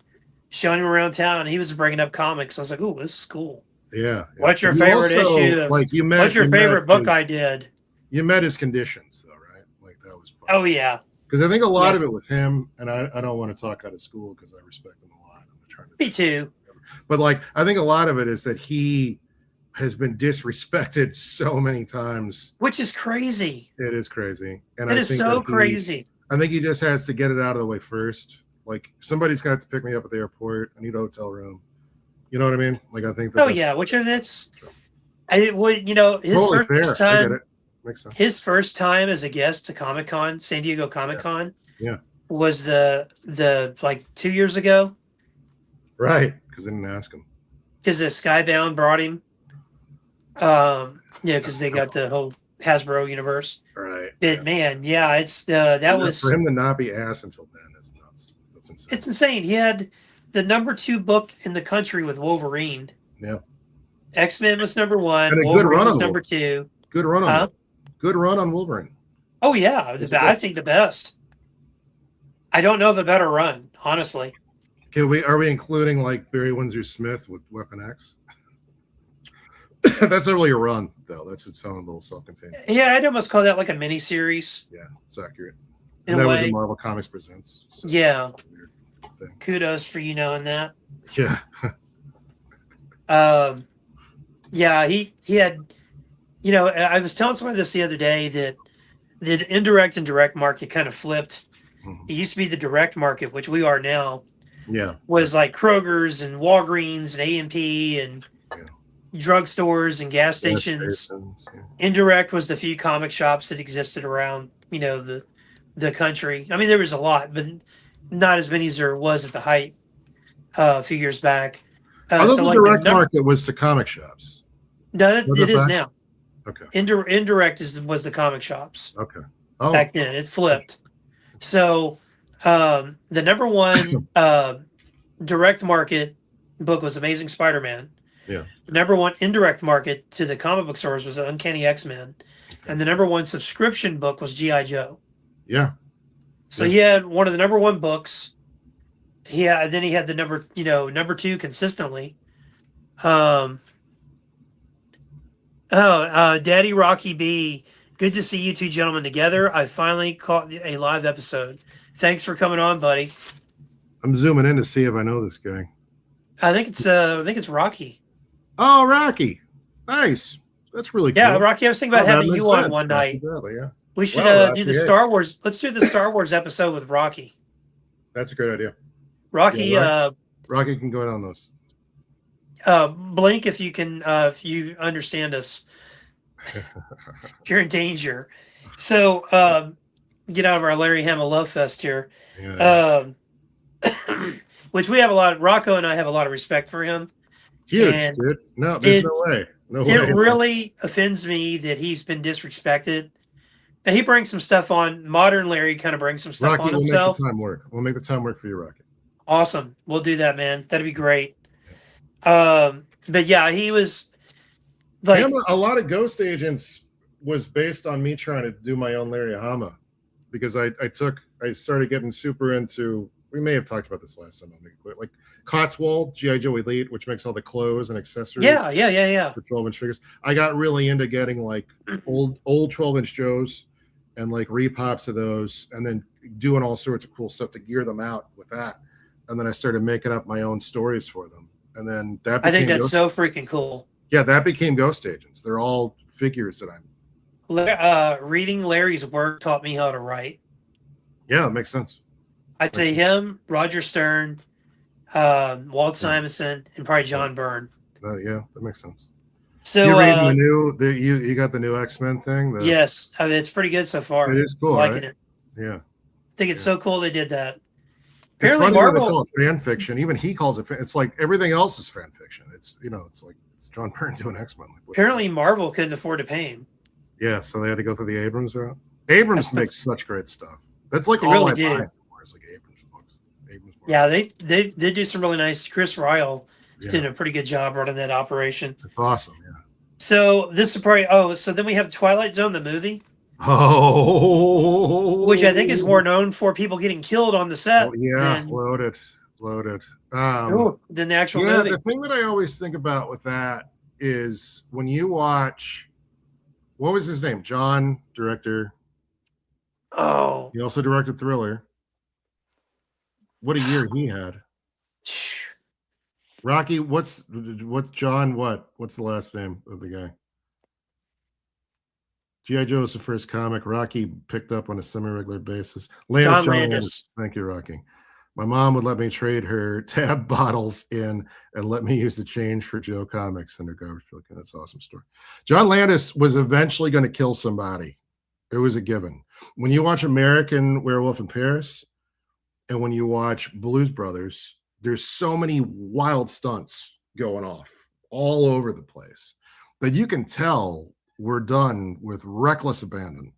showing him around town. And he was bringing up comics. I was like, ooh, this is cool. Yeah, yeah. What's your But you favorite also issue of? like What's your favorite book I did? you met his conditions though, right? Like that was part Oh yeah, because I think a lot yeah. of it with him, and I don't want to talk out of school because I respect him a lot. I'm not trying to Me too. but like I think a lot of it is that he has been disrespected so many times. Which is crazy. It is crazy. And It I is think so that crazy. I think he just has to get it out of the way first. Like somebody's gonna have to pick me up at the airport. I need a hotel room. You know what I mean? Like I think that Oh that's yeah, which that's I would his totally first fair. I get time it. Makes sense. his first time as a guest to Comic Con, San Diego Comic Con, Yeah. was the like 2 years ago. Right. Because I didn't ask him. Because the Skybound brought him. Because they got the whole Hasbro universe. Right. But man, yeah, it's that was for him to not be asked until then is nuts. That's insane. It's insane. He had the #2 book in the country with Wolverine. Yeah. X-Men was #1. And a Wolverine good run was on #2. Good run on Good run on Wolverine. Oh yeah, I think the best. I don't know of a better run, honestly. Are we including like Barry Windsor Smith with Weapon X? That's not really a run, though. That's its own little self-contained. Yeah, I'd almost call that like a mini series. Yeah, it's accurate. In and a that way. was a Marvel Comics Presents. So yeah. Kudos for you knowing that. Yeah. Yeah, he had, I was telling someone this the other day that the indirect and direct market kind of flipped. Mm-hmm. It used to be the direct market, which we are now. Yeah. Was like Kroger's and Walgreens and A&P and drugstores and gas stations. Yeah. Indirect was the few comic shops that existed around, the country. I mean, there was a lot, but not as many as there was at the height a few years back. I thought the direct market was to comic shops. No, it is now. Okay. Indirect was the comic shops. Okay. Oh. Back then, it flipped. So the #1 direct market book was Amazing Spider-Man. Yeah. The #1 indirect market to the comic book stores was Uncanny X-Men. Okay. And the #1 subscription book was G.I. Joe. Yeah. So he had one of the #1 books. Then he had the #2 consistently. Daddy Rocky B, good to see you two gentlemen together. I finally caught a live episode. Thanks for coming on, buddy. I'm zooming in to see if I know this guy. I think it's Rocky. Oh, Rocky. Nice. That's really cool. Yeah, Rocky, I was thinking about having you on one night. Exactly, yeah. We should do the Star Wars. Let's do the Star Wars episode with Rocky. That's a great idea. Rocky Rocky can go on those. Blink if you can if you understand us. If you're in danger. So get out of our Larry Hama love fest here. Yeah. Which we have a lot. Rocko and I have a lot of respect for him. Huge, dude. No, there's no way. No way. It really offends me that he's been disrespected. Now he brings some stuff on. Modern Larry kind of brings some stuff Rocky, on himself. We'll make the time work for you, Rocky. Awesome. We'll do that, man. That'd be great. But yeah, he was like a lot of Ghost Agents was based on me trying to do my own Larry Hama because I started getting super into. We may have talked about this last time. I'll make it quick. Like Cotswold, G.I. Joe Elite, which makes all the clothes and accessories. Yeah. For 12-inch figures. I got really into getting like old 12-inch Joes and like repops of those, and then doing all sorts of cool stuff to gear them out with that. And then I started making up my own stories for them. And then that became I think that's so freaking cool. Yeah, that became Ghost Agents. They're all figures that I'm reading Larry's work taught me how to write. Yeah, it makes sense. I'd say him, Roger Stern, Walt Simonson, and probably John Byrne. Yeah, that makes sense. So you're reading you got the new X-Men thing? Yes, I mean, it's pretty good so far. It is cool, liking right? it. Yeah. I think it's so cool they did that. Apparently, it's funny Marvel, they call it fan fiction. Even he calls it. It's like everything else is fan fiction. It's it's like it's John Byrne doing X-Men. Like, apparently, Marvel couldn't afford to pay him. Yeah, so they had to go through the Abrams route. Abrams makes such great stuff. That's like all really I do. buy. It's like Abrams books. Abrams Yeah, they do some really nice. Chris Ryle is Yeah, doing a pretty good job running that operation. it's awesome. Yeah. So this is probably so then we have Twilight Zone the movie, which I think is more Oh, known for people getting killed on the well, set yeah, loaded, loaded. than the actual Yeah, the movie. thing that I always think about with that is when you watch, what was his name? John, director. Oh, He also directed Thriller. What a year he had. Rocky, what John, what's the last name of the guy? G.I. Joe is the first comic Rocky picked up on a semi-regular basis. Landis, John John Landis. Landis. Thank you, Rocky. My mom would let me trade her tab bottles in and let me use the change for Joe comics in her garbage bill. That's an awesome story. John Landis was eventually going to kill somebody. It was a given. When you watch American Werewolf in Paris and when you watch Blues Brothers, there's so many wild stunts going off all over the place that you can tell we're done with reckless abandon.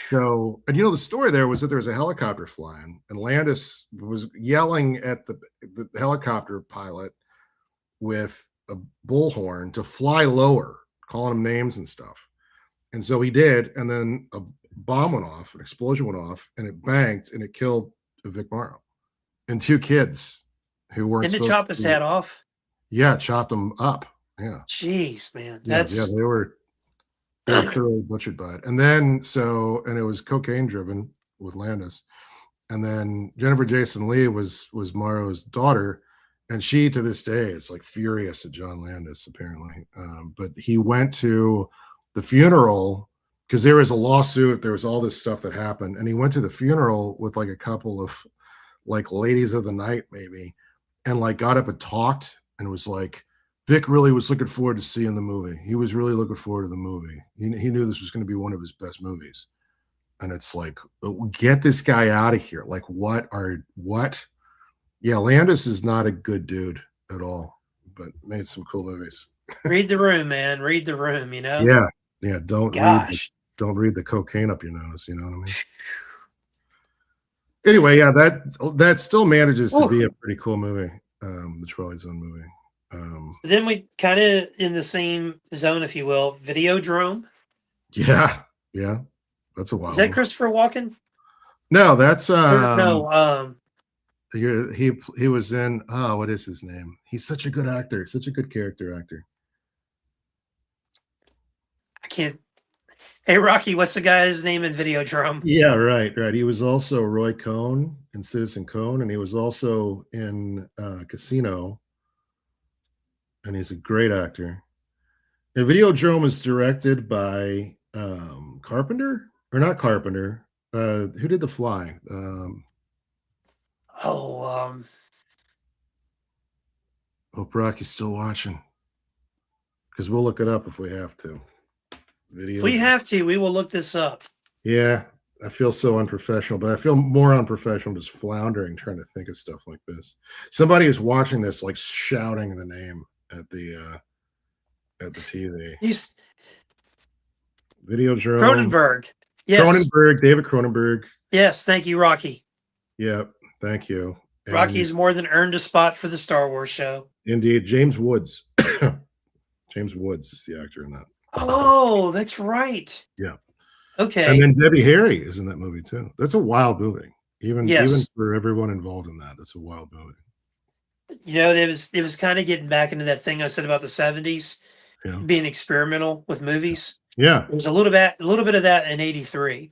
So, and the story there was that there was a helicopter flying, and Landis was yelling at the helicopter pilot with a bullhorn to fly lower, calling him names and stuff. And so he did, and then a bomb went off, an explosion went off, and it banked, and it killed Vic Morrow and two kids who weren't Didn't it supposed chop to his be. head off? Yeah, chopped them up. Yeah, Jeez, man, yeah, that's they were thoroughly butchered by it. And then and it was cocaine driven with Landis. And then Jennifer Jason Leigh was Morrow's daughter, and she to this day is like furious at John Landis apparently. But he went to the funeral because there was a lawsuit, there was all this stuff that happened, and he went to the funeral with like a couple of like ladies of the night maybe, and like got up and talked and was like, Vic really was looking forward to seeing the movie. He was really looking forward to the movie. He knew this was going to be one of his best movies. And it's like, get this guy out of here. Like, what? Yeah, Landis is not a good dude at all, but made some cool movies. read the room, man. Read the room. Yeah, yeah. Don't Gosh. read the cocaine up your nose. You know what I mean? Anyway, yeah, that still manages to be a pretty cool movie. The Twilight Zone movie. Then we kind of in the same zone, if you will, Videodrome. Yeah, yeah, that's a wild. Is that one. Christopher Walken? No, that's no. he was in. Oh, what is his name? He's such a good actor, such a good character actor. I can't. Hey, Rocky, what's the guy's name in Videodrome? Yeah, right. He was also Roy Cohn in Citizen Cone, and he was also in Casino. And he's a great actor. The Videodrome is directed by Carpenter, or not Carpenter. Who did The Fly? Hope Rocky's still watching, because we'll look it up if we have to. If we have to, we will look this up. Yeah, I feel so unprofessional, but I feel more unprofessional just floundering trying to think of stuff like this. Somebody is watching this, like shouting the name at the TV. He's Videodrome. Cronenberg. Yes. Cronenberg, David Cronenberg. Yes, thank you, Rocky. Yep, thank you. And Rocky's more than earned a spot for the Star Wars show. Indeed. James Woods. James Woods is the actor in that. Oh, that's right. Yeah. Okay. And then Debbie Harry is in that movie too. That's a wild movie. Even for everyone involved in that, that's a wild movie. It was kind of getting back into that thing I said about the 70s being experimental with movies. Yeah. There's a little bit of that in 83.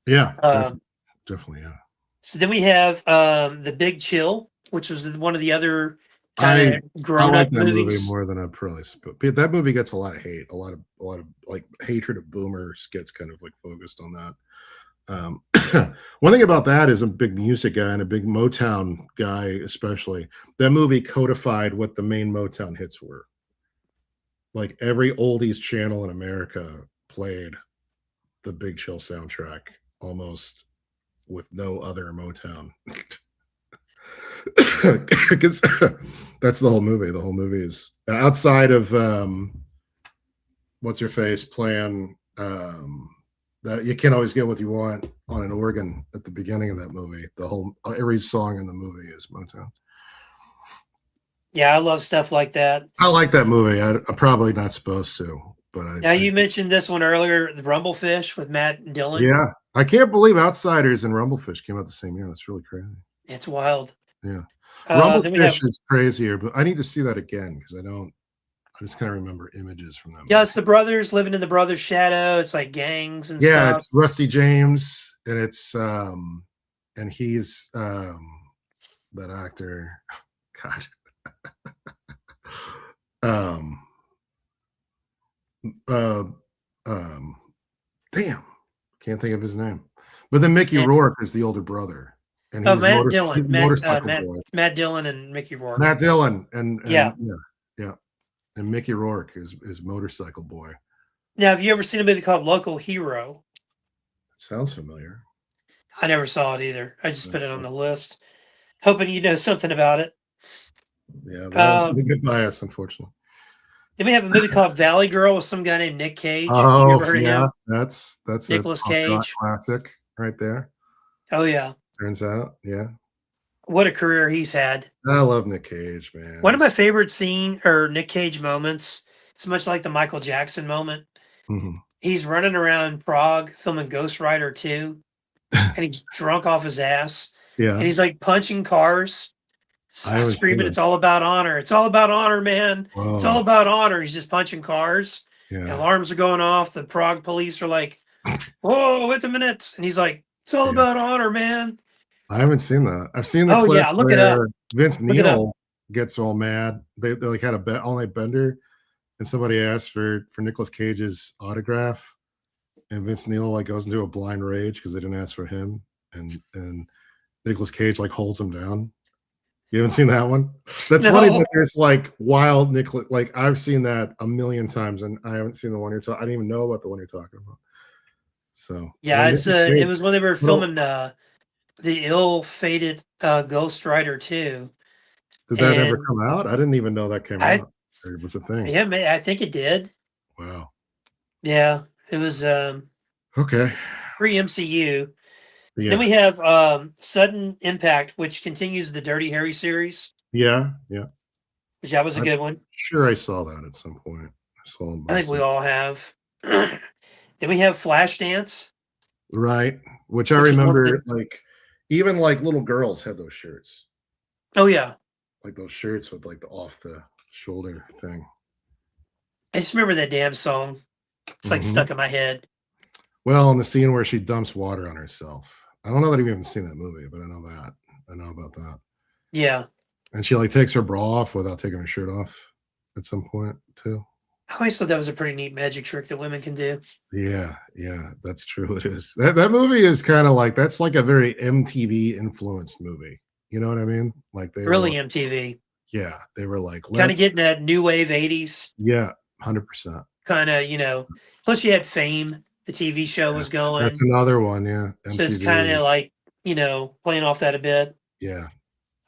Yeah. Definitely, yeah. So then we have The Big Chill, which was one of the other kind of grown-up movies. Movie more than I probably. That movie gets a lot of hate. A lot of like hatred of boomers gets kind of like focused on that. One thing about that is I'm a big music guy and a big Motown guy, especially. That movie codified what the main Motown hits were. Like every oldies channel in America played the Big Chill soundtrack almost with no other Motown. Because that's the whole movie. The whole movie is outside of what's her face playing that you can't always get what you want on an organ at the beginning of that movie. The whole every song in the movie is Motown. Yeah, I love stuff like that. I like that movie. I'm probably not supposed to, but Now you mentioned this one earlier, the Rumblefish with Matt Dillon. yeah, I can't believe Outsiders and Rumblefish came out the same year. That's really crazy. It's wild. Yeah, Then we have Rumblefish is crazier, but I need to see that again because I don't. I just kind of remember images from that. yeah, it's the brothers living in the brothers' shadow. It's like gangs and Yeah, stuff. it's Rusty James, and it's and he's that actor. God, um, uh, damn, can't think of his name. But then Mickey Rourke is the older brother, and Oh, he's Matt Dillon, he's motorcycle boy. Matt Dillon and Mickey Rourke. Matt Dillon and yeah, and Mickey Rourke is motorcycle boy. Now, have you ever seen a movie called Local Hero? It sounds familiar. I never saw it either. I just put it on the list, hoping you know something about it. Yeah, that was a good bias, unfortunately. Then we have a movie called Valley Girl with some guy named Nick Cage. Oh, you ever heard of him? That's Nicolas Cage classic right there. Oh yeah, turns out, yeah. What a career he's had. I love Nick Cage, man. One of my favorite Nick Cage moments. It's much like the Michael Jackson moment. Mm-hmm. He's running around Prague filming Ghost Rider 2, and he's drunk off his ass. Yeah, and he's like punching cars. Screaming, it's all about honor. It's all about honor, man. Whoa. It's all about honor. He's just punching cars. Yeah. Alarms are going off. The Prague police are like, whoa, wait a minute. And he's like, it's all about honor, man. I haven't seen that. I've seen the clip look it up. Vince Neil gets all mad. They like had a all-night bender, and somebody asked for Nicolas Cage's autograph, and Vince Neil like goes into a blind rage because they didn't ask for him, and Nicolas Cage like holds him down. You haven't seen that one? That's funny that there's like wild Nicolas. Like I've seen that a million times, and I haven't seen the one you're talking. I didn't even know about the one you're talking about. So yeah, it was when they were filming the ill-fated Ghost Rider 2. Did that ever come out? I didn't even know that came out. It was a thing. Yeah, I think it did. Wow. Yeah, it was. Okay. Pre-MCU. Yeah. Then we have Sudden Impact, which continues the Dirty Harry series. Yeah. Which that was a good one. Sure, I saw that at some point. I think we all have. Then we have Flashdance. Right. Which I remember, like, even like little girls had those shirts. Oh, yeah. Like those shirts with like the off-the-shoulder thing. I just remember that damn song. It's like stuck in my head. Well, in the scene where she dumps water on herself. I don't know that I've even seen that movie, but I know that. I know about that. Yeah. And she like takes her bra off without taking her shirt off at some point too. I always thought that was a pretty neat magic trick that women can do. Yeah, that's true. It is. That movie is kind of like, that's like a very MTV influenced movie. You know what I mean? Like they really were, MTV. Yeah, they were like kind of getting that new wave 80s. Yeah, 100%. Kind of, plus you had Fame. The TV show was going. That's another one, yeah. So it's kind of like, playing off that a bit. Yeah.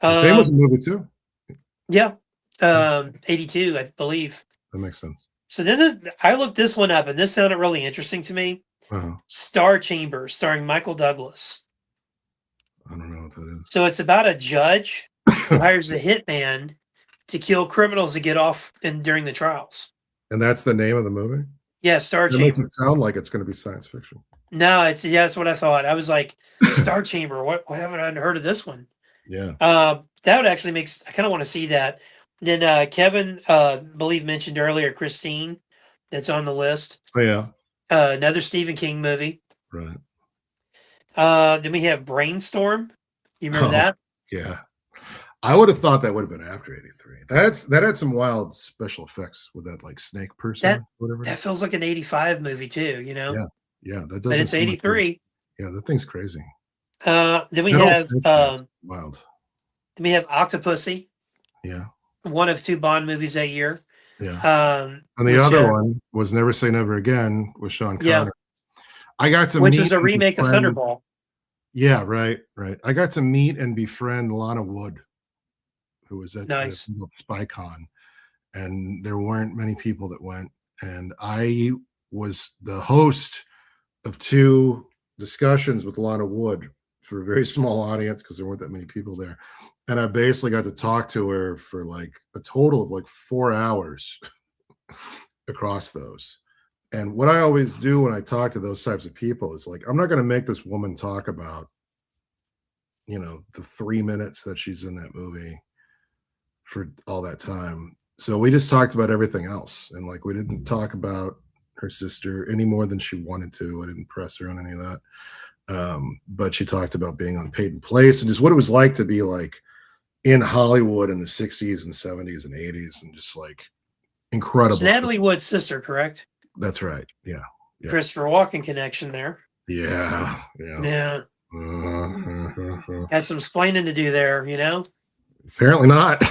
Fame was a movie too. Yeah. 82, I believe. That makes sense. So then I looked this one up, and this sounded really interesting to me. Star Chamber, starring Michael Douglas. I don't know what that is. So it's about a judge who hires a hitman to kill criminals to get off during the trials. And that's the name of the movie? Yeah, Star Chamber. It makes it sound like it's going to be science fiction. No, that's what I thought. I was like, Star Chamber. Why haven't I heard of this one? Yeah. That would actually I kind of want to see that. Then Kevin, believe mentioned earlier, Christine, that's on the list. Oh yeah. Another Stephen King movie. Right. Then we have Brainstorm. You remember that? Yeah. I would have thought that would have been after 83. That had some wild special effects with that like snake person, whatever. That feels like an 85 movie too, Yeah. That doesn't. But it's 83. Yeah, that thing's crazy. Then we have wild. Then we have Octopussy. Yeah. One of 2 Bond movies that year. Yeah. And the other one was Never Say Never Again with Sean Connery. Yeah. I got to which was a remake of Thunderball. Yeah, right. I got to meet and befriend Lana Wood, who was at SpyCon, and there weren't many people that went, and I was the host of 2 discussions with Lana Wood for a very small audience because there weren't that many people there. And I basically got to talk to her for like a total of like 4 hours across those. And what I always do when I talk to those types of people is like, I'm not going to make this woman talk about, the 3 minutes that she's in that movie for all that time. So we just talked about everything else. And like, we didn't talk about her sister any more than she wanted to. I didn't press her on any of that. But she talked about being on Peyton Place and just what it was like to be like in Hollywood in the 60s and 70s and 80s and just like incredible. It's Natalie Wood's sister, correct? That's right. Yeah. Christopher Walken connection there. Yeah. Had some explaining to do there, Apparently not.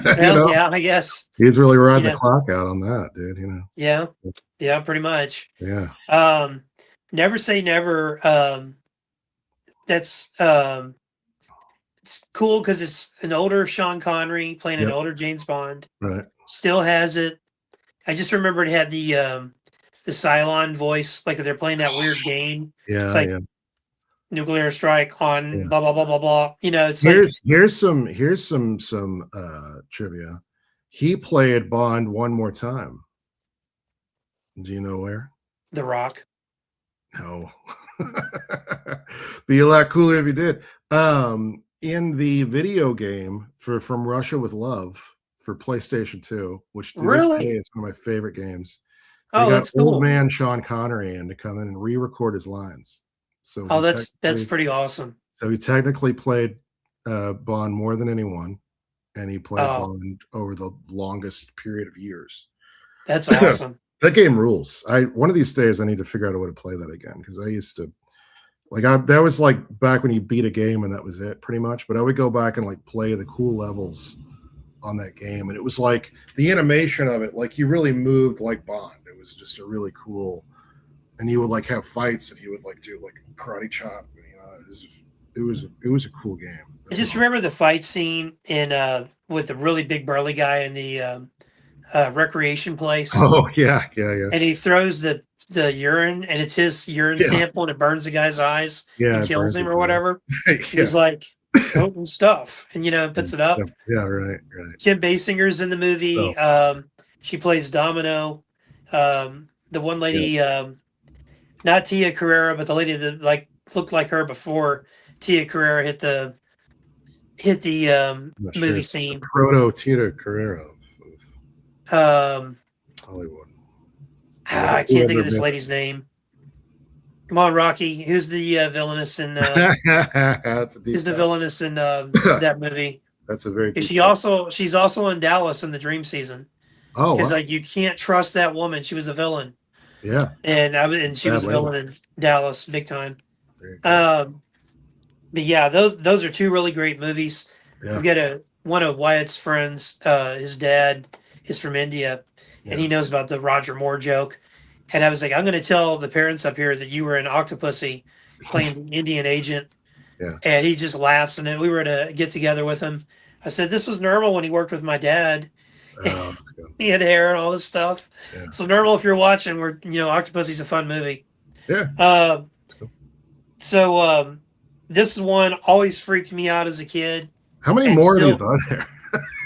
Well, yeah, I guess he's really riding the clock out on that, dude. Yeah, pretty much. Yeah. Never Say Never. That's it's cool because it's an older Sean Connery playing an older James Bond. Right. Still has it. I just remember it had the Cylon voice, like they're playing that weird game. Yeah. It's like nuclear strike on blah blah blah blah blah. It's here's some trivia. He played Bond one more time. Do you know where? The Rock. No. Be a lot cooler if you did. In the video game From Russia with Love for PlayStation 2, which to this day is one of my favorite games. Oh, that's cool. Old man Sean Connery in to come in and re-record his lines. So that's pretty awesome. So he technically played Bond more than anyone, and he played Bond over the longest period of years. That's awesome. That game rules. One of these days I need to figure out a way to play that again because I used to that was like back when you beat a game and that was it pretty much. But I would go back and like play the cool levels on that game, and it was like the animation of it, like you really moved like Bond. It was just a really cool. And he would like have fights, and he would like do like a karate chop. It was a cool game. I just remember the fight scene in with the really big burly guy in the recreation place. Oh yeah. And he throws the urine, and it's his urine sample, and it burns the guy's eyes and kills him or whatever. He's like potent stuff, and puts it up. Yeah, right. Kim Basinger's in the movie. She plays Domino. The one lady. Not Tia Carrera, but the lady that like looked like her before Tia Carrera hit the movie scene. Proto Tia Carrera of Hollywood. I can't think of this lady's name. Come on, Rocky. Who's the villainess in? Who's the villainess in that movie? That's a very. She's also in Dallas in the Dream Season. Oh, because like you can't trust that woman. She was a villain. Yeah, and she was a villain in Dallas, big time. But yeah, those are 2 really great movies. Yeah. We've got one of Wyatt's friends. His dad is from India, and he knows about the Roger Moore joke. And I was like, I'm going to tell the parents up here that you were in Octopussy playing the Indian agent. Yeah. And he just laughs. And then we were to get together with him. I said, this was normal when he worked with my dad. He had hair and all this stuff. Yeah. So normal if you're watching, Octopussy's a fun movie. Yeah. Cool. So this one always freaked me out as a kid. How many more have you done there?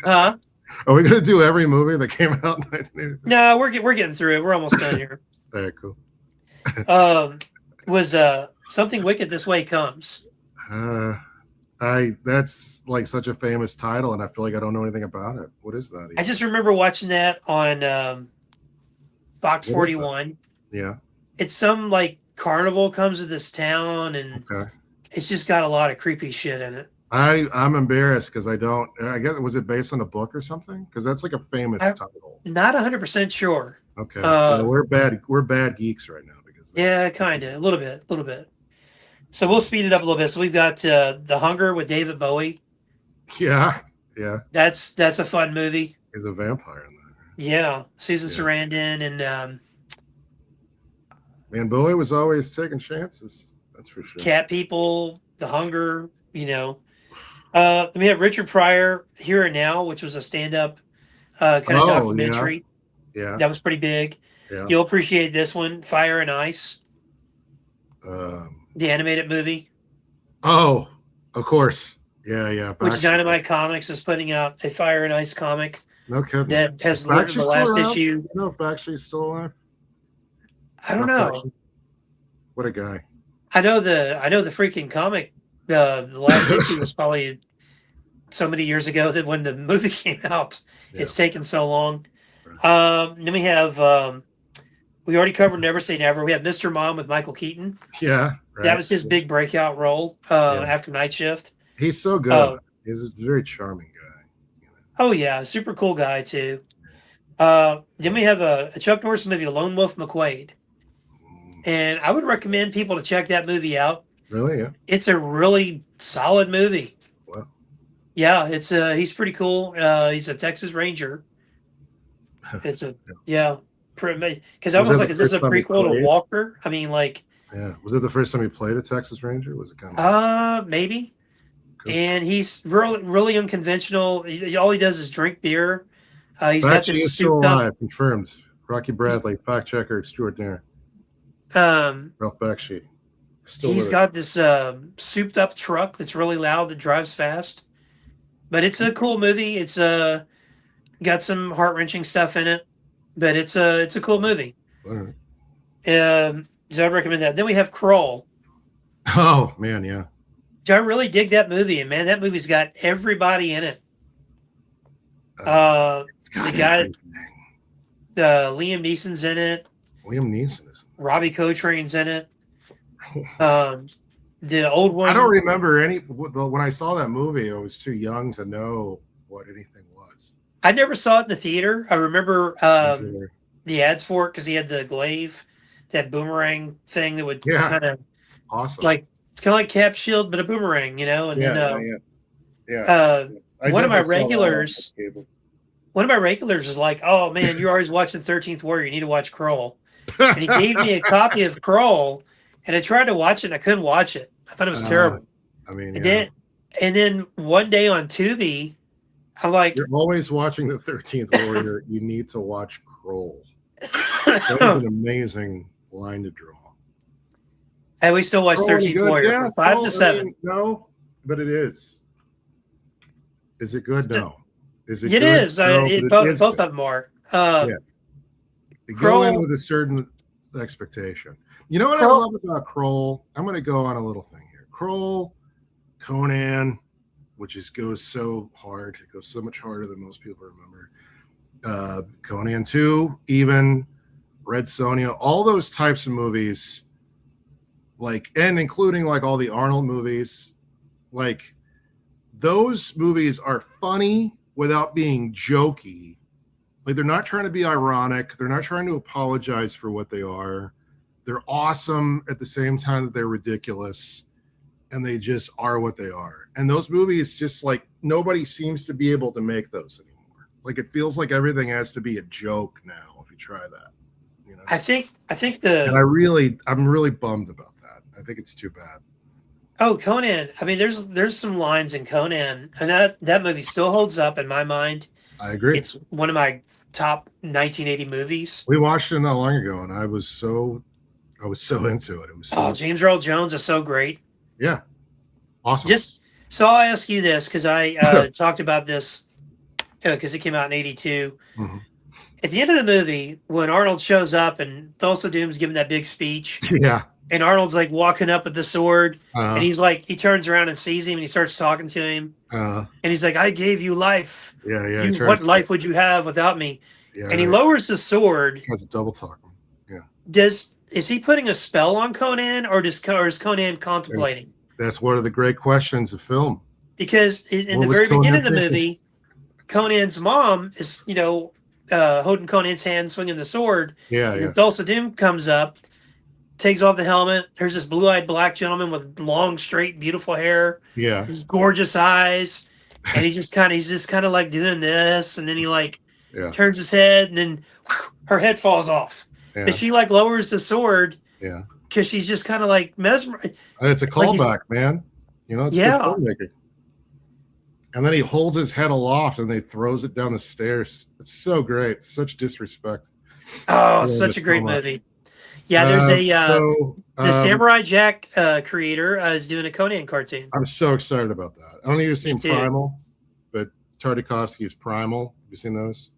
Huh? Are we going to do every movie that came out in 1983? No, we're getting through it. We're almost done here. All right, cool. Was Something Wicked This Way Comes. That's like such a famous title, and I feel like I don't know anything about it. What is that? I just remember watching that on Fox 41. Yeah. It's some like carnival comes to this town, and it's just got a lot of creepy shit in it. I'm embarrassed because I guess was it based on a book or something? Because that's like a famous title. Not 100% sure. Okay. We're bad geeks right now because kind of a little bit. So we'll speed it up a little bit. So we've got The Hunger with David Bowie. Yeah. That's a fun movie. He's a vampire in there. Yeah, Susan Sarandon and man, Bowie was always taking chances. That's for sure. Cat People, The Hunger. Then we have Richard Pryor, Here and Now, which was a stand-up kind of documentary. Yeah, that was pretty big. Yeah. You'll appreciate this one, Fire and Ice. The animated movie, Oh, of course. Yeah, yeah. which Backstreet. Dynamite Comics is putting out a Fire and Ice comic No kidding. that Is has the Backstreet still last around? issue. You know if Backstreet's still alive? I don't Rough know. Backstreet? What a guy. I know the freaking comic. The last issue was probably so many years ago that when the movie came out, Yeah. it's taken so long. Right. Then we have we already covered Never Say Never. We have Mr. Mom with Michael Keaton. Yeah, That right. was his big breakout role Yeah. after Night Shift. He's so good at it. He's a very charming guy. Oh yeah, super cool guy too. Then we have a Chuck Norris movie, Lone Wolf McQuade, and I would recommend people to check that movie out. Really? Yeah. It's a really solid movie. Wow. Yeah, it's he's pretty cool. He's a Texas Ranger. It's a yeah, because I was like, is this a prequel to Walker? I mean, like, yeah. Was it the first time he played a Texas Ranger? Was it kind of? Maybe. Cool. And he's really unconventional. All he does is drink beer. He's got Actually, this he's still souped up. alive. Confirmed. Rocky Bradley, fact checker extraordinaire. Ralph Bakshi. He's got this souped up truck that's really loud that drives fast. But it's a cool movie. It's got some heart wrenching stuff in it, but it's a cool movie. All right. So I recommend that. Then we have Kroll. Oh man, yeah. I really dig that movie, and man, that movie's got everybody in it. The guy, Liam Neeson's in it. Liam Neeson is. Robbie Coltrane's in it. The old one. I don't remember any. When I saw that movie, I was too young to know what anything was. I never saw it in the theater. I remember the ads for it because he had the glaive, that boomerang thing that would kind of awesome. Like it's kind of like Cap Shield, but a boomerang, you know. And one of my regulars is like, "Oh man, you're always watching 13th Warrior. You need to watch Kroll." And he gave me a copy of Kroll, and I tried to watch it, and I couldn't watch it. I thought it was terrible. I mean, and then one day on Tubi, I'm like, "You're always watching the 13th Warrior. You need to watch Kroll." That was an amazing line to draw. And we still watch 13th Warrior from 5 to 7. No, but it is. Is it good? No. Is it? It good? is. No, Both of them are. Go in with a certain expectation. You know what I love about Kroll? I'm going to go on a little thing here. Kroll, Conan, which goes so hard. It goes so much harder than most people remember. Conan 2, even Red Sonja, all those types of movies, like, and including like all the Arnold movies, like those movies are funny without being jokey. Like they're not trying to be ironic. They're not trying to apologize for what they are. They're awesome at the same time that they're ridiculous, and they just are what they are. And those movies, just like nobody seems to be able to make those anymore. Like it feels like everything has to be a joke now. If you try that, you know. I think And I'm really bummed about that. I think it's too bad. Oh, Conan. I mean, there's some lines in Conan, and that movie still holds up in my mind. I agree. It's one of my top 1980 movies. We watched it not long ago, and I was so into it. It was James Earl Jones is so great. Yeah, awesome. So I'll ask you this because I talked about this because it came out in '82. Mm-hmm. At the end of the movie, when Arnold shows up and Thulsa Doom's giving that big speech, and Arnold's like walking up with the sword, and he's like, he turns around and sees him, and he starts talking to him, and he's like, "I gave you life. Yeah. What life would you have without me?" Yeah, and he lowers the sword. Has a double talk. Yeah. Is he putting a spell on Conan, or is Conan contemplating? That's one of the great questions of film. Because in the very beginning of the movie, Conan's mom is, holding Conan's hand, swinging the sword. Yeah. Thulsa Doom comes up, takes off the helmet. There's this blue-eyed black gentleman with long, straight, beautiful hair. Yeah. His gorgeous eyes, and he's just kind of like doing this, and then he turns his head, and then her head falls off. Yeah. And she lowers the sword. Yeah. Because she's just kind of like mesmerized. It's a callback, man. It's good filmmaking. And then he holds his head aloft and they throws it down the stairs. It's so great. Such disrespect. Oh, such a great movie. Yeah, there's So the Samurai Jack creator is doing a Conan cartoon. I'm so excited about that. I don't know if you've Me seen too. Primal, but Tartakovsky's Primal. Have you seen those?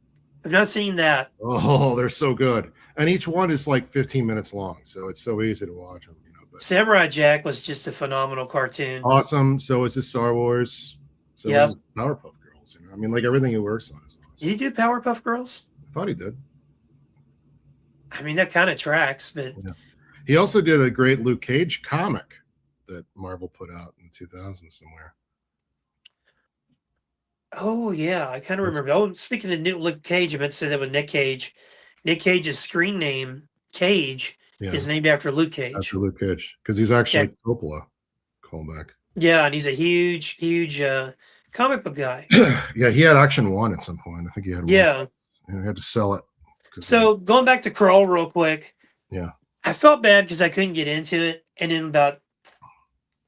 I've not seen that. Oh, they're so good. And each one is like 15 minutes long, so it's so easy to watch them. But Samurai Jack was just a phenomenal cartoon. awesome. So is his Star Wars. So is Yep. his Powerpuff Girls. I mean, like everything he works on is awesome. Did he do Powerpuff Girls? I thought he did. I mean, that kind of tracks, but Yeah. He also did a great Luke Cage comic that Marvel put out in 2000 somewhere. oh yeah, I kind of remember. Oh, speaking of Luke Cage, I meant to say that with Nick Cage. Nick Cage's screen name, Cage, Yeah, is named after Luke Cage. after Luke Cage, because he's actually Coppola callback. Yeah, and he's a huge comic book guy. Yeah, he had Action One at some point. I think he had one. Yeah. And he had to sell it. So going back to Kroll real quick. Yeah. I felt bad because I couldn't get into it. And then about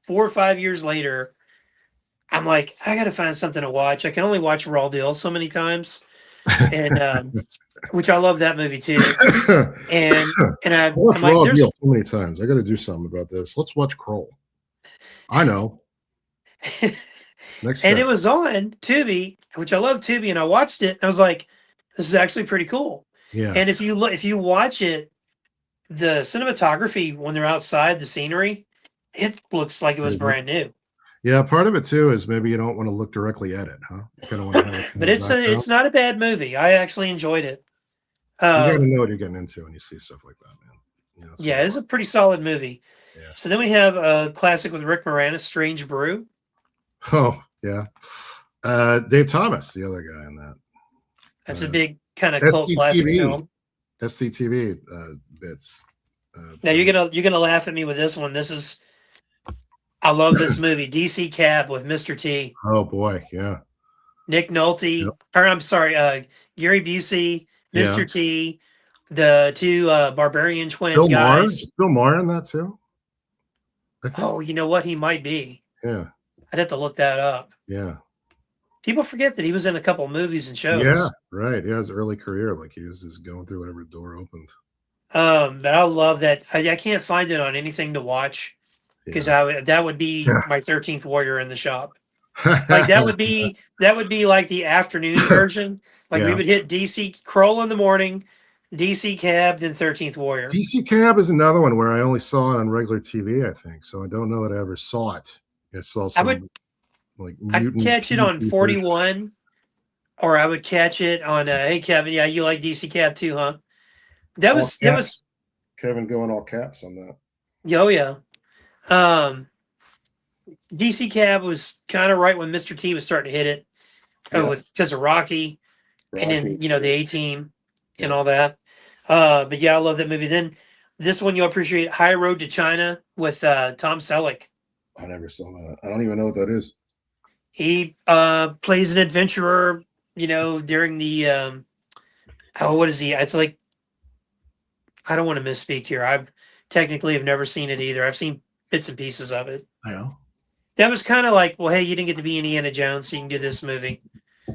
4 or 5 years later, I'm like, I got to find something to watch. I can only watch Raw Deal so many times. And which I love that movie too. And I'm like, there's Deal so many times. I got to do something about this. Let's watch Kroll. I know. And it was on Tubi, which I love Tubi, and I watched it. And I was like, this is actually pretty cool. Yeah. And if you watch it, the cinematography when they're outside, the scenery, it looks like it was brand new. Yeah, part of it too is maybe you don't want to look directly at it, huh? You kind of want to have it but it's not a bad movie. I actually enjoyed it. You got to know what you're getting into when you see stuff like that, man. Yeah, it's a pretty solid movie. Yeah. So then we have a classic with Rick Moranis, Strange Brew. Oh yeah, Dave Thomas, the other guy in that. That's a big kind of cult classic film. SCTV bits. Now you're gonna laugh at me with this one. I love this movie, DC Cab with Mr. T. Oh boy, yeah. Nick Nolte, or I'm sorry, Gary Busey, Mr. T, the two Barbarian twin guys. Bill Maher in that too? Oh, you know what? He might be. Yeah. I'd have to look that up. Yeah. People forget that he was in a couple of movies and shows. Yeah, right. Yeah, his early career, like he was just going through whatever door opened. But I love that. I can't find it on anything to watch because that would be my 13th Warrior in the shop. Like that would be like the afternoon version. Like we would hit DC Kroll in the morning, DC Cab, then 13th Warrior. DC Cab is another one where I only saw it on regular TV, I think. So I don't know that I ever saw it. I saw some I'd catch it on 41, or I would catch it on hey Kevin, yeah, you like DC Cab too, huh? That was Kevin going all caps on that. Oh yeah. DC Cab was kind of right when Mr. T was starting to hit it because of Rocky, and then the A-Team and all that. But yeah, I love that movie. Then this one you'll appreciate, High Road to China with Tom Selleck. I never saw that. I don't even know what that is. He plays an adventurer, during the what is he? It's like, I don't want to misspeak here. I've technically have never seen it either. I've seen bits and pieces of it. I know. That was kind of like, well, hey, you didn't get to be Indiana Jones, so you can do this movie.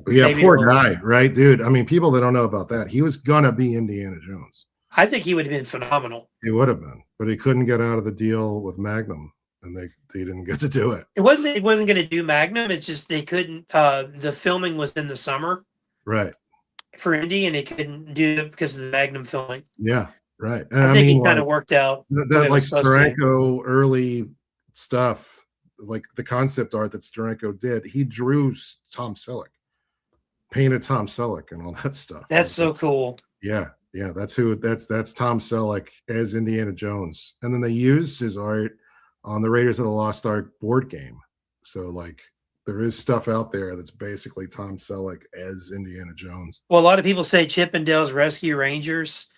Yeah, maybe poor guy, right, dude? I mean, people that don't know about that, he was gonna be Indiana Jones. I think he would have been phenomenal. He would have been, but he couldn't get out of the deal with Magnum, and they didn't get to do it. It wasn't going to do Magnum. It's just they couldn't. The filming was in the summer, right, for Indy, and they couldn't do it because of the Magnum filming. Yeah, right. And I think it kind of worked out. That like Steranko early stuff. Like the concept art that Steranko did, he drew Tom Selleck, painted Tom Selleck, and all that stuff. That's so cool. Yeah, that's Tom Selleck as Indiana Jones, and then they used his art on the Raiders of the Lost Ark board game. So like there is stuff out there that's basically Tom Selleck as Indiana Jones. Well, a lot of people say Chip and Dale's Rescue Rangers.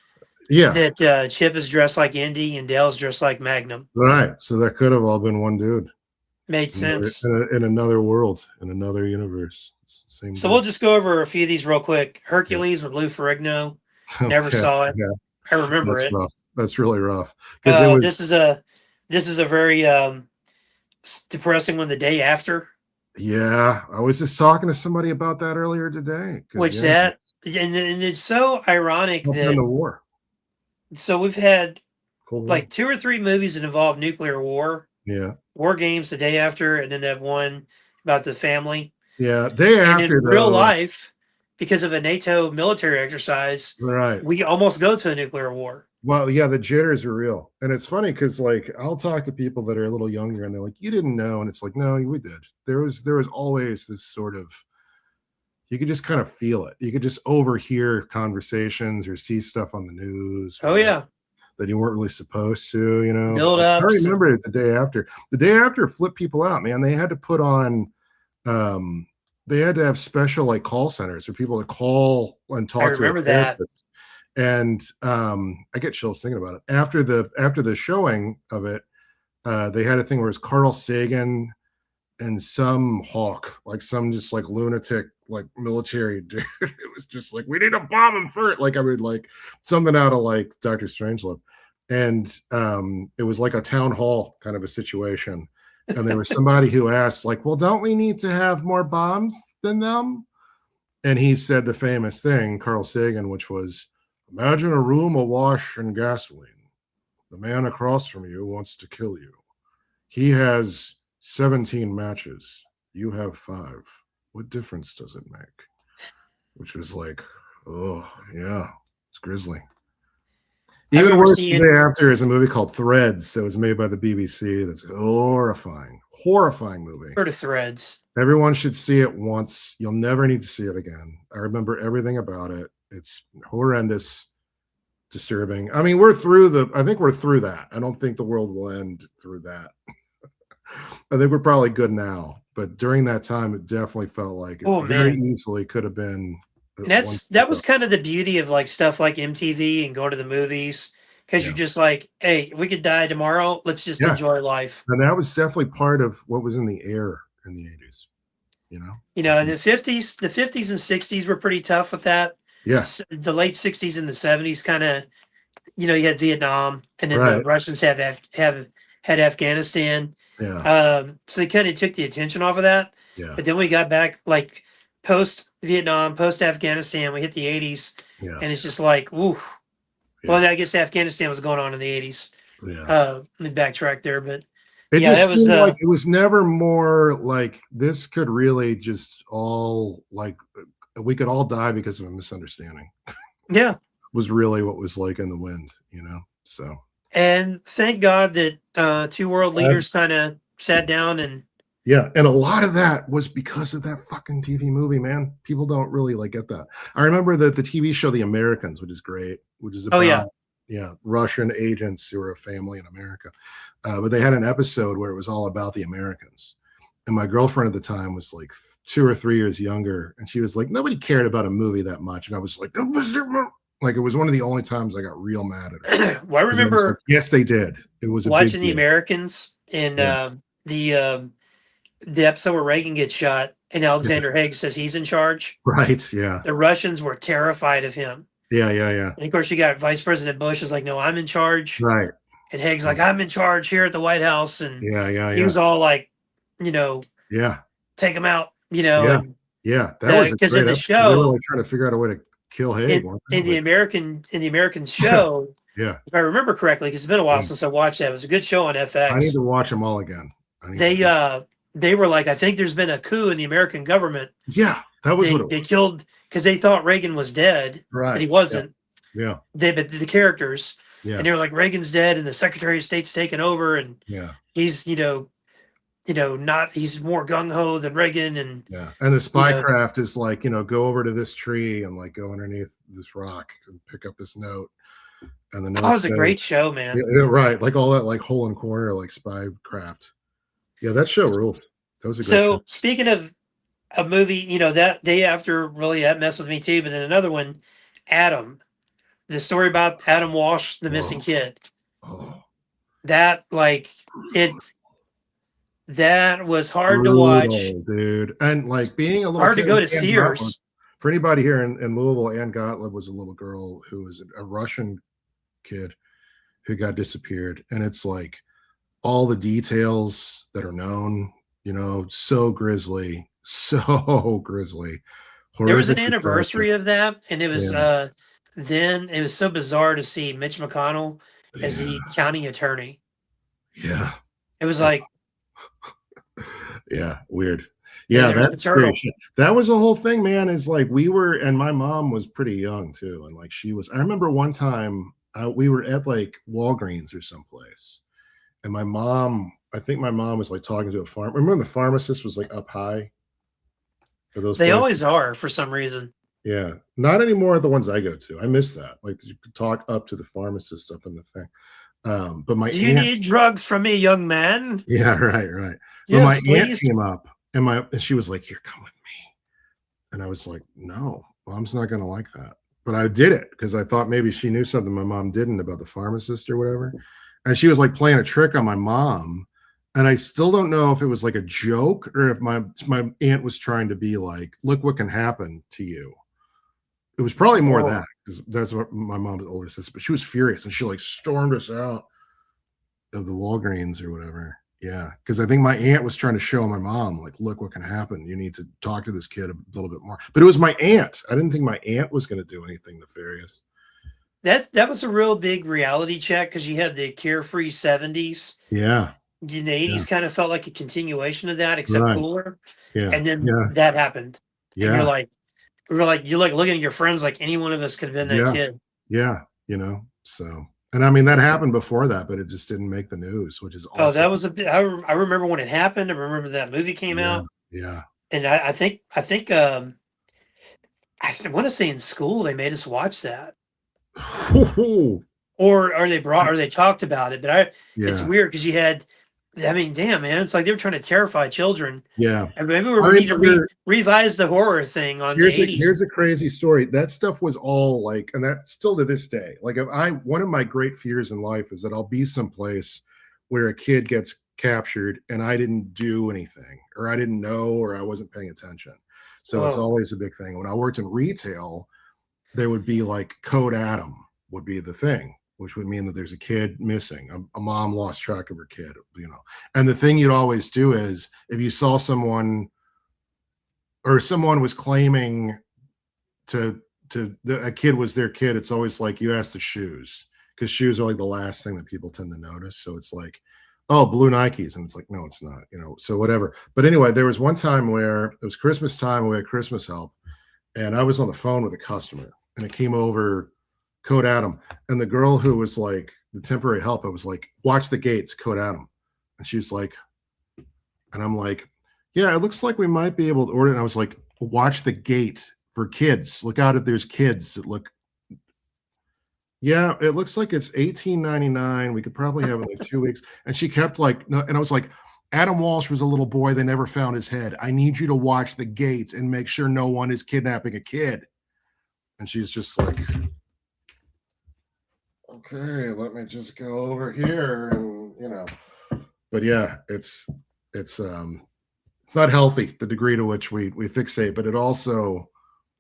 Yeah, that Chip is dressed like Indy and Dale's dressed like Magnum. Right. So that could have all been one dude. Made sense. In another world, in another universe. Same so we'll just go over a few of these real quick. Hercules with Lou Ferrigno. Never saw it. Yeah. I remember it. Rough. That's really rough. This is a very depressing one. The Day After. Yeah, I was just talking to somebody about that earlier today. And it's so ironic that the war. So we've had Cold War. like 2 or 3 movies that involve nuclear war, Yeah. War Games the day after, and then that one about the family. Yeah. Day And after in real though. life, because of a NATO military exercise, Right. we almost go to a nuclear war. Well, yeah, the jitters are real. And it's funny because like I'll talk to people that are a little younger and they're like, you didn't know. And it's like, no, we did. There was always this sort of, you could just kind of feel it. You could just overhear conversations or see stuff on the news Oh yeah, that you weren't really supposed to, you know. build I ups and remember it the day after. The day after flipped people out, man. They had to put on they had to have special like call centers for people to call and I talk to a remember that. therapist. And I get chills thinking about it. After the showing of it, they had a thing where it's Carl Sagan and some hawk, like some just like lunatic, like military dude. It was just like, we need to bomb him first. Like I would like something out of like Dr. Strangelove. And it was like a town hall kind of a situation. And there was somebody who asked, like, well, don't we need to have more bombs than them? And he said the famous thing, Carl Sagan, which was, imagine a room awash in gasoline. The man across from you wants to kill you. He has 17 matches. You have 5. What difference does it make? Which was like, oh, yeah, it's grisly. I Even remember worse, the seeing day after is a movie called Threads that was made by the BBC. That's horrifying, horrifying movie. heard of Threads. Everyone should see it once. You'll never need to see it again. I remember everything about it. It's horrendous, disturbing. I mean, I think we're through that. I don't think the world will end through that. I think we're probably good now. But during that time, it definitely felt like it very easily could have been. And that was kind of the beauty of like stuff like MTV and going to the movies, because you're just like, hey, we could die tomorrow. Let's just enjoy life. And that was definitely part of what was in the air in the 80s. You know, the 50s and 60s were pretty tough with that. Yes. The late 60s and the 70s kind of, you had Vietnam, and then the Russians had Afghanistan. Yeah. So they kind of took the attention off of that. Yeah. But then we got back like post Vietnam, post Afghanistan. We hit the 80s, and it's just like, ooh. Yeah. Well, I guess Afghanistan was going on in the 80s. Yeah. Let me backtrack there, but it just seemed like it was never more like this could really just all like we could all die because of a misunderstanding. Yeah. Was really what was like in the wind, so. And thank God that 2 world leaders kind of sat down and. Yeah, and a lot of that was because of that fucking TV movie, man. People don't really like get that. I remember the TV show The Americans, which is great, which is about Russian agents who are a family in America. But they had an episode where it was all about the Americans. And my girlfriend at the time was like 2 or 3 years younger, and she was like, nobody cared about a movie that much. And I was like, it was one of the only times I got real mad at her. Well, I remember like, yes, they did. It was watching The Americans and the episode where Reagan gets shot and Alexander Haig says he's in charge. Right, yeah. The Russians were terrified of him. Yeah. And of course, you got Vice President Bush is like, no, I'm in charge. Right. And Haig's like, I'm in charge here at the White House. And he was all like, take him out, That was because in the show, they were like trying to figure out a way to kill Haig. In the American show, if I remember correctly, because it's been a while since I watched that. It was a good show on FX. I need to watch them all again. They were like, I think there's been a coup in the American government. Yeah, that was what they killed, because they thought Reagan was dead, but he wasn't. Yeah. But the characters, and they were like, Reagan's dead, and the Secretary of State's taken over, and he's not, he's more gung ho than Reagan, and and the spycraft is like, go over to this tree and like go underneath this rock and pick up this note. And the note was a great show, man. Yeah, right, like all that like hole and corner like spycraft. Yeah, that show ruled. That was a great show. Speaking of a movie, that day after really that messed with me too. But then another one, Adam, the story about Adam Walsh, the missing kid. Oh. That that was hard to watch, dude. And like being a little hard to go to Sears. For anybody here in Louisville, Ann Gottlieb was a little girl who was a Russian kid who got disappeared, and it's like all the details that are known, so grisly. There was an anniversary of that, and it was then it was so bizarre to see Mitch McConnell as Yeah. the county attorney. Yeah. It was like, Yeah. Weird. and Yeah, there's the that's scary turtle. shit. That was the whole thing, man. Is like we were, and my mom was pretty young too, and like she was. I remember one time we were at like Walgreens or someplace, and my mom, I think my mom was like talking to a farm. Remember when the pharmacist was like up high for those They places? always are for some reason. Yeah, not anymore at the ones I go to. I miss that. Like you could talk up to the pharmacist up in the thing. But my Do you aunt, need drugs from me, young man? yeah, right, right. But my Yes, aunt please. came up and she was like, "Here, come with me." And I was like, "No, mom's not gonna like that." But I did it because I thought maybe she knew something my mom didn't about the pharmacist or whatever. And she was like playing a trick on my mom. And I still don't know if it was like a joke or if my aunt was trying to be like, look what can happen to you. It was probably more that Oh, because that's what my mom's older sister, but she was furious and she like stormed us out of the Walgreens or whatever. Yeah, because I think my aunt was trying to show my mom, like, look what can happen. You need to talk to this kid a little bit more. But it was my aunt. I didn't think my aunt was going to do anything nefarious. that was a real big reality check because you had the carefree '70s. Yeah, In the yeah, '80s kind of felt like a continuation of that, except right. cooler. Yeah, And then yeah, that happened, and yeah, you're like looking at your friends like any one of us could have been that yeah, kid. yeah. So, and I mean that happened before that, but it just didn't make the news, which is Oh, also that was a bit. I remember when it happened. I remember that movie came yeah, out, yeah. and I think want to say in school they made us watch that, or they brought or That's they talked about it. But I it's yeah, weird because you had. I mean, damn man, it's like they were trying to terrify children, yeah. and maybe I we need to remember revise the horror thing on the '80s. here's a crazy story. That stuff was all like, and that still to this day. Like, if I one of my great fears in life is that I'll be someplace where a kid gets captured and I didn't do anything, or I didn't know, or I wasn't paying attention. So it's Oh, always a big thing. When I worked in retail, there would be like Code Adam would be the thing, which would mean that there's a kid missing. A mom lost track of her kid, you know. And the thing you'd always do is if you saw someone or someone was claiming a kid was their kid, it's always like you ask the shoes because shoes are like the last thing that people tend to notice. So it's like, oh, blue Nikes, and it's like, no, it's not, you know. So whatever. But anyway, there was one time where it was Christmas time, we had Christmas help, and I was on the phone with a customer, and it came over Code Adam, and the girl who was like the temporary help, I was like, watch the gates, Code Adam, and she was like, and I'm like, yeah, it looks like we might be able to order. And I was like, watch the gate for kids. Look out if there's kids that look. Yeah, it looks like it's $18.99. We could probably have it in like 2 weeks. And she kept like, no, and I was like, Adam Walsh was a little boy. They never found his head. I need you to watch the gates and make sure no one is kidnapping a kid. And she's just like, okay, let me just go over here and you know. But yeah, it's not healthy the degree to which we fixate, but it also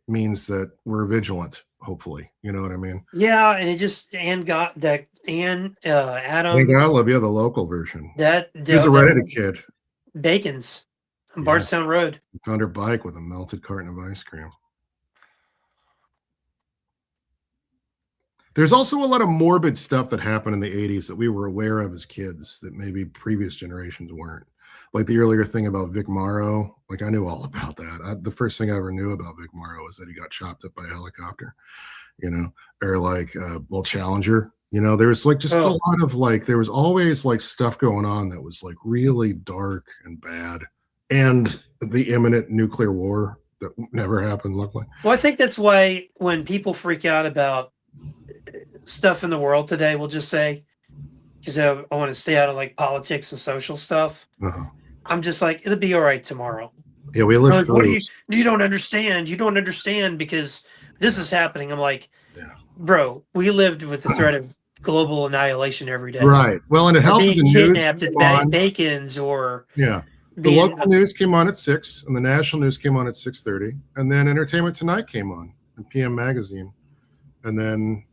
means that we're vigilant. Hopefully, you know what I mean. yeah, and it just and got that and Hey, Adam Golub, yeah, the local version. He was a that redheaded kid. Bacon's on Yeah, Bardstown Road. he found her bike with a melted carton of ice cream. There's also a lot of morbid stuff that happened in the 80s that we were aware of as kids that maybe previous generations weren't. Like the earlier thing about Vic Morrow, like I knew all about that. The first thing I ever knew about Vic Morrow was that he got chopped up by a helicopter, you know, or like, well, Challenger, you know, there was like just a Oh, lot of like, there was always like stuff going on that was like really dark and bad. And the imminent nuclear war that never happened, luckily. well, I think that's why when people freak out about stuff in the world today, we'll just say because I want to stay out of like politics and social stuff. Uh-huh. I'm just like it'll be all right tomorrow. Yeah, we They're lived like, what do through. you don't understand? You don't understand because this Yeah, is happening. I'm like, yeah. bro, we lived with the threat of global annihilation every day, Right. Well, and it or helped that being the news kidnapped came at on. Bacon's, or Yeah. The being local news came on at 6, and the national news came on at 6:30, and then Entertainment Tonight came on and PM Magazine, and then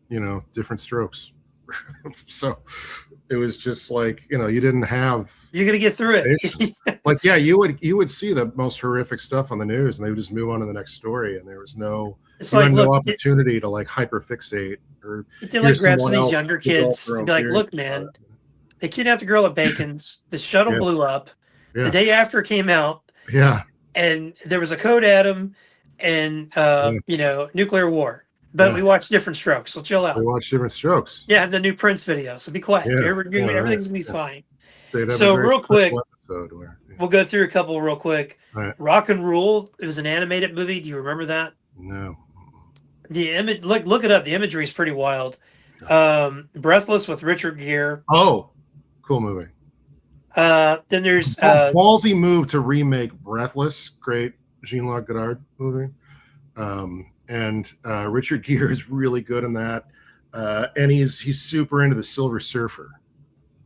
you know, different strokes. So it was just like, you know, you didn't have you're gonna get through patience. it. Like, yeah, you would see the most horrific stuff on the news, and they would just move on to the next story, and there was no It's you like, had no look, opportunity to like hyperfixate or they hear like grab some someone of these else younger develop kids their and own be like, theories look, about man, it. they kidnapped a girl at Bacon's. The shuttle Yeah, blew up. The yeah, day after it came out, yeah, and there was a code atom and yeah, nuclear war. But yeah. we watched different strokes. So chill We out. watch different strokes. Yeah, the new Prince video. So be quiet. Yeah, all right. Everything's gonna be Yeah. fine. They'd have a So very real quick, special episode where, yeah. we'll go through a couple real quick. All right. Rock and Rule. It was an animated movie. Do you remember that? No. The image. Look it up. The imagery is pretty wild. Breathless with Richard Gere. Oh, cool movie. Then there's Ballsy move to remake Breathless. Great Jean-Luc Godard movie. And Richard Gere is really good in that. And he's super into the Silver Surfer.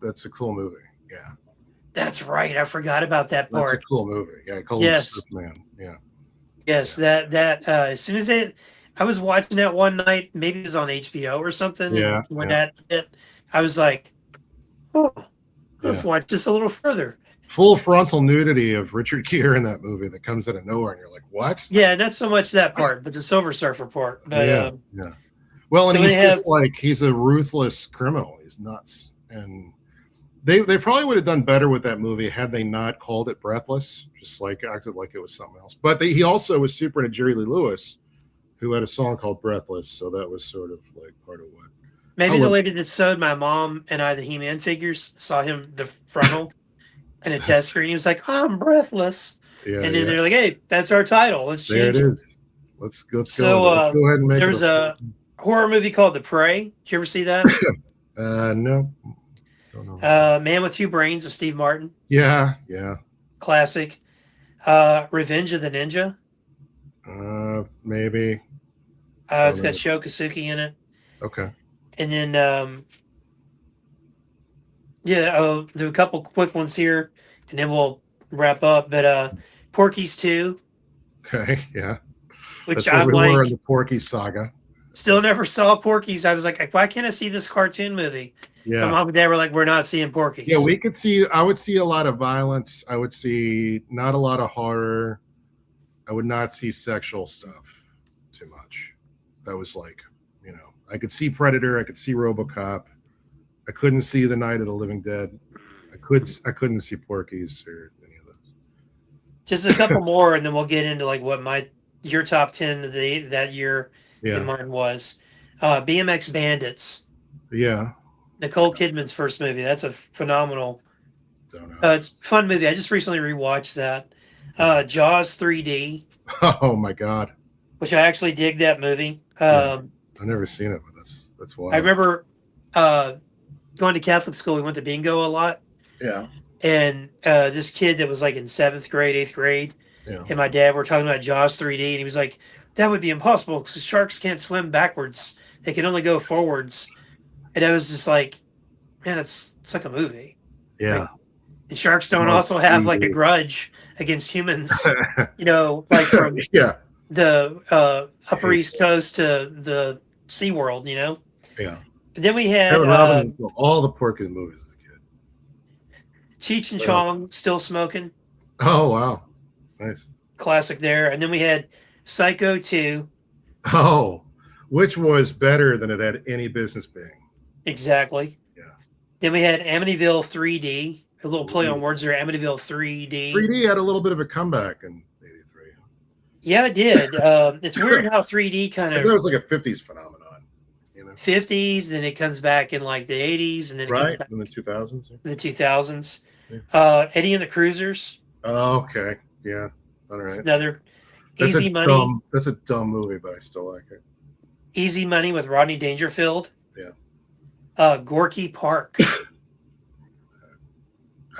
That's a cool movie. Yeah. that's right. I forgot about that That's a part. cool movie. Yeah, I call him Yes. Surfman. Yeah. Yes, that as soon as I was watching that one night, maybe it was on HBO or something, Yeah. and when Yeah. that hit, I was like, "Oh, let's Yeah. watch this a little further." Full frontal nudity of Richard Gere in that movie that comes out of nowhere, and you're like, "What?" Yeah, not so much that part, but the Silver Surfer part. But Yeah. Yeah. Well, and so he's they have just like he's a ruthless criminal. He's nuts, and they probably would have done better with that movie had they not called it Breathless, just like acted like it was something else. But he also was super into Jerry Lee Lewis, who had a song called Breathless, so that was sort of like part of what. maybe the lady that sewed my mom and I the He-Man figures saw him the frontal and a test screen. He was like, "I'm breathless," Yeah, and then yeah. they're like, "Hey, that's our title. Let's There change it it." is. Let's go. So Let's go ahead and make there's it. a horror movie called The Prey. Did you ever see that? No. Don't know. Man with Two Brains with Steve Martin. Yeah, yeah. Classic. Revenge of the Ninja. Maybe. It's got Sho Kosugi in it. Okay. And then, there are a couple quick ones here, and then we'll wrap up. But Porky's 2, Okay. Yeah. which That's where I'm we like, were in the Porky saga. still never saw Porky's. I was like, why can't I see this cartoon movie? Yeah. My mom and dad were like, we're not seeing Porky's. Yeah, I would see a lot of violence. I would see not a lot of horror. I would not see sexual stuff too much. That was like, I could see Predator, I could see RoboCop. I couldn't see The Night of the Living Dead. I couldn't see Porky's or any of those. Just a couple more, and then we'll get into like what your top 10 of that year in mine was. BMX Bandits. Yeah. Nicole Kidman's first movie. That's a phenomenal. Don't know. It's a fun movie. I just recently rewatched that. Jaws 3D. Oh my God. Which I actually dig that movie. I've never seen it, but that's wild. I remember going to Catholic school. We went to bingo a lot. Yeah. And this kid that was like in 7th grade, 8th grade, and my dad were talking about Jaws 3D, and he was like, that would be impossible because sharks can't swim backwards. They can only go forwards. And I was just like, man, it's like a movie. Yeah. Like, and sharks don't also have like a grudge against humans, like from the Upper East Coast to the SeaWorld, Yeah. But then we had all the Porky movies as a kid. Cheech and Chong, Still Smoking. Oh, wow. Nice. Classic there. And then we had Psycho 2. Oh, which was better than it had any business being. Exactly. Yeah. Then we had Amityville 3D. A little play on words there. Amityville 3D. 3D had a little bit of a comeback in '83. Yeah, it did. It's weird how 3D kind of. It was like a '50s phenomenon. 50s, then it comes back in like the 80s, and then it comes back in the 2000s. The 2000s. Yeah. Eddie and the Cruisers. Oh, okay. Yeah. All right. It's another Easy Money. That's a dumb movie, but I still like it. Easy Money with Rodney Dangerfield. Yeah. Gorky Park.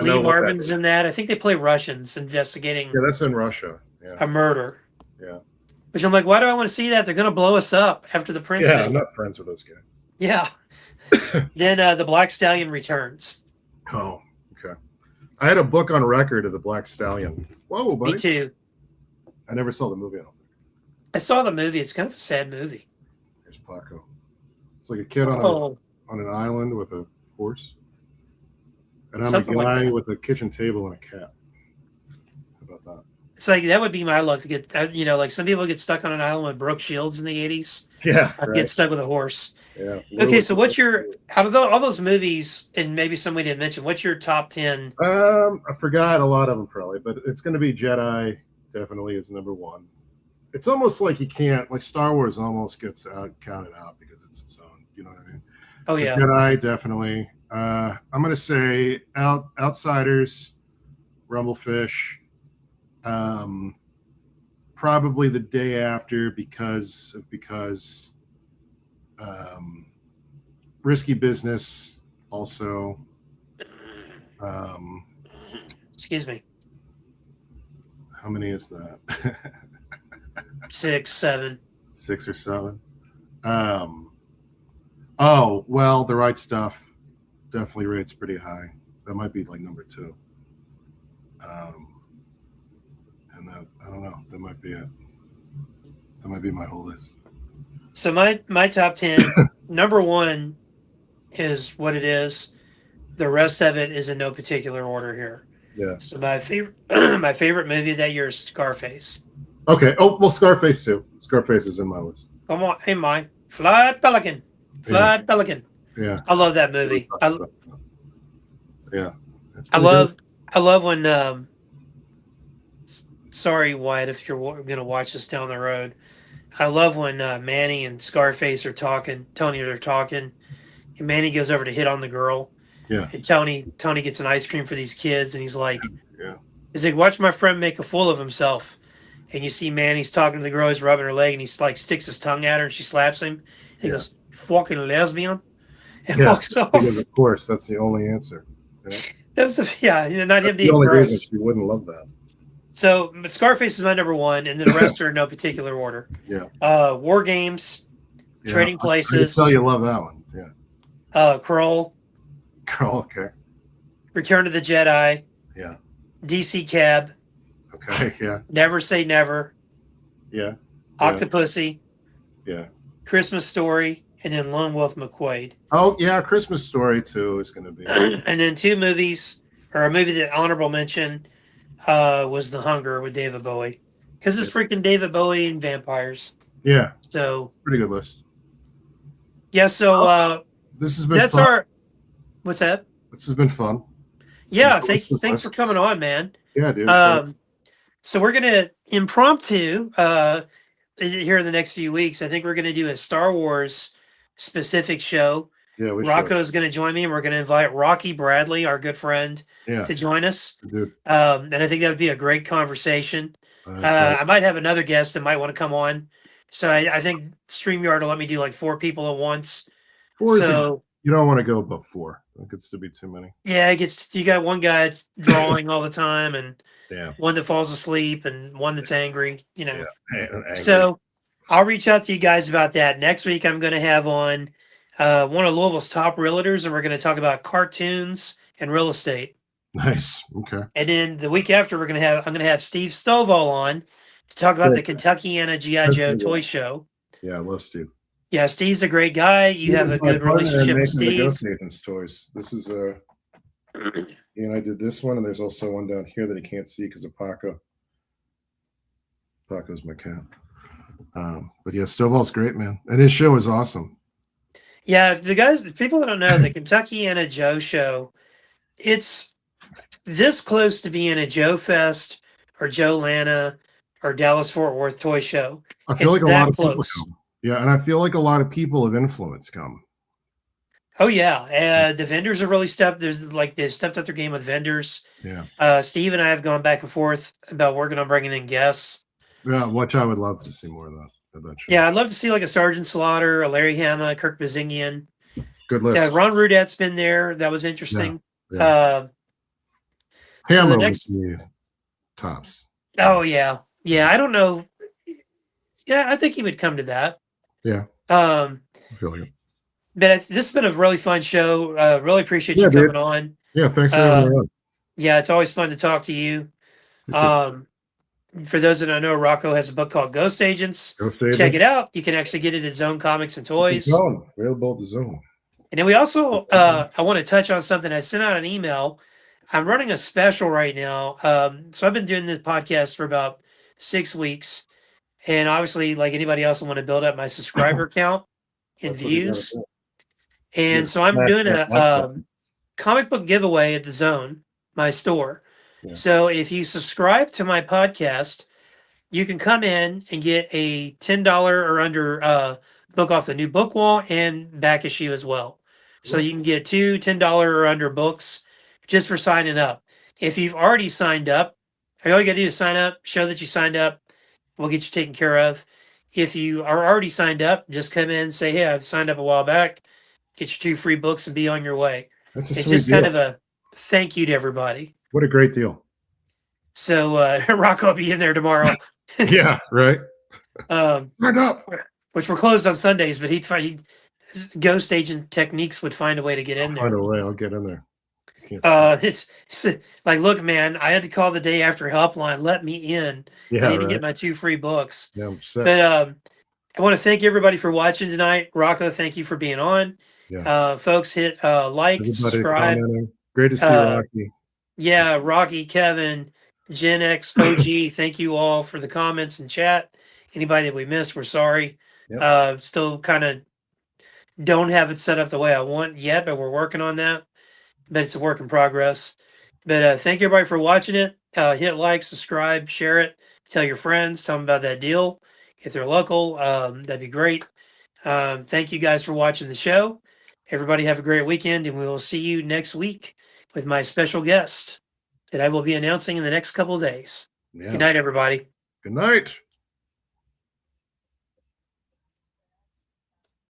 Lee Marvin's in that. I think they play Russians investigating. Yeah, that's in Russia. Yeah. A murder. Yeah. Which I'm like, why do I want to see that? They're going to blow us up after the Prince. Yeah, I'm not friends with those guys. Yeah. Then the Black Stallion returns. Oh, okay. I had a book on record of the Black Stallion. Whoa, buddy. Me too. I never saw the movie. I don't think. I saw the movie. It's kind of a sad movie. There's Paco. It's like a kid on an island with a horse. And I'm a guy with a kitchen table and a cat. How about that? It's like that would be my luck to get. Like some people get stuck on an island with Brooke Shields in the '80s. Yeah, I'd get right. stuck with a horse. Yeah, Okay, literally. so what's your out of all those movies, and maybe some we didn't mention? What's your top 10? I forgot a lot of them probably, but it's going to be Jedi. Definitely is number one. It's almost like you can't like Star Wars almost gets counted out because it's its own. You know what I mean? Oh So yeah, Jedi definitely. I'm going to say Outsiders, Rumblefish. Um, Probably the day after because um, Risky Business also. Um, excuse me, how many is that? 6, 7. 6 or 7. Oh well, The Right Stuff definitely rates pretty high. That might be like number 2. And that I don't know. That might be it. That might be my whole list. So my top 10, number one is what it is. The rest of it is in no particular order here. Yeah. So my favorite my favorite movie of that year is Scarface. Okay. Oh well, Scarface too. Scarface is in my list. Come on, hey my Fly Pelican, Fly Pelican. Yeah. I love that movie. Yeah. That's I pretty good. love when sorry Wyatt if you're going to watch this down the road. I love when Manny and Scarface are talking. Tony are talking, and Manny goes over to hit on the girl, Yeah. and Tony gets an ice cream for these kids, and Yeah. he's like, watch my friend make a fool of himself. And you see Manny's talking to the girl, he's rubbing her leg, and he's like sticks his tongue at her, and she slaps him. And he Yeah. goes, "Fucking lesbian," and Yeah. walks off. Because of course that's the only answer. Yeah. That was not him That's the being only reason gross. she wouldn't love that. So Scarface is my number one, and then the rest are in no particular order. Yeah. War Games, Yeah. Trading I can Places, tell you love that one. Yeah. Kroll, Oh, okay. Return of the Jedi, Yeah. DC Cab, Okay. Yeah. Never Say Never, Yeah. Octopussy, Yeah. Christmas Story, and then Lone Wolf McQuaid. Oh yeah, Christmas Story too is going to be. And then two movies, or a movie that honorable mention was The Hunger with David Bowie. Because it's freaking David Bowie and vampires. Yeah. So Pretty good list. yeah, so This has been that's fun. what's that? This has been fun. Yeah, thanks for coming on, man. Yeah, dude. So we're gonna impromptu here in the next few weeks. I think we're gonna do a Star Wars specific show. Yeah, we Rocco is going to join me, and we're going to invite Rocky Bradley, our good friend, to join us. Dude. And I think that would be a great conversation. I might have another guest that might want to come on. So I think StreamYard will let me do like 4 people at once. You don't want to go above 4. It gets to be too many. Yeah, you got one guy that's drawing all the time, and Yeah. one that falls asleep, and one that's angry. Yeah. So I'll reach out to you guys about that. Next week, I'm going to have on one of Louisville's top realtors, and we're going to talk about cartoons and real estate. Nice. Okay. And then the week after, I'm going to have Steve Stovall on to talk about the Kentuckiana G.I. Joe toy show. Yeah, I love Steve. Yeah, Steve's a great guy. You have a good relationship with Steve. Toys. This is and I did this one, and there's also one down here that he can't see because of Paco. Paco's my cat. But yeah, Stovall's great, man, and his show is awesome. Yeah, the people that don't know, the Kentuckiana Joe show, it's this close to being a Joe Fest or Joe Lana or Dallas Fort Worth toy show. I feel like a lot of people come. Yeah, and I feel like a lot of people of influence come. Oh yeah, the vendors have really stepped. They've stepped up their game with vendors. Yeah. Steve and I have gone back and forth about working on bringing in guests. Yeah, which I would love to see more of that. Show. Yeah, I'd love to see like a Sergeant Slaughter, a Larry Hama, Kirk Bazingian. Good list. Yeah, Ron Rudet's been there. That was interesting. Yeah. Hama would be tops. Oh yeah. I don't know. Yeah, I think he would come to that. Yeah. I feel like it. But this has been a really fun show. Really appreciate you coming on. Yeah, thanks for having me on. Yeah, it's always fun to talk to you. For those that don't know, Rocco has a book called Ghost Agents. Check it out. You can actually get it at Zone Comics and Toys. Available at the Zone. And then we also, I want to touch on something. I sent out an email I'm running a special right now. So I've been doing this podcast for about 6 weeks, and obviously, like anybody else, I want to build up my subscriber count and That's what you got to views. do. You got And to so I'm smash doing that a like button. comic book giveaway at the Zone, my store. Yeah. So if you subscribe to my podcast, you can come in and get a $10 or under book off the new book wall and back issue as well. So Cool. you can get two $10 or under books just for signing up. If you've already signed up, all you got to do is sign up, show that you signed up. We'll get you taken care of. If you are already signed up, just come in and say, hey, I've signed up a while back. Get your two free books and be on your way. That's a It's sweet just kind deal. of a thank you to everybody. What a great deal. So Rocko will be in there tomorrow. Yeah, right. Um, Sign up. which were closed on Sundays, but his ghost agent techniques would find a way to get in Find there. a way. I'll get in there. It's like, look, man, I had to call the day after helpline. Let me in. Yeah, I need to right. get my two free books. Yeah, I'm set. But I want to thank everybody for watching tonight. Rocko, thank you for being on. Yeah. Folks, hit like, Everybody subscribe. commenting. Great to see Rocky. Yeah, Rocky, Kevin, Gen X, OG, thank you all for the comments and chat. Anybody that we missed, we're sorry. Yep. Still kind of don't have it set up the way I want yet, but we're working on that. But it's a work in progress. But thank you everybody for watching it. Hit like, subscribe, share it, tell your friends, tell them about that deal. If they're local, that'd be great. Thank you guys for watching the show. Everybody have a great weekend, and we will see you next week with my special guest that I will be announcing in the next couple of days. Yeah. Good night, everybody. Good night.